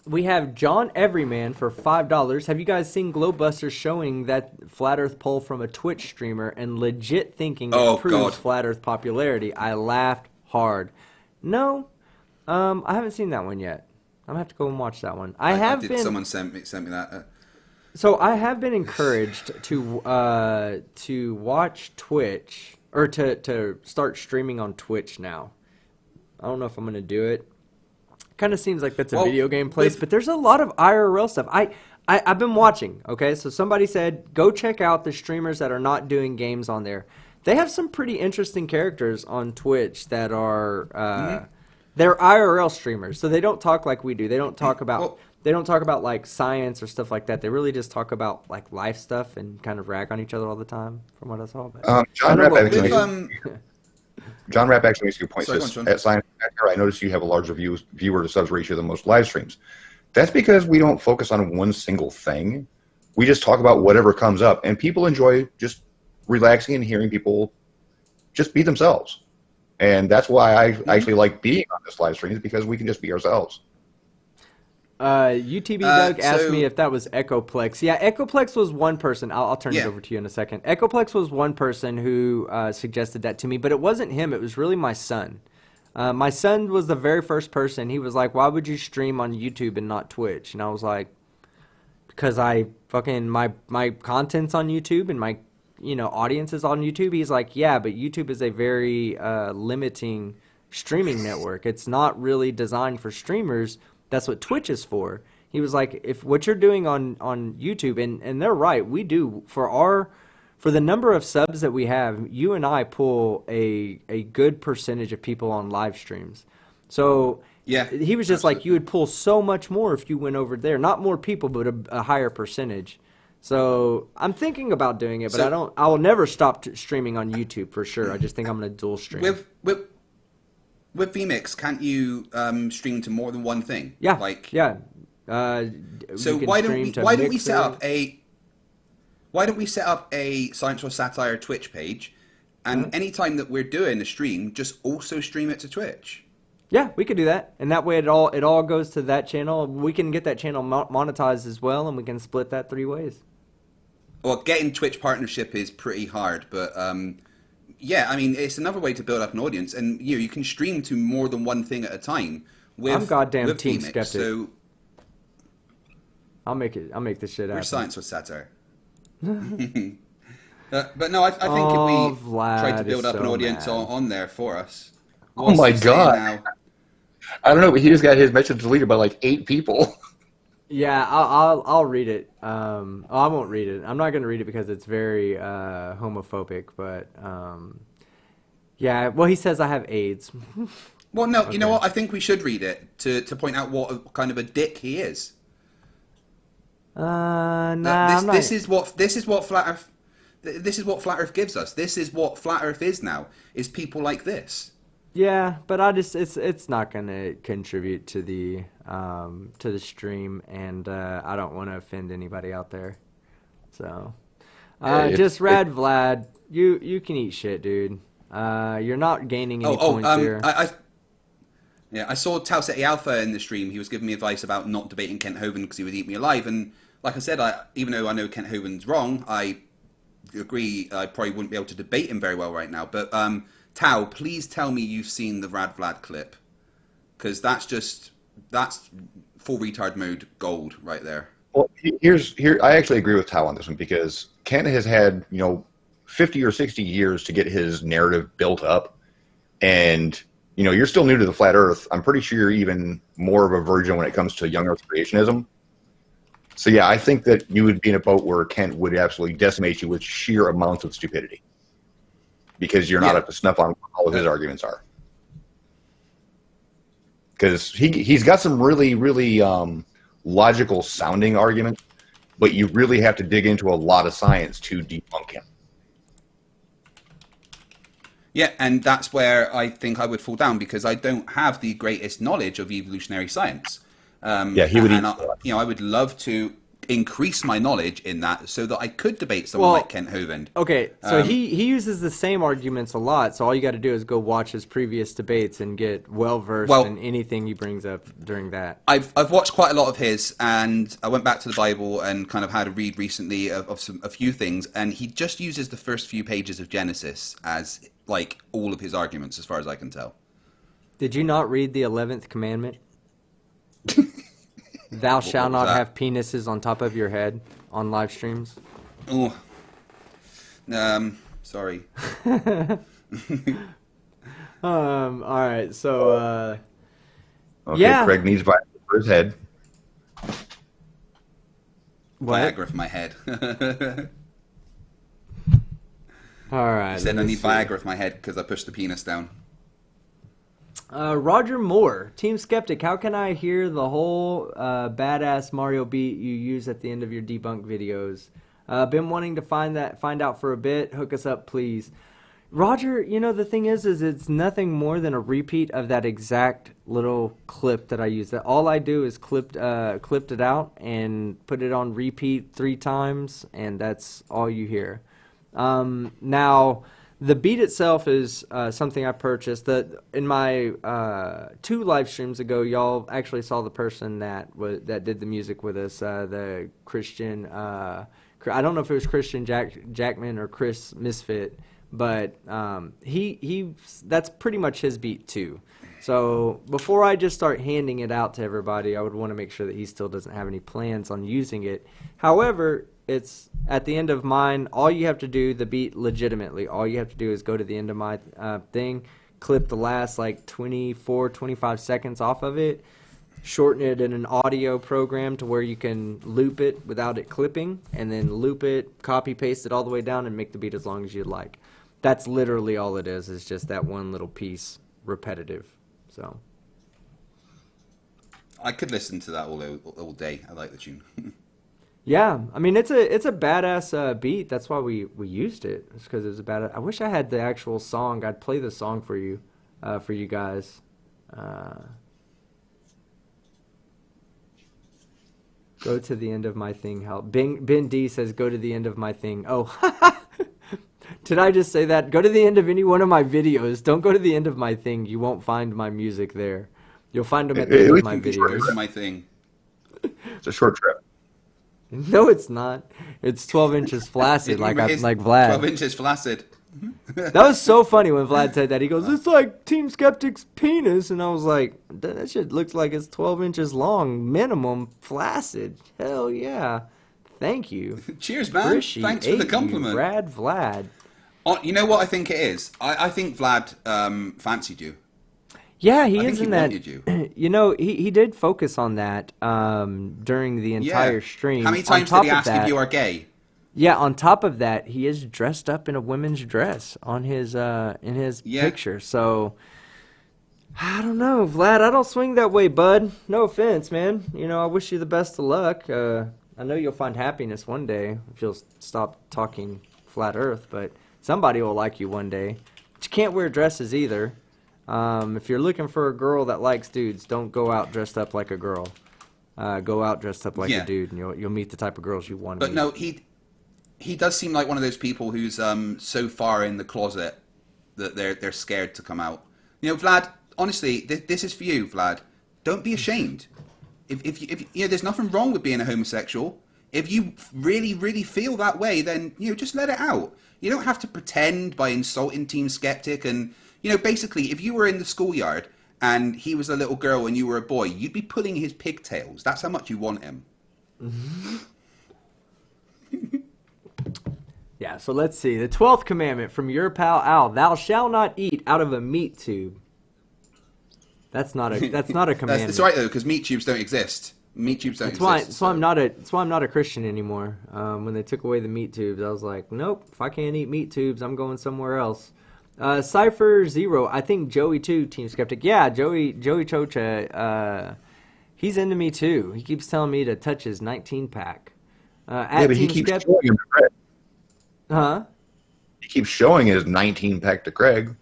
we have John Everyman for $5. Have you guys seen Glowbusters showing that flat Earth poll from a Twitch streamer and legit thinking it proves flat Earth popularity? I laughed hard. No, I haven't seen that one yet. I'm gonna have to go and watch that one. Someone sent me that. So I have been encouraged to watch Twitch or to start streaming on Twitch now. I don't know if I'm gonna do it. Kind of seems like that's a video game place, but there's a lot of IRL stuff. I've been watching, okay? So somebody said, go check out the streamers that are not doing games on there. They have some pretty interesting characters on Twitch that are, they're IRL streamers. So they don't talk like we do. They don't talk about, like science or stuff like that. They really just talk about like life stuff and kind of rag on each other all the time from what I saw. But John Rapp actually makes a good point. At Science Factor, I noticed you have a larger viewer to subs ratio than most live streams. That's because we don't focus on one single thing. We just talk about whatever comes up, and people enjoy just relaxing and hearing people just be themselves. And that's why I actually like being on this live stream, is because we can just be ourselves. UTB Doug asked me if that was Echoplex. Yeah, Echoplex was one person. I'll turn it over to you in a second. Echoplex was one person who suggested that to me, but it wasn't him. It was really my son. My son was the very first person. He was like, why would you stream on YouTube and not Twitch? And I was like, because my content's on YouTube and my audience is on YouTube. He's like, yeah, but YouTube is a very limiting streaming network. It's not really designed for streamers. That's what Twitch is for. He was like, if what you're doing on YouTube, and they're right, we do for the number of subs that we have, you and I pull a good percentage of people on live streams. So Yeah, he was just like, you would pull so much more if you went over there. Not more people, but a higher percentage. So I'm thinking about doing it, but I will never stop streaming on YouTube for sure. I just think I'm going to dual stream. With vMix, can't you stream to more than one thing? Yeah. Like, yeah. So why don't we set up a Science or Satire Twitch page, and anytime that we're doing a stream, just also stream it to Twitch. Yeah, we could do that, and that way it all goes to that channel. We can get that channel monetized as well, and we can split that 3 ways. Well, getting Twitch partnership is pretty hard, but yeah, I mean, it's another way to build up an audience, and you can stream to more than one thing at a time. I'm goddamn with Team vMix, Skeptic. So I'll make this shit happen. we're Science or Satire. But no, I think if we try to build up an audience on there for us. Oh my god! I don't know, but he just got his message deleted by like 8 people. Yeah, I'll read it. I won't read it. I'm not gonna read it because it's very homophobic. But yeah, well, he says I have AIDS. Well, no, you know what? I think we should read it to point out what kind of a dick he is. Nah. This is what Flat Earth gives us. This is what Flat Earth is now. Is people like this. Yeah, but it's not gonna contribute to the stream, and I don't want to offend anybody out there. So, just Rad Vlad, you can eat shit, dude. You're not gaining any points here. I saw Tau Ceti Alpha in the stream. He was giving me advice about not debating Kent Hovind because he would eat me alive. And like I said, even though I know Kent Hovind's wrong, I agree I probably wouldn't be able to debate him very well right now. But Tau, please tell me you've seen the Rad Vlad clip, because that's full retard mode gold right there. Well, I actually agree with Tau on this one, because Kent has had 50 or 60 years to get his narrative built up, and you're still new to the flat Earth. I'm pretty sure you're even more of a virgin when it comes to young Earth creationism. So yeah, I think that you would be in a boat where Kent would absolutely decimate you with sheer amounts of stupidity, because you're not up to snuff on what all of his arguments are. Because he's got some really, really logical sounding arguments, but you really have to dig into a lot of science to debunk him. Yeah, and that's where I think I would fall down, because I don't have the greatest knowledge of evolutionary science. He would. I would love to increase my knowledge in that so that I could debate someone like Kent Hovind. Okay, so he uses the same arguments a lot. So all you got to do is go watch his previous debates and get well versed in anything he brings up during that. I've watched quite a lot of his, and I went back to the Bible and kind of had a read recently of a few things, and he just uses the first few pages of Genesis as like all of his arguments, as far as I can tell. Did you not read the 11th commandment? Thou shalt not have penises on top of your head on live streams. Oh, sorry. All right, so okay, yeah. Craig needs Viagra for his head. What? Viagra for my head. All right. I said I need Viagra for my head because I pushed the penis down. Roger Moore, Team Skeptic, how can I hear the whole badass Mario beat you use at the end of your debunk videos? Been wanting to find out for a bit. Hook us up, please. Roger, the thing is it's nothing more than a repeat of that exact little clip that I use. That all I do is clipped it out and put it on repeat 3 times, and that's all you hear. Now, the beat itself is something I purchased. In my 2 live streams ago, y'all actually saw the person that did the music with us, the Christian. I don't know if it was Christian Jackman or Chris Misfit, but that's pretty much his beat too. So before I just start handing it out to everybody, I would want to make sure that he still doesn't have any plans on using it. However, it's at the end of mine. All you have to do, the beat legitimately, all you have to do is go to the end of my thing, clip the last like 24, 25 seconds off of it, shorten it in an audio program to where you can loop it without it clipping, and then loop it, copy paste it all the way down, and make the beat as long as you'd like. That's literally all it is. It's just that one little piece repetitive. So I could listen to that all day. I like the tune. yeah, I mean it's a badass beat. That's why we used it. It's because it was a bad. I wish I had the actual song. I'd play the song for you guys. Go to the end of my thing. Help. Ben D says, "Go to the end of my thing." Oh, did I just say that? Go to the end of any one of my videos. Don't go to the end of my thing. You won't find my music there. You'll find them at the end of my videos. This is my thing. It's a short trip. No, it's not. It's 12 inches flaccid, like Vlad. 12 inches flaccid. That was so funny when Vlad said that. He goes, "It's like Team Skeptic's penis," and I was like, "That shit looks like it's 12 inches long, minimum, flaccid." Hell yeah! Thank you. Cheers, man. Thanks for the compliment, Brad Vlad. Oh, you know what I think it is? I think Vlad fancied you. Yeah, he I is think in he that. wanted you. You know, he did focus on that during the entire stream. How many times did he ask if you are gay? Yeah, on top of that, he is dressed up in a women's dress on his in his picture. So I don't know, Vlad. I don't swing that way, bud. No offense, man. You know, I wish you the best of luck. I know you'll find happiness one day if you'll stop talking flat Earth. But somebody will like you one day. But you can't wear dresses either. If you're looking for a girl that likes dudes, don't go out dressed up like a girl. Go out dressed up like a dude, and you'll meet the type of girls you want to meet. But no, he does seem like one of those people who's so far in the closet that they're scared to come out. You know, Vlad. Honestly, this is for you, Vlad. Don't be ashamed. If you know, there's nothing wrong with being a homosexual. If you really, really feel that way, then just let it out. You don't have to pretend by insulting Team Skeptic. And basically, if you were in the schoolyard and he was a little girl and you were a boy, you'd be pulling his pigtails. That's how much you want him. Mm-hmm. Yeah, so let's see. The 12th commandment from your pal Al: Thou shalt not eat out of a meat tube. That's not a commandment. That's right though, because meat tubes don't exist. Meat tubes don't exist. That's why I'm not a Christian anymore. When they took away the meat tubes, I was like, nope. If I can't eat meat tubes, I'm going somewhere else. Cypher Zero, I think Joey too. Team Skeptic, yeah. Joey Chocha, he's into me too. He keeps telling me to touch his 19-pack. Yeah, but he keeps showing him to Craig. Huh? He keeps showing his 19-pack to Craig.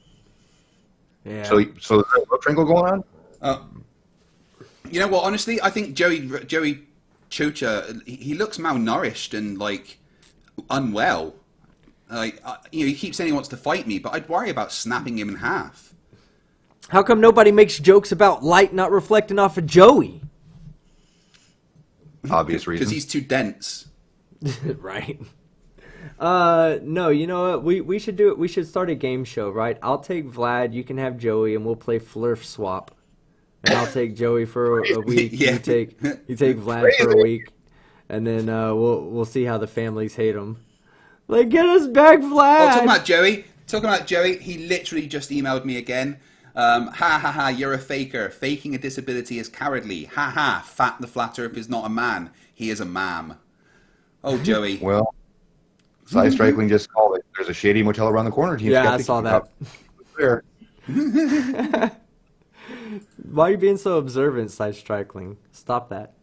Yeah. So is there a love triangle going on? You know what? Honestly, I think Joey Chocha, he looks malnourished and like unwell. Like he keeps saying he wants to fight me, but I'd worry about snapping him in half. How come nobody makes jokes about light not reflecting off of Joey? Obvious reason. Because he's too dense. Right. No, you know what? We should do it. We should start a game show, right? I'll take Vlad, you can have Joey, and we'll play Flurf Swap. And I'll take Joey for a week. Yeah. You take Vlad for a week, and then we'll see how the families hate him. Like, get us back, Vlad. Oh, talking about Joey, he literally just emailed me again. Ha ha ha! You're a faker. Faking a disability is cowardly. Ha ha! Fat the Flat Earth is not a man. He is a ma'am. Oh, Joey. Well, Side Striking just called it. There's a shady motel around the corner. Team Yeah, Skeptic. I saw that. There. Why are you being so observant, Side Striking? Stop that.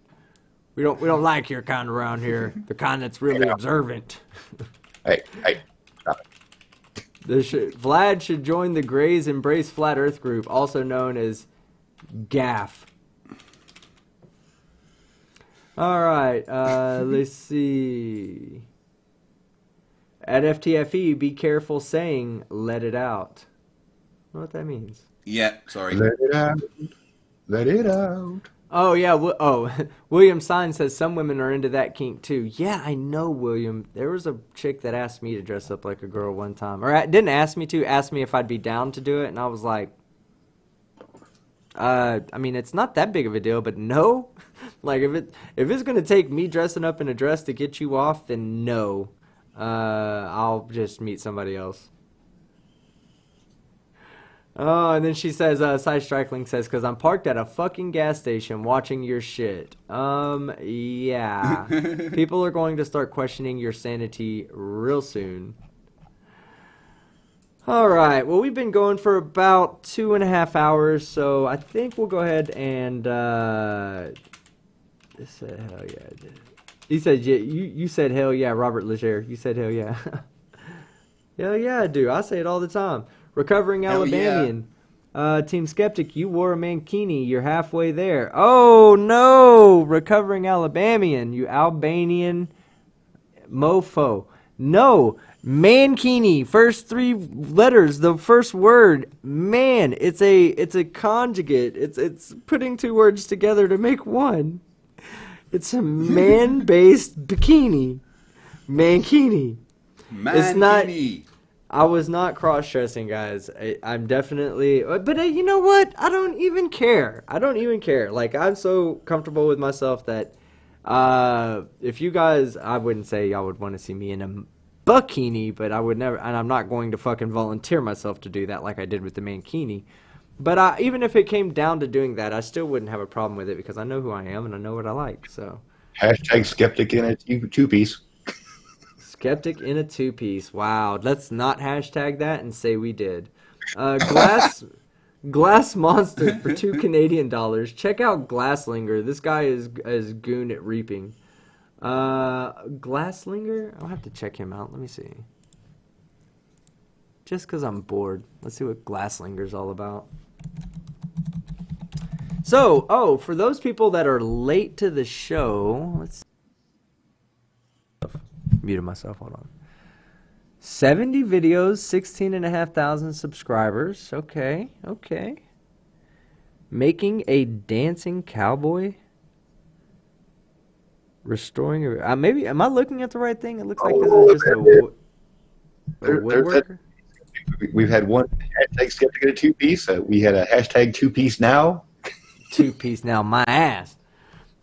We don't like your kind around here. The kind that's really observant. Hey, stop it. Vlad should join the Grays Embrace Flat Earth group, also known as GAF. All right, let's see. At FTFE, be careful saying "let it out." I don't know what that means. Yeah, sorry. Let it out. Let it out. Oh, yeah. William Stein says some women are into that kink, too. Yeah, I know, William. There was a chick that asked me to dress up like a girl one time. Or didn't ask me to, asked me if I'd be down to do it. And I was like, I mean, it's not that big of a deal, but no. Like, if it's going to take me dressing up in a dress to get you off, then no. I'll just meet somebody else. Oh, and then she says, Side Strikling says, because I'm parked at a fucking gas station watching your shit. Yeah. People are going to start questioning your sanity real soon. All right. Well, we've been going for about 2.5 hours, so I think we'll go ahead and. It said hell yeah. I did. He said yeah. You said hell yeah, Robert Leger. You said hell yeah. Hell yeah, I do. I say it all the time. Recovering Hell Alabamian. Team Skeptic, you wore a mankini. You're halfway there. Oh no, recovering Alabamian. You Albanian mofo. No. Mankini, first 3 letters, the first word, man. It's a conjugate. It's putting 2 words together to make one. It's a man-based bikini. Mankini. It's not. I was not cross-dressing, guys. I'm definitely. But you know what? I don't even care. Like, I'm so comfortable with myself that if you guys, I wouldn't say y'all would want to see me in a bikini, but I would never, and I'm not going to fucking volunteer myself to do that like I did with the mankini. But even if it came down to doing that, I still wouldn't have a problem with it because I know who I am and I know what I like. So. Hashtag skeptic in a two-piece. Skeptic in a 2-piece. Wow. Let's not hashtag that and say we did. Glass Monster for $2 Canadian. Check out Glasslinger. This guy is goon at reaping. Glasslinger? I'll have to check him out. Let me see. Just because I'm bored. Let's see what Glasslinger's all about. So, for those people that are late to the show, let's muted myself, hold on. 70 videos, 16,500 subscribers. Okay. Making a dancing cowboy. Restoring maybe, am I looking at the right thing? It looks like this is just a woodworker. We've had one hashtag skeptic in a 2-piece. We had a hashtag 2-piece now. 2-piece now, my ass.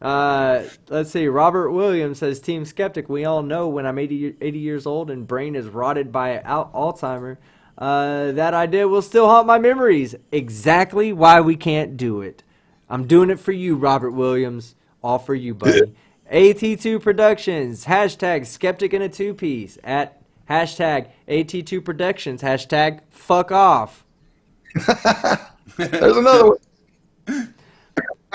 Let's see. Robert Williams says, Team Skeptic, we all know when I'm 80 years old and brain is rotted by Alzheimer, that idea will still haunt my memories. Exactly why we can't do it. I'm doing it for you, Robert Williams. All for you, buddy. AT2 Productions, hashtag Skeptic in a 2-piece, at hashtag AT2 Productions, hashtag fuck off. There's another one.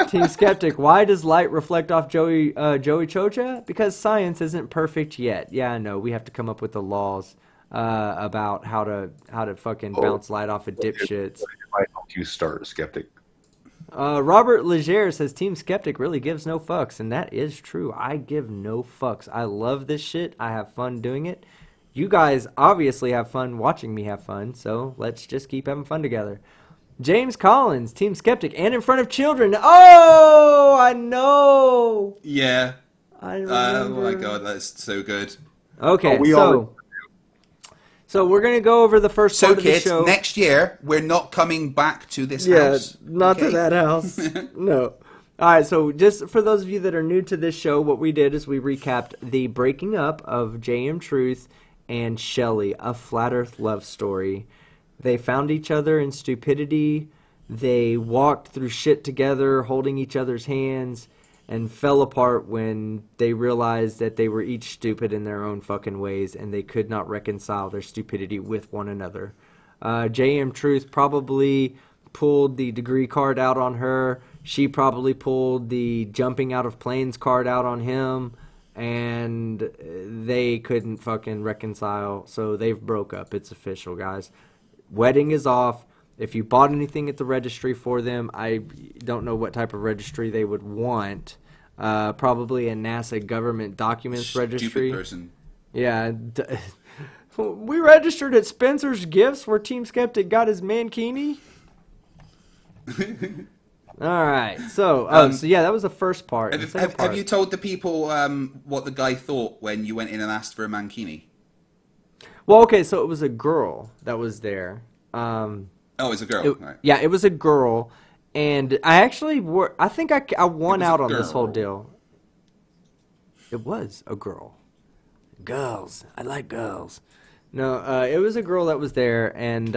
Team Skeptic, why does light reflect off Joey Chocha? Because science isn't perfect yet. Yeah, I know. We have to come up with the laws about how to fucking bounce light off of dipshits. Why don't you start, Skeptic? Robert Leger says, Team Skeptic really gives no fucks, and that is true. I give no fucks. I love this shit. I have fun doing it. You guys obviously have fun watching me have fun, so let's just keep having fun together. James Collins, Team Skeptic, and in front of children. Oh, I know. Yeah. I remember. Oh my god, that's so good. Okay, so we're going to go over the first part of the kids, show. Next year, we're not coming back to this house. Yeah, not to that house. No. All right, so just for those of you that are new to this show, what we did is we recapped the breaking up of J.M. Truth and Shelley, a flat earth love story. They found each other in stupidity. They walked through shit together, holding each other's hands, and fell apart when they realized that they were each stupid in their own fucking ways, and they could not reconcile their stupidity with one another. J.M. Truth probably pulled the degree card out on her. She probably pulled the jumping out of planes card out on him, and they couldn't fucking reconcile, so they've broke up. It's official, guys. Wedding is off. If you bought anything at the registry for them, I don't know what type of registry they would want. Probably a NASA government documents registry. Stupid person. Yeah. We registered at Spencer's Gifts where Team Skeptic got his mankini. All right. So yeah, that was the first part. Have you told the people what the guy thought when you went in and asked for a mankini? Well, okay, so it was a girl that was there. Oh, it's a girl. Right. Yeah, it was a girl, and I actually I think I won out on this whole deal. It was a girl. Girls, I like girls. No, it was a girl that was there, and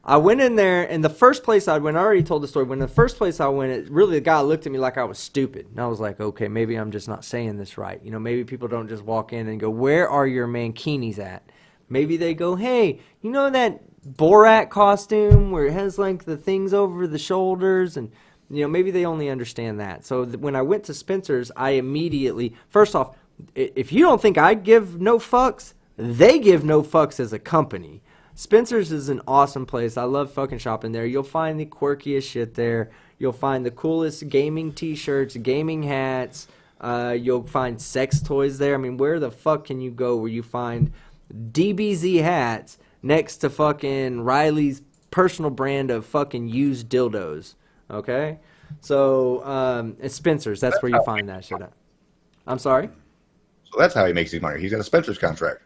I went in there, and the first place I went, I already told the story. When the first place I went, the guy looked at me like I was stupid. And I was like, okay, maybe I'm just not saying this right. You know, maybe people don't just walk in and go, where are your mankinis at? Maybe they go, hey, you know that Borat costume where it has like the things over the shoulders? And, you know, maybe they only understand that. So when I went to Spencer's, I immediately, first off, if you don't think I give no fucks, they give no fucks as a company. Spencer's is an awesome place. I love fucking shopping there. You'll find the quirkiest shit there. You'll find the coolest gaming t-shirts, gaming hats. You'll find sex toys there. I mean, where the fuck can you go where you find DBZ hats next to fucking Riley's personal brand of fucking used dildos? Okay? So, it's Spencer's. That's where you find that shit at. I'm sorry? So that's how he makes his money. He's got a Spencer's contract.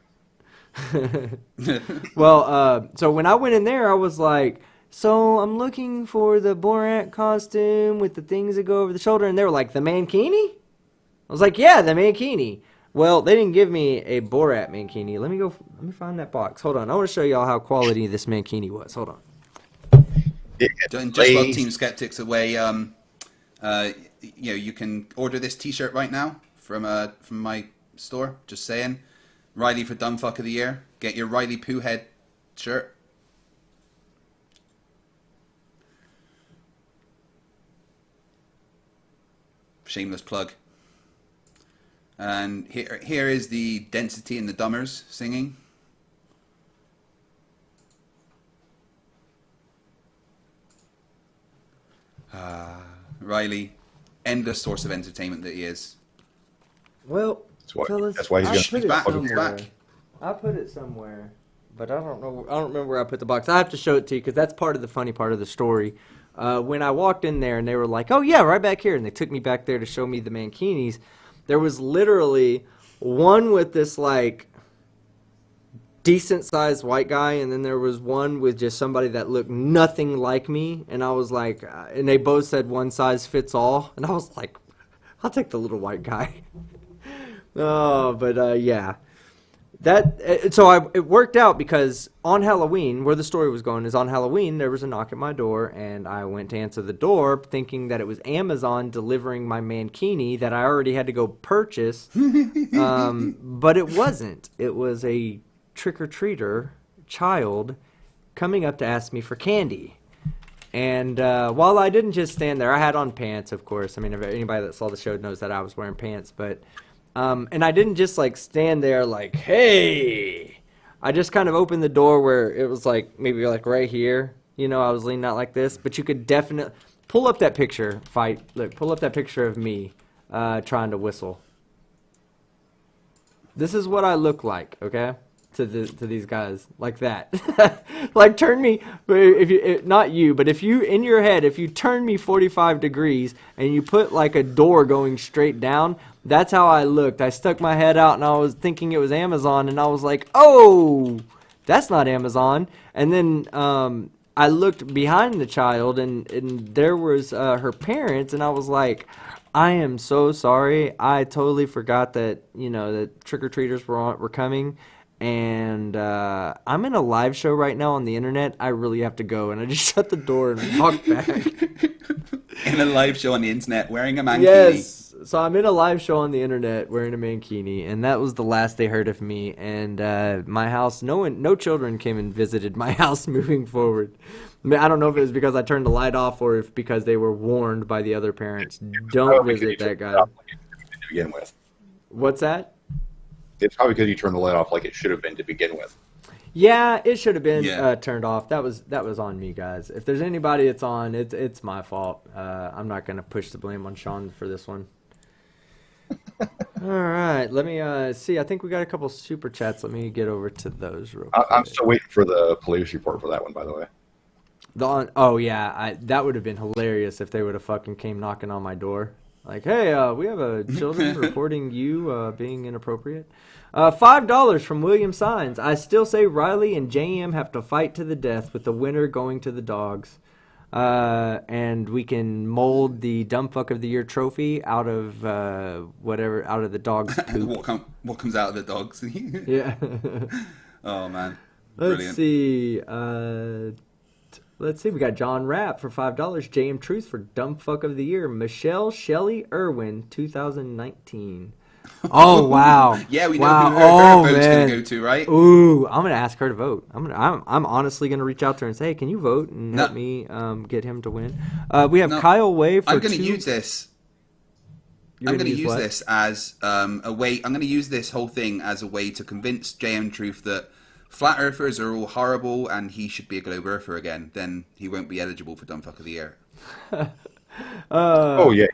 Well, so when I went in there, I was like, so I'm looking for the Borat costume with the things that go over the shoulder. And they were like, the mankini? I was like, yeah, the mankini. Well, they didn't give me a Borat mankini. Let me find that box. Hold on. I want to show y'all how quality this mankini was. Hold on. Just while Team Skeptics away, you can order this T-shirt right now from my store. Just saying, Riley for Dumbfuck of the Year. Get your Riley Pooh Head shirt. Shameless plug. And here is the Density and the Dummers singing. Riley, endless source of entertainment that he is. Well, that's why he's back. I put it somewhere, but I don't know. I don't remember where I put the box. I have to show it to you because that's part of the funny part of the story. When I walked in there and they were like, "Oh yeah, right back here," and they took me back there to show me the mankinis. There was literally one with this like decent sized white guy, and then there was one with just somebody that looked nothing like me. And I was like, and they both said one size fits all, and I was like, I'll take the little white guy. Oh, but yeah. It worked out because on Halloween, where the story was going is on Halloween, there was a knock at my door, and I went to answer the door thinking that it was Amazon delivering my mankini that I already had to go purchase, but it wasn't. It was a trick-or-treater child coming up to ask me for candy. And while I didn't just stand there, I had on pants, of course. I mean, if anybody that saw the show knows that I was wearing pants, but... and I didn't just like stand there like, hey, I just kind of opened the door where it was like maybe like right here, you know, I was leaning out like this, but you could definitely pull up that picture, pull up that picture of me trying to whistle. This is what I look like, okay, to these guys, like that. Like turn me, not you, but if you, in your head, if you turn me 45 degrees and you put like a door going straight down, that's how I looked. I stuck my head out and I was thinking it was Amazon, and I was like, oh, that's not Amazon. And then I looked behind the child, and there was her parents, and I was like, I am so sorry. I totally forgot that, you know, that trick-or-treaters were coming. And I'm in a live show right now on the internet. I really have to go. And I just shut the door and walked back. In a live show on the internet, wearing a mankini. Yes. So I'm in a live show on the internet wearing a mankini. And that was the last they heard of me. And my house, no children came and visited my house moving forward. I mean, I don't know if it was because I turned the light off or if because they were warned by the other parents. Don't visit that guy. To begin with. What's that? It's probably because you turned the light off like it should have been to begin with. Yeah, it should have been turned off. That was on me, guys. If there's anybody it's on, it's my fault. I'm not going to push the blame on Sean for this one. All right, let me see. I think we got a couple super chats. Let me get over to those real quick. I'm still waiting for the police report for that one, by the way. Oh, yeah, that would have been hilarious if they would have fucking came knocking on my door. Like, hey, we have a children reporting you being inappropriate. $5 from William Signs. I still say Riley and JM have to fight to the death with the winner going to the dogs. And we can mold the Dumbfuck of the Year trophy out of out of the dog's poop. what comes out of the dogs? Yeah. Oh, man. Let's see. Let's see. We got John Rapp for $5. JM Truth for Dumb Fuck of the Year. Michelle Shelley Irwin, 2019. Oh wow! Yeah, we know wow. who her vote's man. gonna go to, right? Ooh, I'm gonna ask her to vote. I'm honestly gonna reach out to her and say, hey, can you vote and help me get him to win? We have Kyle Way for. I'm gonna use this. I'm going to use what? this as a way. I'm going to use this whole thing as a way to convince JM Truth that flat earthers are all horrible and he should be a globe earther again. Then he won't be eligible for Dumb Fuck of the Year. Oh yeah,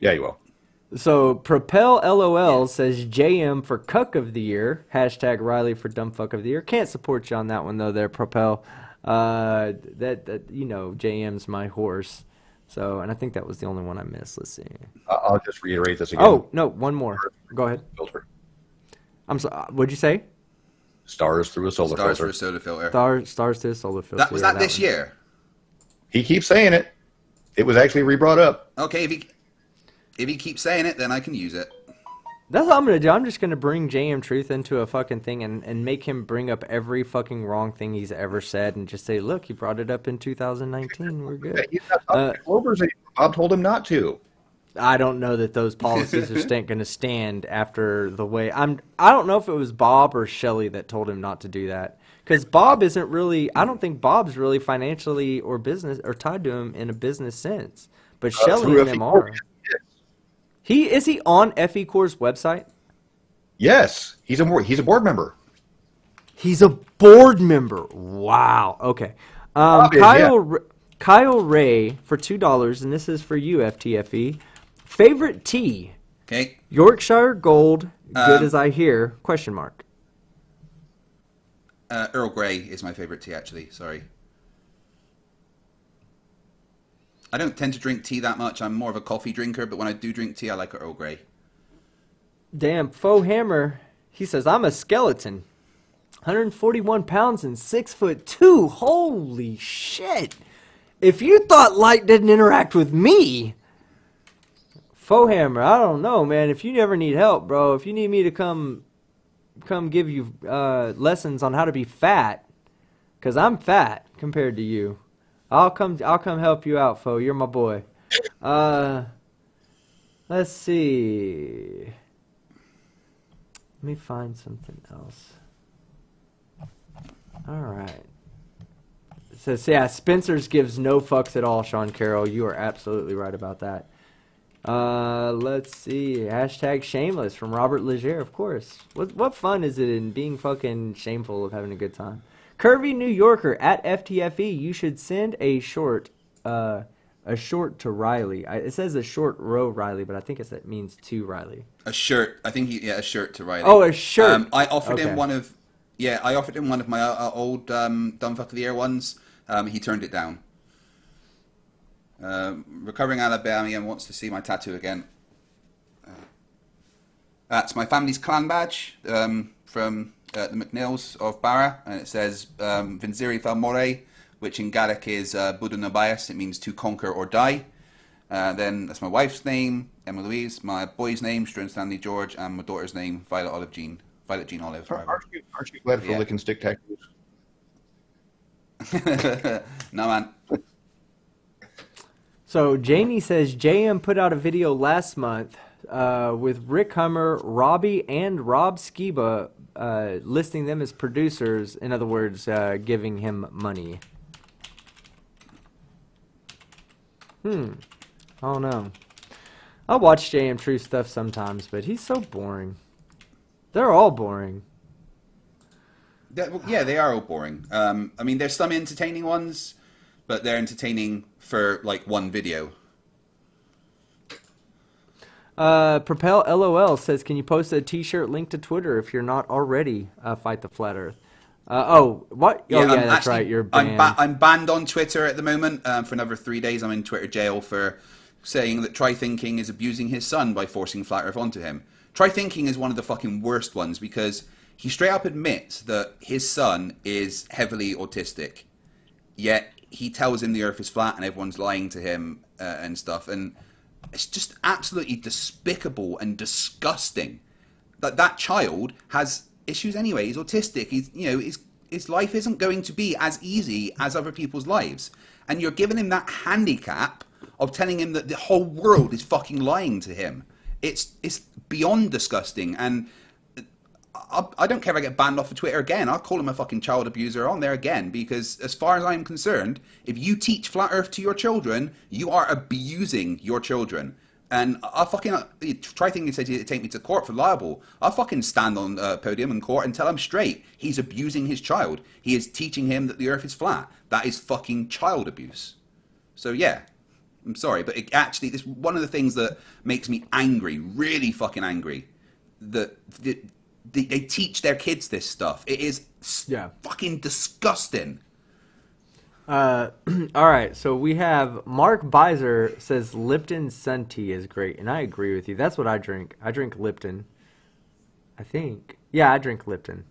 yeah, you will. So Propel LOL says JM for Cuck of the Year. Hashtag Riley for Dumb Fuck of the Year. Can't support you on that one though. There, Propel. That you know, JM's my horse. So, and I think that was the only one I missed. Let's see. I'll just reiterate this again. Oh no, one more. Go ahead. Filter. I'm sorry. What'd you say? Stars through a solar filter. Stars through a solar filter. Stars through a solar filter. Was that this year? He keeps saying it. It was actually re-brought up. Okay, if he keeps saying it, then I can use it. That's what I'm going to do. I'm just going to bring JM Truth into a fucking thing and make him bring up every fucking wrong thing he's ever said and just say, look, he brought it up in 2019. We're good. He's not talking to Clovers anymore. Bob told him not to. I don't know that those policies are going to stand after the way I don't know if it was Bob or Shelley that told him not to do that. Because Bob isn't really, I don't think Bob's really financially or business or tied to him in a business sense. But Shelley and them are. Is he on FE Corps' website? Yes, he's a board member. He's a board member. Wow. Okay. Kyle Ray for $2, and this is for you, FTFE. Favorite tea? Okay. Yorkshire Gold. Good as I hear. Question mark. Earl Grey is my favorite tea, actually. Sorry. I don't tend to drink tea that much. I'm more of a coffee drinker, but when I do drink tea, I like Earl Grey. Damn, Faux Hammer. He says, I'm a skeleton. 141 pounds and 6'2". Holy shit. If you thought light didn't interact with me, Faux Hammer, I don't know, man. If you ever need help, bro, if you need me to come give you lessons on how to be fat, because I'm fat compared to you. I'll come help you out, Fo. You're my boy. Let's see. Let me find something else. All right. It says, yeah, Spencer's gives no fucks at all, Sean Carroll. You are absolutely right about that. Let's see. Hashtag shameless from Robert Leger, of course. What fun is it in being fucking shameful of having a good time? Curvy New Yorker at FTFE. You should send a short to Riley. It says a short row Riley, but I think it means to Riley. A shirt. I think a shirt to Riley. Oh, a shirt. I offered him one of my old Dumb Fuck of the Year ones. He turned it down. Recovering Alabamian wants to see my tattoo again. That's my family's clan badge from the McNeils of Barra, and it says Vincere Falmore, which in Gaelic is Buddha Nabias. It means to conquer or die. Then that's my wife's name, Emma Louise, my boy's name, Struan Stanley George, and my daughter's name, Violet Jean Olive. Aren't you glad for licking stick tattoos? No, man. So Janie says JM put out a video last month with Rick Hummer, Robbie, and Rob Skiba listing them as producers. In other words, giving him money. I don't know. I watch JM True stuff sometimes, but he's so boring. They're all boring. Yeah, they are all boring. I mean, there's some entertaining ones, but they're entertaining for like one video. Propel LOL says, can you post a t-shirt link to Twitter if you're not already? Fight the Flat Earth. What? Yeah, oh, yeah, that's right. You're banned. I'm banned on Twitter at the moment for another 3 days. I'm in Twitter jail for saying that Try Thinking is abusing his son by forcing Flat Earth onto him. Try Thinking is one of the fucking worst ones because he straight up admits that his son is heavily autistic, yet he tells him the Earth is flat and everyone's lying to him and stuff. And it's just absolutely despicable and disgusting that child has issues anyway. He's autistic. his life isn't going to be as easy as other people's lives. And you're giving him that handicap of telling him that the whole world is fucking lying to him. It's beyond disgusting. And I don't care if I get banned off of Twitter again. I'll call him a fucking child abuser on there again, because as far as I'm concerned, if you teach flat earth to your children, you are abusing your children. And I'll fucking try thinking he said he'd take me to court for libel. I'll fucking stand on a podium in court and tell him straight. He's abusing his child. He is teaching him that the earth is flat. That is fucking child abuse. So yeah, I'm sorry, but it actually, this one of the things that makes me angry, really fucking angry, that they teach their kids this stuff. It is fucking disgusting. All right, so we have Mark Beiser says Lipton Sun Tea is great, and I agree with you. That's what I drink. I drink Lipton, I think. Yeah, I drink Lipton.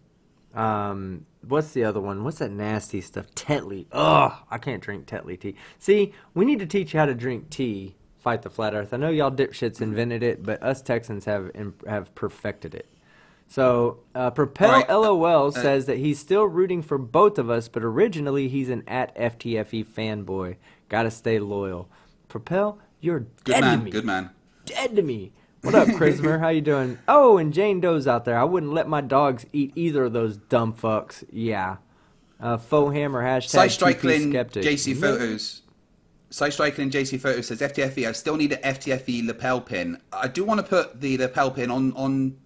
What's the other one? What's that nasty stuff? Tetley. Ugh, I can't drink Tetley tea. See, we need to teach you how to drink tea. Fight the flat earth. I know y'all dipshits invented it, but us Texans have perfected it. So, Propel Right. LOL says that he's still rooting for both of us, but originally he's an @FTFE fanboy. Gotta stay loyal. Propel, you're dead to me. Good man. Dead to me. What up, Chrismer? How you doing? Oh, and Jane Doe's out there. I wouldn't let my dogs eat either of those dumb fucks. Yeah. Faux hammer hashtag TP skeptic. JC Photos. Side Striking JC Photos says FTFE. I still need an FTFE lapel pin. I do want to put the lapel pin on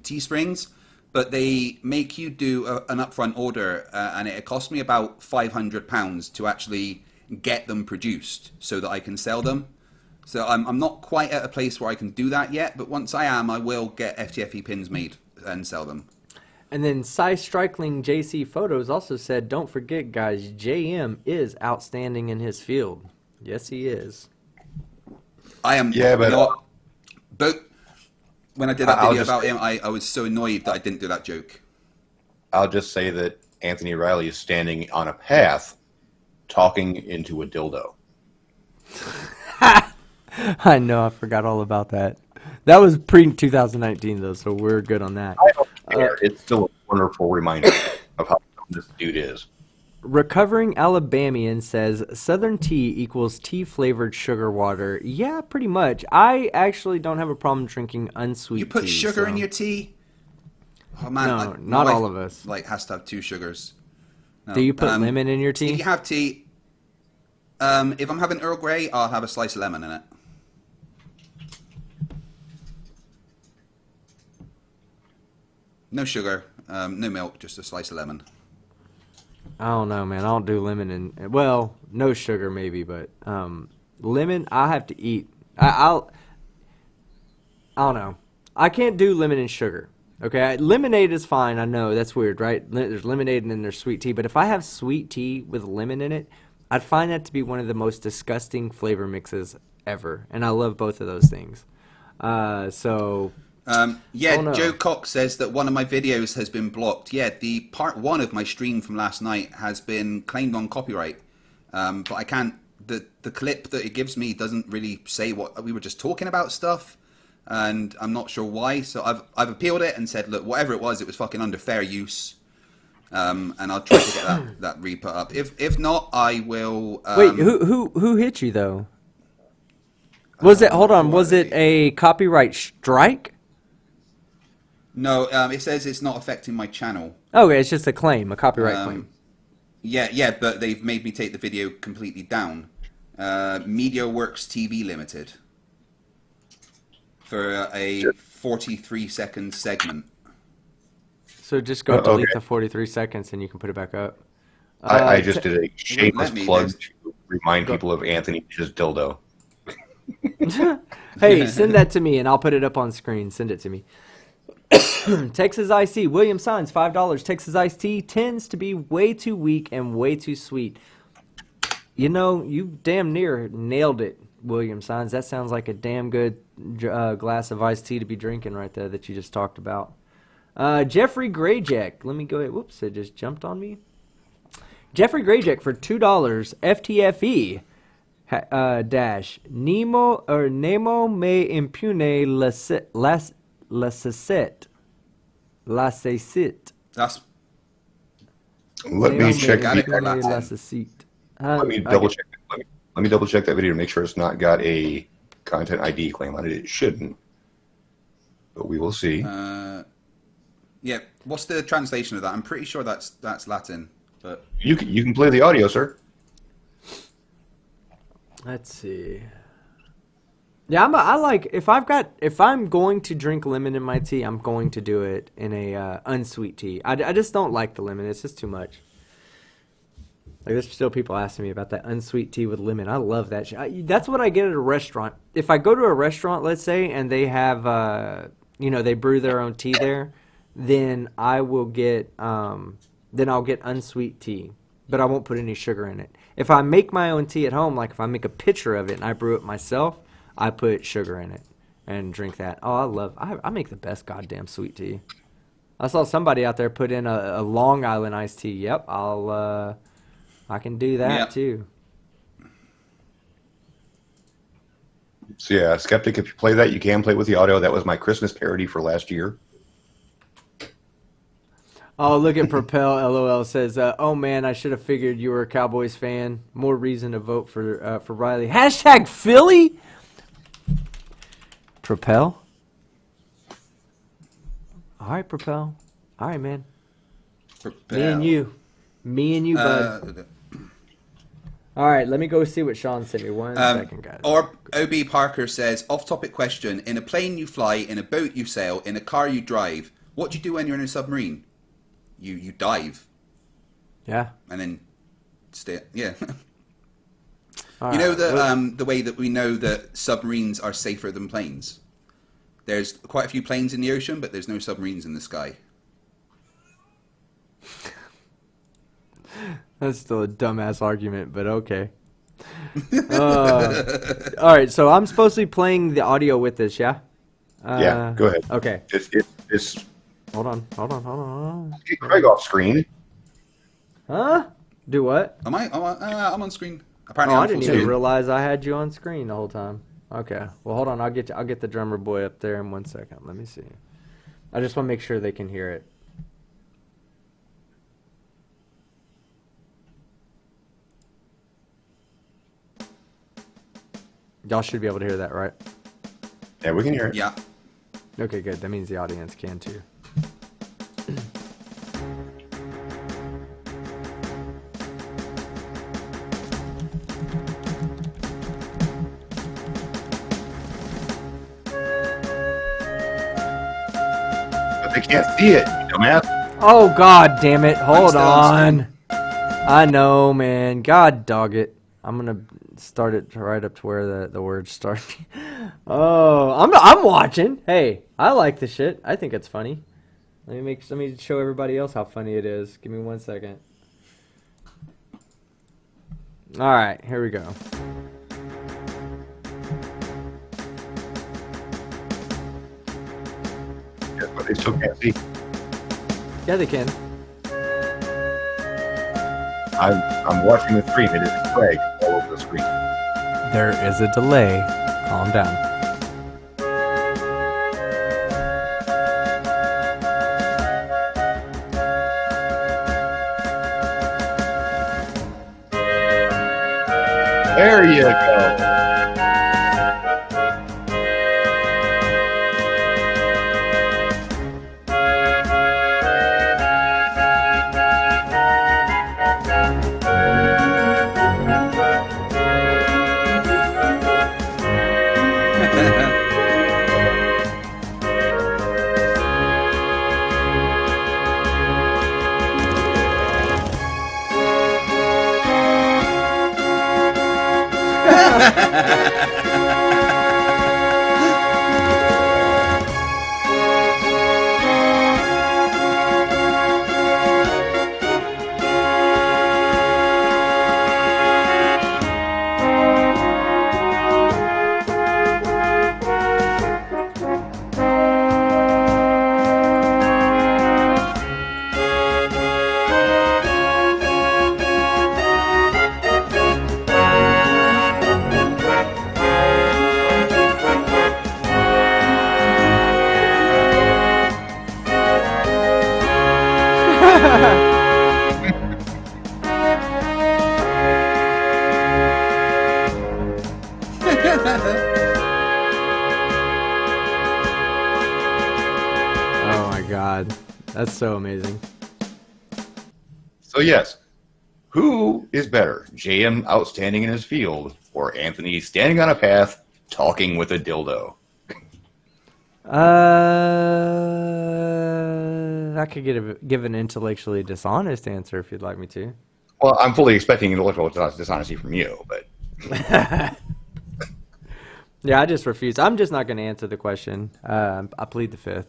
Teesprings, but they make you do an upfront order, and it cost me about £500 to actually get them produced so that I can sell them. So I'm not quite at a place where I can do that yet, but once I am, I will get FTFE pins made and sell them. And then Cy Strikling JC Photos also said, don't forget, guys, JM is outstanding in his field. Yes, he is. I am but when I did that video about him, I was so annoyed that I didn't do that joke. I'll just say that Anthony Riley is standing on a path talking into a dildo. I know, I forgot all about that. That was pre-2019, though, so we're good on that. I don't care. It's still a wonderful reminder of how dumb this dude is. Recovering Alabamian says, Southern tea equals tea-flavored sugar water. Yeah, pretty much. I actually don't have a problem drinking unsweet tea. You put sugar in your tea? Oh, man. No, not all of us. Like, has to have 2 sugars. No. Do you put lemon in your tea? If you have tea, if I'm having Earl Grey, I'll have a slice of lemon in it. No sugar, no milk, just a slice of lemon. I don't know, man. I don't do lemon and, well, no sugar maybe, but lemon I have to eat. I don't know. I can't do lemon and sugar. Okay, lemonade is fine. I know that's weird, right? There's lemonade and then there's sweet tea. But if I have sweet tea with lemon in it, I'd find that to be one of the most disgusting flavor mixes ever. And I love both of those things. Joe Cox says that one of my videos has been blocked. Yeah, the part 1 of my stream from last night has been claimed on copyright. But I can't, the clip that it gives me doesn't really say what, we were just talking about stuff. And I'm not sure why. So I've appealed it and said, look, whatever it was fucking under fair use. And I'll try to get that re-put up. If not, I will. Wait, who hit you though? Was it? Hold on. Was it a copyright strike? No, it says it's not affecting my channel. Okay, it's just a claim, a copyright claim. Yeah, but they've made me take the video completely down. MediaWorks TV Limited for a 43-second segment. So just go delete the 43 seconds and you can put it back up. I just did a shameless plug to remind people of Anthony's dildo. Hey, send that to me and I'll put it up on screen. Send it to me. Texas Iced Tea. William Signs, $5. Texas Iced Tea tends to be way too weak and way too sweet. You know, you damn near nailed it, William Signs. That sounds like a damn good glass of iced tea to be drinking right there that you just talked about. Jeffrey Grayjack. Let me go ahead. Whoops, it just jumped on me. Jeffrey Grayjack for $2. FTFE. Dash. Nemo me impune la cecit. That's Let me check. Got it, Let me double check. Let me double check that video to make sure it's not got a content ID claim on it. It shouldn't, but we will see. Yeah. What's the translation of that? I'm pretty sure that's Latin, but You can play the audio, sir. Let's see. Yeah, I like if I'm going to drink lemon in my tea, I'm going to do it in a unsweet tea. I just don't like the lemon. It's just too much. Like there's still people asking me about that unsweet tea with lemon. I love that shit. That's what I get at a restaurant. If I go to a restaurant, let's say, and they have they brew their own tea there, then I will get I'll get unsweet tea, but I won't put any sugar in it. If I make my own tea at home, like if I make a pitcher of it and I brew it myself, I put sugar in it and drink that. Oh, I make the best goddamn sweet tea. I saw somebody out there put in a Long Island iced tea. Yep, I can do that too. So yeah, Skeptic, if you play that, you can play with the audio. That was my Christmas parody for last year. Oh, look at Propel. LOL says, "Oh man, I should have figured you were a Cowboys fan. More reason to vote for Riley." Hashtag Philly. Propel. All right, Propel. All right, man. Propel. Me and you, bud. All right, let me go see what Sean sent me. One second, guys. Or OB Parker says, off-topic question: in a plane you fly, in a boat you sail, in a car you drive. What do you do when you're in a submarine? You dive. Yeah. And then stay. Yeah. All you know right. the way that we know that submarines are safer than planes. There's quite a few planes in the ocean, but there's no submarines in the sky. That's still a dumbass argument, but okay. All right, so I'm supposed to be playing the audio with this, yeah? Yeah, go ahead. Okay. It's Hold on. get Craig off screen. Huh? Do what? I'm on screen. Apparently, Oh, I'm I didn't full even screen. realize I had you on screen the whole time. Okay. Well, hold on. I'll get the drummer boy up there in 1 second. Let me see. I just want to make sure they can hear it. Y'all should be able to hear that, right? Yeah, we can hear it. Yeah. Okay, good. That means the audience can too. But they can't see it, you dumbass. Oh, God damn it. Hold still on on. I know, man. God dog it. I'm going to start it right up to where the words start. Oh, I'm watching. Hey, I like the shit. I think it's funny. Let me show everybody else how funny it is. Give me 1 second. All right, here we go. Yeah, but they still can't see. Yeah, they can. I'm watching the screen. It is Craig all over the screen. There is a delay. Calm down. There you go. That's so amazing. So yes, who is better, JM outstanding in his field, or Anthony standing on a path talking with a dildo? I could give an intellectually dishonest answer if you'd like me to. Well, I'm fully expecting intellectual dishonesty from you, but Yeah, I just refuse. I'm just not going to answer the question. I plead the fifth.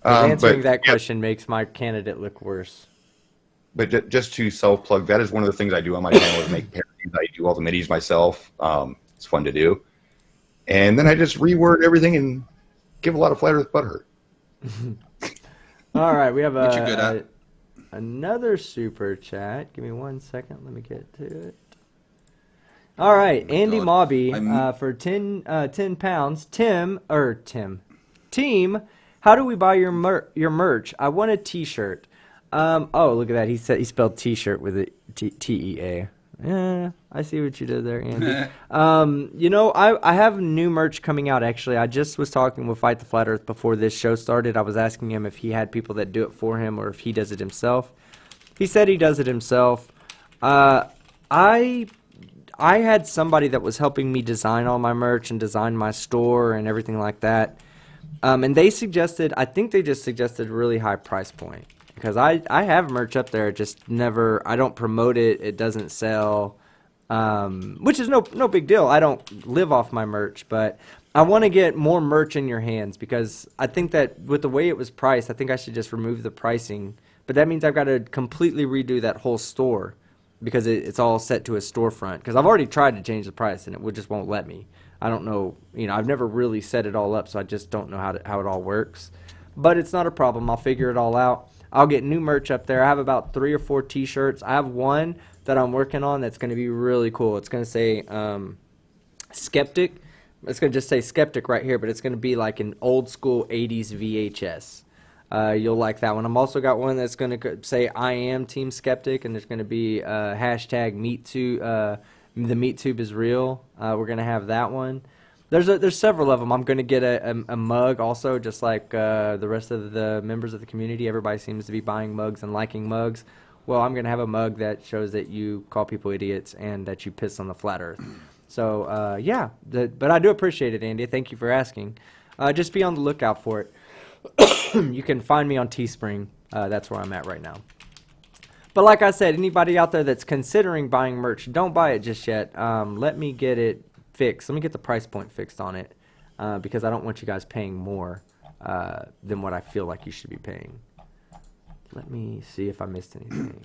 'Cause answering that question makes my candidate look worse. But just to self-plug, that is one of the things I do on my channel is make parodies. I do all the middies myself. It's fun to do. And then I just reword everything and give a lot of flat earth butthurt. All right, we have Which you're good at. another super chat. Give me 1 second. Let me get to it. All right, Andy God. Mobby for 10 pounds. Team, how do we buy your merch? I want a T-shirt. Oh, look at that. He spelled T-shirt with a T-E-A. Yeah, I see what you did there, Andy. I have new merch coming out, actually. I just was talking with Fight the Flat Earth before this show started. I was asking him if he had people that do it for him or if he does it himself. He said he does it himself. I had somebody that was helping me design all my merch and design my store and everything like that. And they suggested, I think they just suggested a really high price point. Because I have merch up there, just never, I don't promote it, it doesn't sell, which is no big deal. I don't live off my merch, but I want to get more merch in your hands because I think that with the way it was priced, I think I should just remove the pricing. But that means I've got to completely redo that whole store because it's all set to a storefront. Because I've already tried to change the price and it just won't let me. I don't know, I've never really set it all up, so I just don't know how it all works. But it's not a problem. I'll figure it all out. I'll get new merch up there. I have about 3 or 4 T-shirts. I have one that I'm working on that's going to be really cool. It's going to say Skeptic. It's going to just say Skeptic right here, but it's going to be like an old school 80s VHS. You'll like that one. I'm also got one that's going to say I am Team Skeptic, and there's going to be hashtag MeatTube. The MeatTube is real. We're going to have that one. There's several of them. I'm going to get a mug also, just like the rest of the members of the community. Everybody seems to be buying mugs and liking mugs. Well, I'm going to have a mug that shows that you call people idiots and that you piss on the flat earth. So, yeah. But I do appreciate it, Andy. Thank you for asking. Just be on the lookout for it. You can find me on Teespring. That's where I'm at right now. But like I said, anybody out there that's considering buying merch, don't buy it just yet. Let me get it fixed. Let me get the price point fixed on it because I don't want you guys paying more than what I feel like you should be paying. Let me see if I missed anything.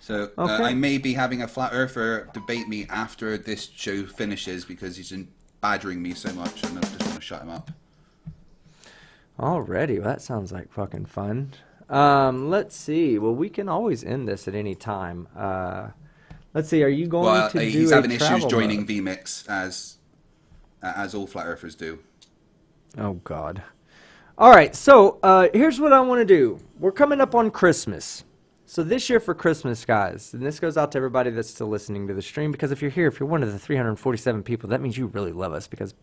So Okay. I may be having a flat earther debate me after this show finishes because he's been badgering me so much and I just want to shut him up. Alrighty, well, that sounds like fucking fun. Let's see. Well, we can always end this at any time. Let's see. Are you going to do he's a having issues travel joining mode? VMix as all flat earthers do. Oh God. All right. So here's what I want to do. We're coming up on Christmas. So this year for Christmas, guys, and this goes out to everybody that's still listening to the stream, because if you're here, if you're one of the 347 people, that means you really love us, because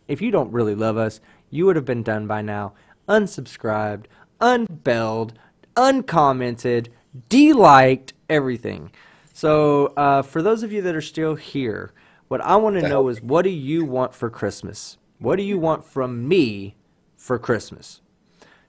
if you don't really love us, you would have been done by now, unsubscribed, unbelled, uncommented, deliked, everything. So for those of you that are still here, what I want to know is, what do you want for Christmas? What do you want from me for Christmas?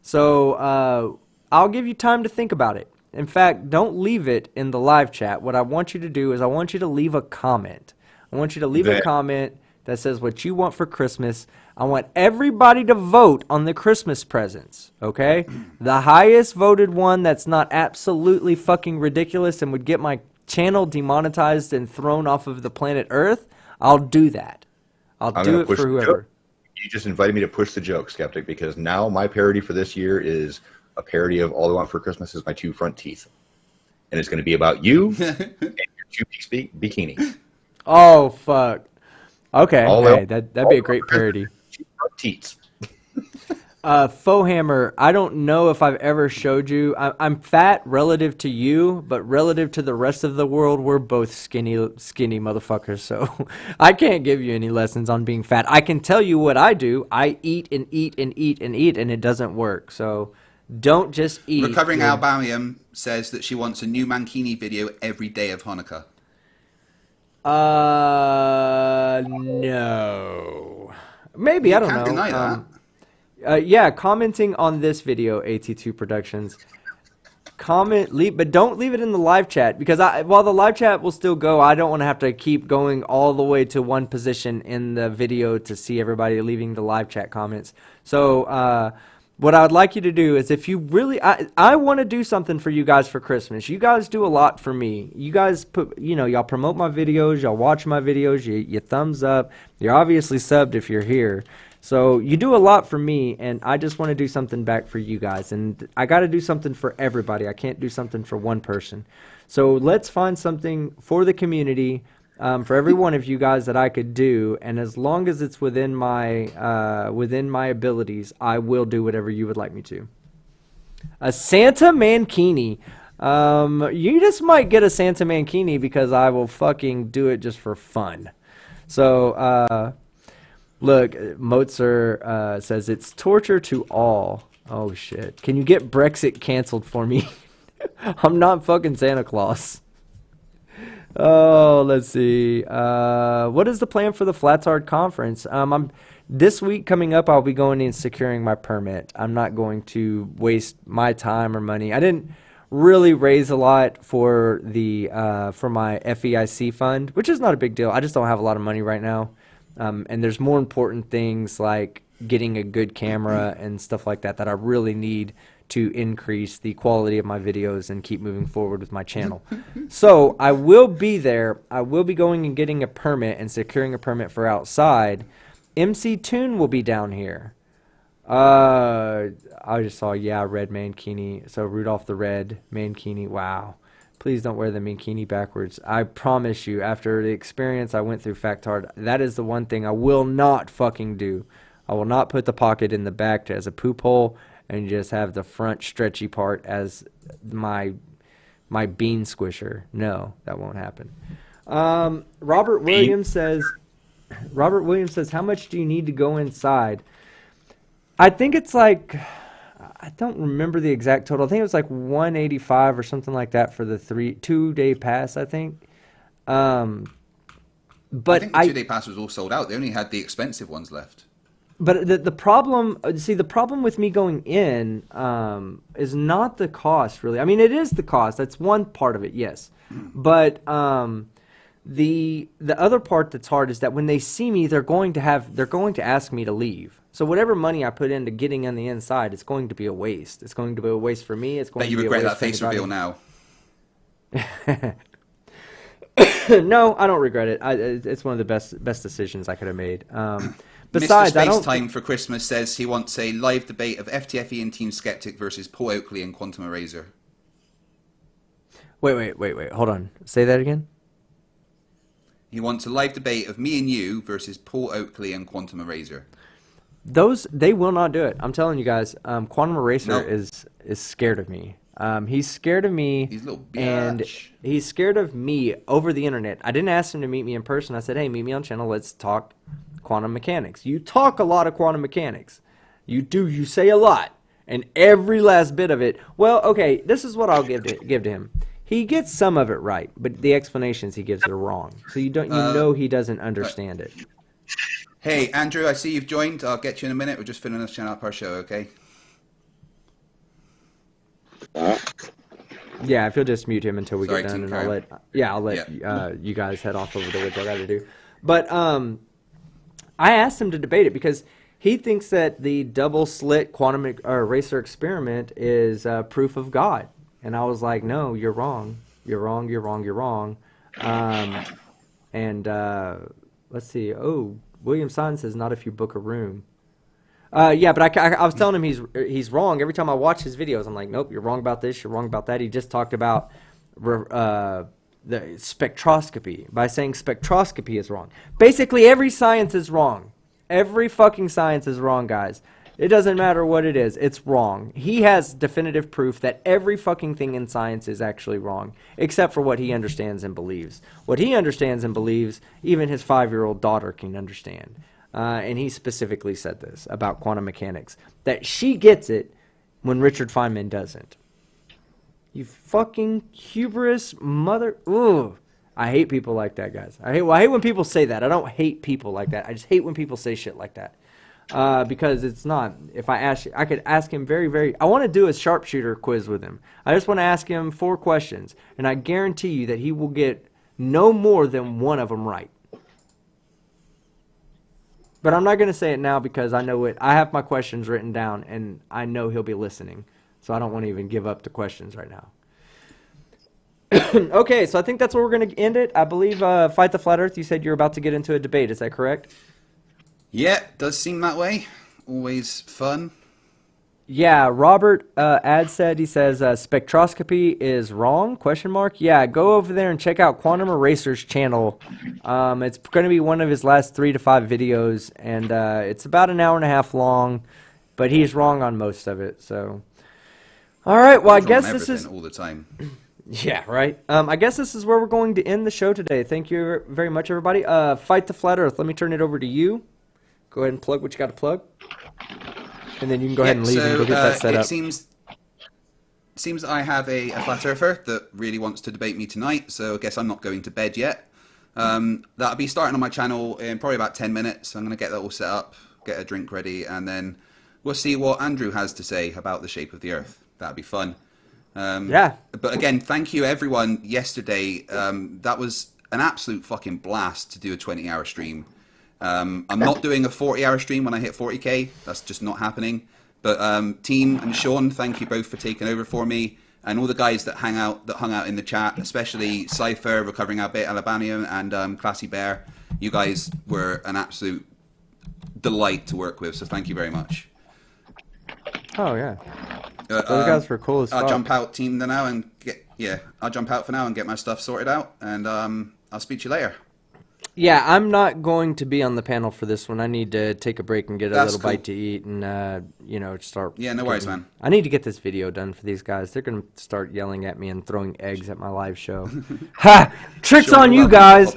So I'll give you time to think about it. In fact, don't leave it in the live chat. What I want you to do is I want you to leave a comment. I want you to leave a comment that says what you want for Christmas. I want everybody to vote on the Christmas presents, okay? The highest voted one that's not absolutely fucking ridiculous and would get my channel demonetized and thrown off of the planet Earth, I'll do that. I'll do it for whoever. You just invited me to push the joke, Skeptic, because now my parody for this year is a parody of All I Want for Christmas is My Two Front Teeth. And it's going to be about you and your two-piece bikini. Oh, fuck. Okay, hey, that'd be a great parody. Two front teeth. Fohammer, I don't know if I've ever showed you. I'm fat relative to you, but relative to the rest of the world, we're both skinny motherfuckers. So I can't give you any lessons on being fat. I can tell you what I do. I eat and eat and eat and eat, and it doesn't work. So Don't just eat. Recovering Albanium says that she wants a new Mankini video every day of Hanukkah. No. Maybe, I don't know. Can't deny that. Yeah, commenting on this video, AT2 Productions. But don't leave it in the live chat, because while the live chat will still go, I don't want to have to keep going all the way to one position in the video to see everybody leaving the live chat comments. So what I would like you to do is, if you really, I want to do something for you guys for Christmas. You guys do a lot for me. You guys y'all promote my videos, y'all watch my videos, you thumbs up. You're obviously subbed if you're here. So you do a lot for me, and I just want to do something back for you guys. And I got to do something for everybody. I can't do something for one person. So let's find something for the community, for every one of you guys that I could do. And as long as it's within my abilities, I will do whatever you would like me to. A Santa Mankini. You just might get a Santa Mankini, because I will fucking do it just for fun. So, look, Mozart says it's torture to all. Oh, shit. Can you get Brexit canceled for me? I'm not fucking Santa Claus. Oh, let's see. What is the plan for the Flatsard conference? This week coming up, I'll be going and securing my permit. I'm not going to waste my time or money. I didn't really raise a lot for my FEIC fund, which is not a big deal. I just don't have a lot of money right now. And there's more important things like getting a good camera and stuff like that I really need to increase the quality of my videos and keep moving forward with my channel. So I will be there. I will be going and getting a permit and securing a permit for outside. MC Toon will be down here. I just saw, Red Mankini. So Rudolph the Red Mankini. Wow. Please don't wear the Mankini backwards. I promise you, after the experience I went through Factard, that is the one thing I will not fucking do. I will not put the pocket in the back as a poop hole and just have the front stretchy part as my bean squisher. No, that won't happen. Robert Williams says, how much do you need to go inside? I think it's like, I don't remember the exact total. I think it was like 185 or something like that for the 2-day pass, I think. But I think the 2-day pass was all sold out. They only had the expensive ones left. But the problem, the problem with me going in is not the cost, really. I mean, it is the cost. That's one part of it, yes. But the other part that's hard is that when they see me, they're going to ask me to leave. So whatever money I put into getting on the inside, it's going to be a waste. It's going to be a waste for me. It's going to be a waste for Bet you regret that face reveal now. No, I don't regret it. It's one of the best decisions I could have made. Besides, Mr. Space Time for Christmas says he wants a live debate of FTFE and Team Skeptic versus Paul Oakley and Quantum Eraser. Wait. Hold on. Say that again. He wants a live debate of me and you versus Paul Oakley and Quantum Eraser. They will not do it. I'm telling you guys. Quantum Eraser is scared of me. He's scared of me. He's a little bitch. And he's scared of me over the internet. I didn't ask him to meet me in person. I said, hey, meet me on channel. Let's talk quantum mechanics. You talk a lot of quantum mechanics. You do. You say a lot. And every last bit of it. Well, okay, this is what I'll give to him. He gets some of it right, but the explanations he gives are wrong. So you know he doesn't understand it. Hey, Andrew, I see you've joined. I'll get you in a minute. We're just filling this channel up our show, okay? Yeah, if you'll just mute him until we Sorry, get done, Team and I'll let you guys head off over to what y'all got to do. But I asked him to debate it because he thinks that the double slit quantum eraser experiment is proof of God, and I was like, no, you're wrong. You're wrong. You're wrong. You're wrong. Let's see. Oh, William Simon says not if you book a room. Yeah, but I was telling him he's wrong. Every time I watch his videos, I'm like, nope, you're wrong about this, you're wrong about that. He just talked about the spectroscopy by saying spectroscopy is wrong. Basically, every science is wrong. Every fucking science is wrong, guys. It doesn't matter what it is, it's wrong. He has definitive proof that every fucking thing in science is actually wrong, except for what he understands and believes. What he understands and believes, even his 5-year-old daughter can understand. And he specifically said this about quantum mechanics, that she gets it when Richard Feynman doesn't. You fucking hubris mother. Ooh. I hate people like that, guys. I hate when people say that. I don't hate people like that. I just hate when people say shit like that. Because it's not. If I ask, I could ask him I want to do a sharpshooter quiz with him. I just want to ask him 4 questions, and I guarantee you that he will get no more than one of them right. But I'm not going to say it now because I know it. I have my questions written down, and I know he'll be listening. So I don't want to even give up the questions right now. Okay, so I think that's where we're going to end it. I believe Fight the Flat Earth, you said you're about to get into a debate. Is that correct? Yeah, does seem that way. Always fun. Yeah, Robert Ad said, he says, spectroscopy is wrong, question mark. Yeah, go over there and check out Quantum Eraser's channel. It's going to be one of his last 3 to 5 videos, and it's about an hour and a half long, but he's wrong on most of it, so. All right, well, I guess this is... all the time. Yeah, right. I guess this is where we're going to end the show today. Thank you very much, everybody. Fight the Flat Earth. Let me turn it over to you. Go ahead and plug what you got to plug. And then you can go ahead and leave and go get that set up. It seems I have a flat earther that really wants to debate me tonight, so I guess I'm not going to bed yet. That'll be starting on my channel in probably about 10 minutes. I'm going to get that all set up, get a drink ready, and then we'll see what Andrew has to say about the shape of the Earth. That'll be fun. Yeah. But again, thank you everyone yesterday. That was an absolute fucking blast to do a 20-hour stream. I'm not doing a 40-hour stream when I hit 40k. That's just not happening. But Team and Sean, thank you both for taking over for me, and all the guys that hung out in the chat, especially Cypher, Recovering Albeit Alabamian, and Classy Bear. You guys were an absolute delight to work with. So thank you very much. Oh yeah. Those guys were cool as fuck. I'll jump out, Team, now and I'll jump out for now and get my stuff sorted out, and I'll speak to you later. Yeah, I'm not going to be on the panel for this one. I need to take a break and get a little bite to eat and, start... Yeah, no worries, man. I need to get this video done for these guys. They're going to start yelling at me and throwing eggs at my live show. Ha! Tricks on you guys!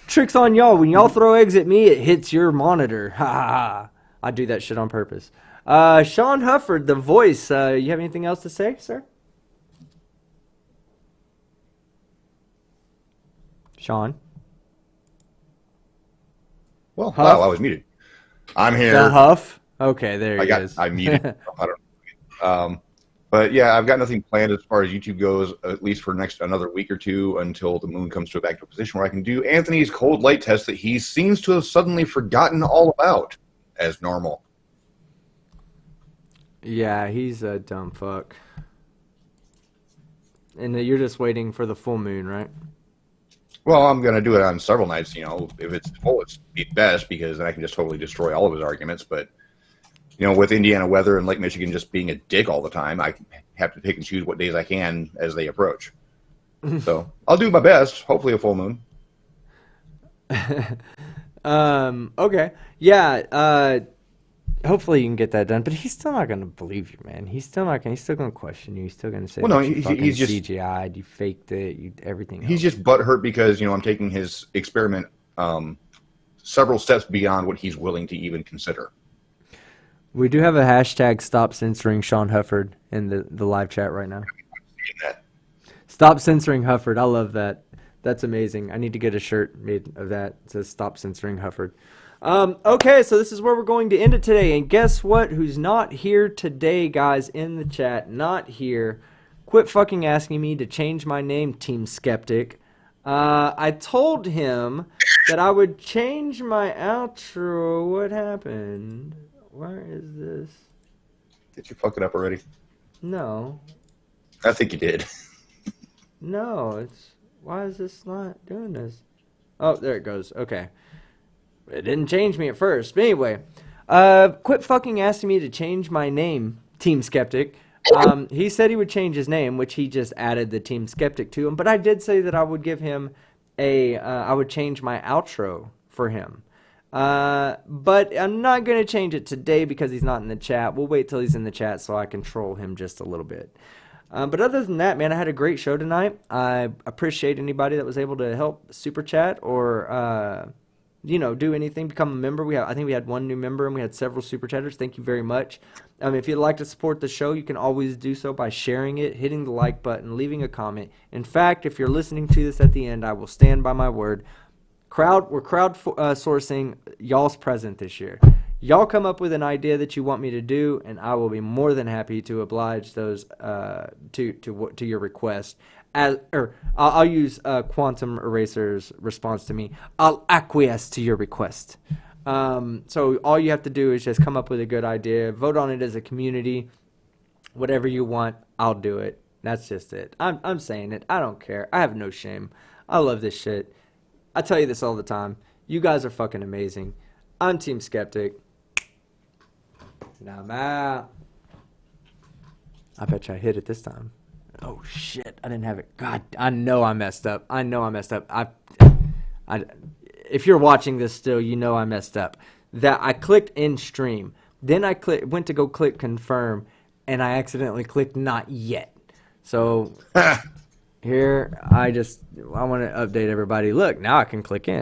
Tricks on y'all. When y'all throw eggs at me, it hits your monitor. Ha ha ha. I do that shit on purpose. Sean Hufford, the voice. You have anything else to say, sir? Sean? Well, wow, I was muted. I'm here. The Huff? Okay, there he is. I muted. I don't know. But yeah, I've got nothing planned as far as YouTube goes, at least for another week or two, until the moon comes to a back to a position where I can do Anthony's cold light test that he seems to have suddenly forgotten all about, as normal. Yeah, he's a dumb fuck. And you're just waiting for the full moon, right? Well, I'm going to do it on several nights. If it's full, it's best, because then I can just totally destroy all of his arguments. But, with Indiana weather and Lake Michigan just being a dick all the time, I have to pick and choose what days I can as they approach. So I'll do my best. Hopefully a full moon. Okay. Yeah. Hopefully you can get that done, but he's still not going to believe you, man. He's still going to question you. He's still going to say, well, no, he's just CGI'd, you faked it, everything else. He's just butthurt because, I'm taking his experiment several steps beyond what he's willing to even consider. We do have a hashtag stop censoring Sean Hufford in the live chat right now. Stop censoring Hufford. I love that. That's amazing. I need to get a shirt made of that. It says stop censoring Hufford. Okay, so this is where we're going to end it today. And guess what? Who's not here today, guys, in the chat? Not here. Quit fucking asking me to change my name, Team Skeptic. I told him that I would change my outro. What happened? Where is this? Did you fuck it up already? No. I think you did. No, it's... Why is this not doing this? Oh, there it goes. Okay. It didn't change me at first. But anyway, quit fucking asking me to change my name, Team Skeptic. He said he would change his name, which he just added the Team Skeptic to him. But I did say that I would give him I would change my outro for him. But I'm not going to change it today because he's not in the chat. We'll wait till he's in the chat so I can troll him just a little bit. But other than that, man, I had a great show tonight. I appreciate anybody that was able to help super chat or do anything, become a member. I think we had one new member and we had several super chatters. Thank you very much. If you'd like to support the show, you can always do so by sharing it, hitting the like button, leaving a comment. In fact, if you're listening to this at the end, I will stand by my word. We're sourcing y'all's present this year. Y'all come up with an idea that you want me to do, and I will be more than happy to oblige those to your request. I'll use Quantum Eraser's response to me. I'll acquiesce to your request. So all you have to do is just come up with a good idea, vote on it as a community, whatever you want, I'll do it. That's just it. I'm saying it. I don't care. I have no shame. I love this shit. I tell you this all the time. You guys are fucking amazing. I'm Team Skeptic. Now I'm out. I bet you I hit it this time. Oh shit! I didn't have it. God, I know I messed up. If you're watching this still, you know I messed up. That I clicked in stream, then I went to go click confirm, and I accidentally clicked not yet. So here I want to update everybody. Look, now I can click in.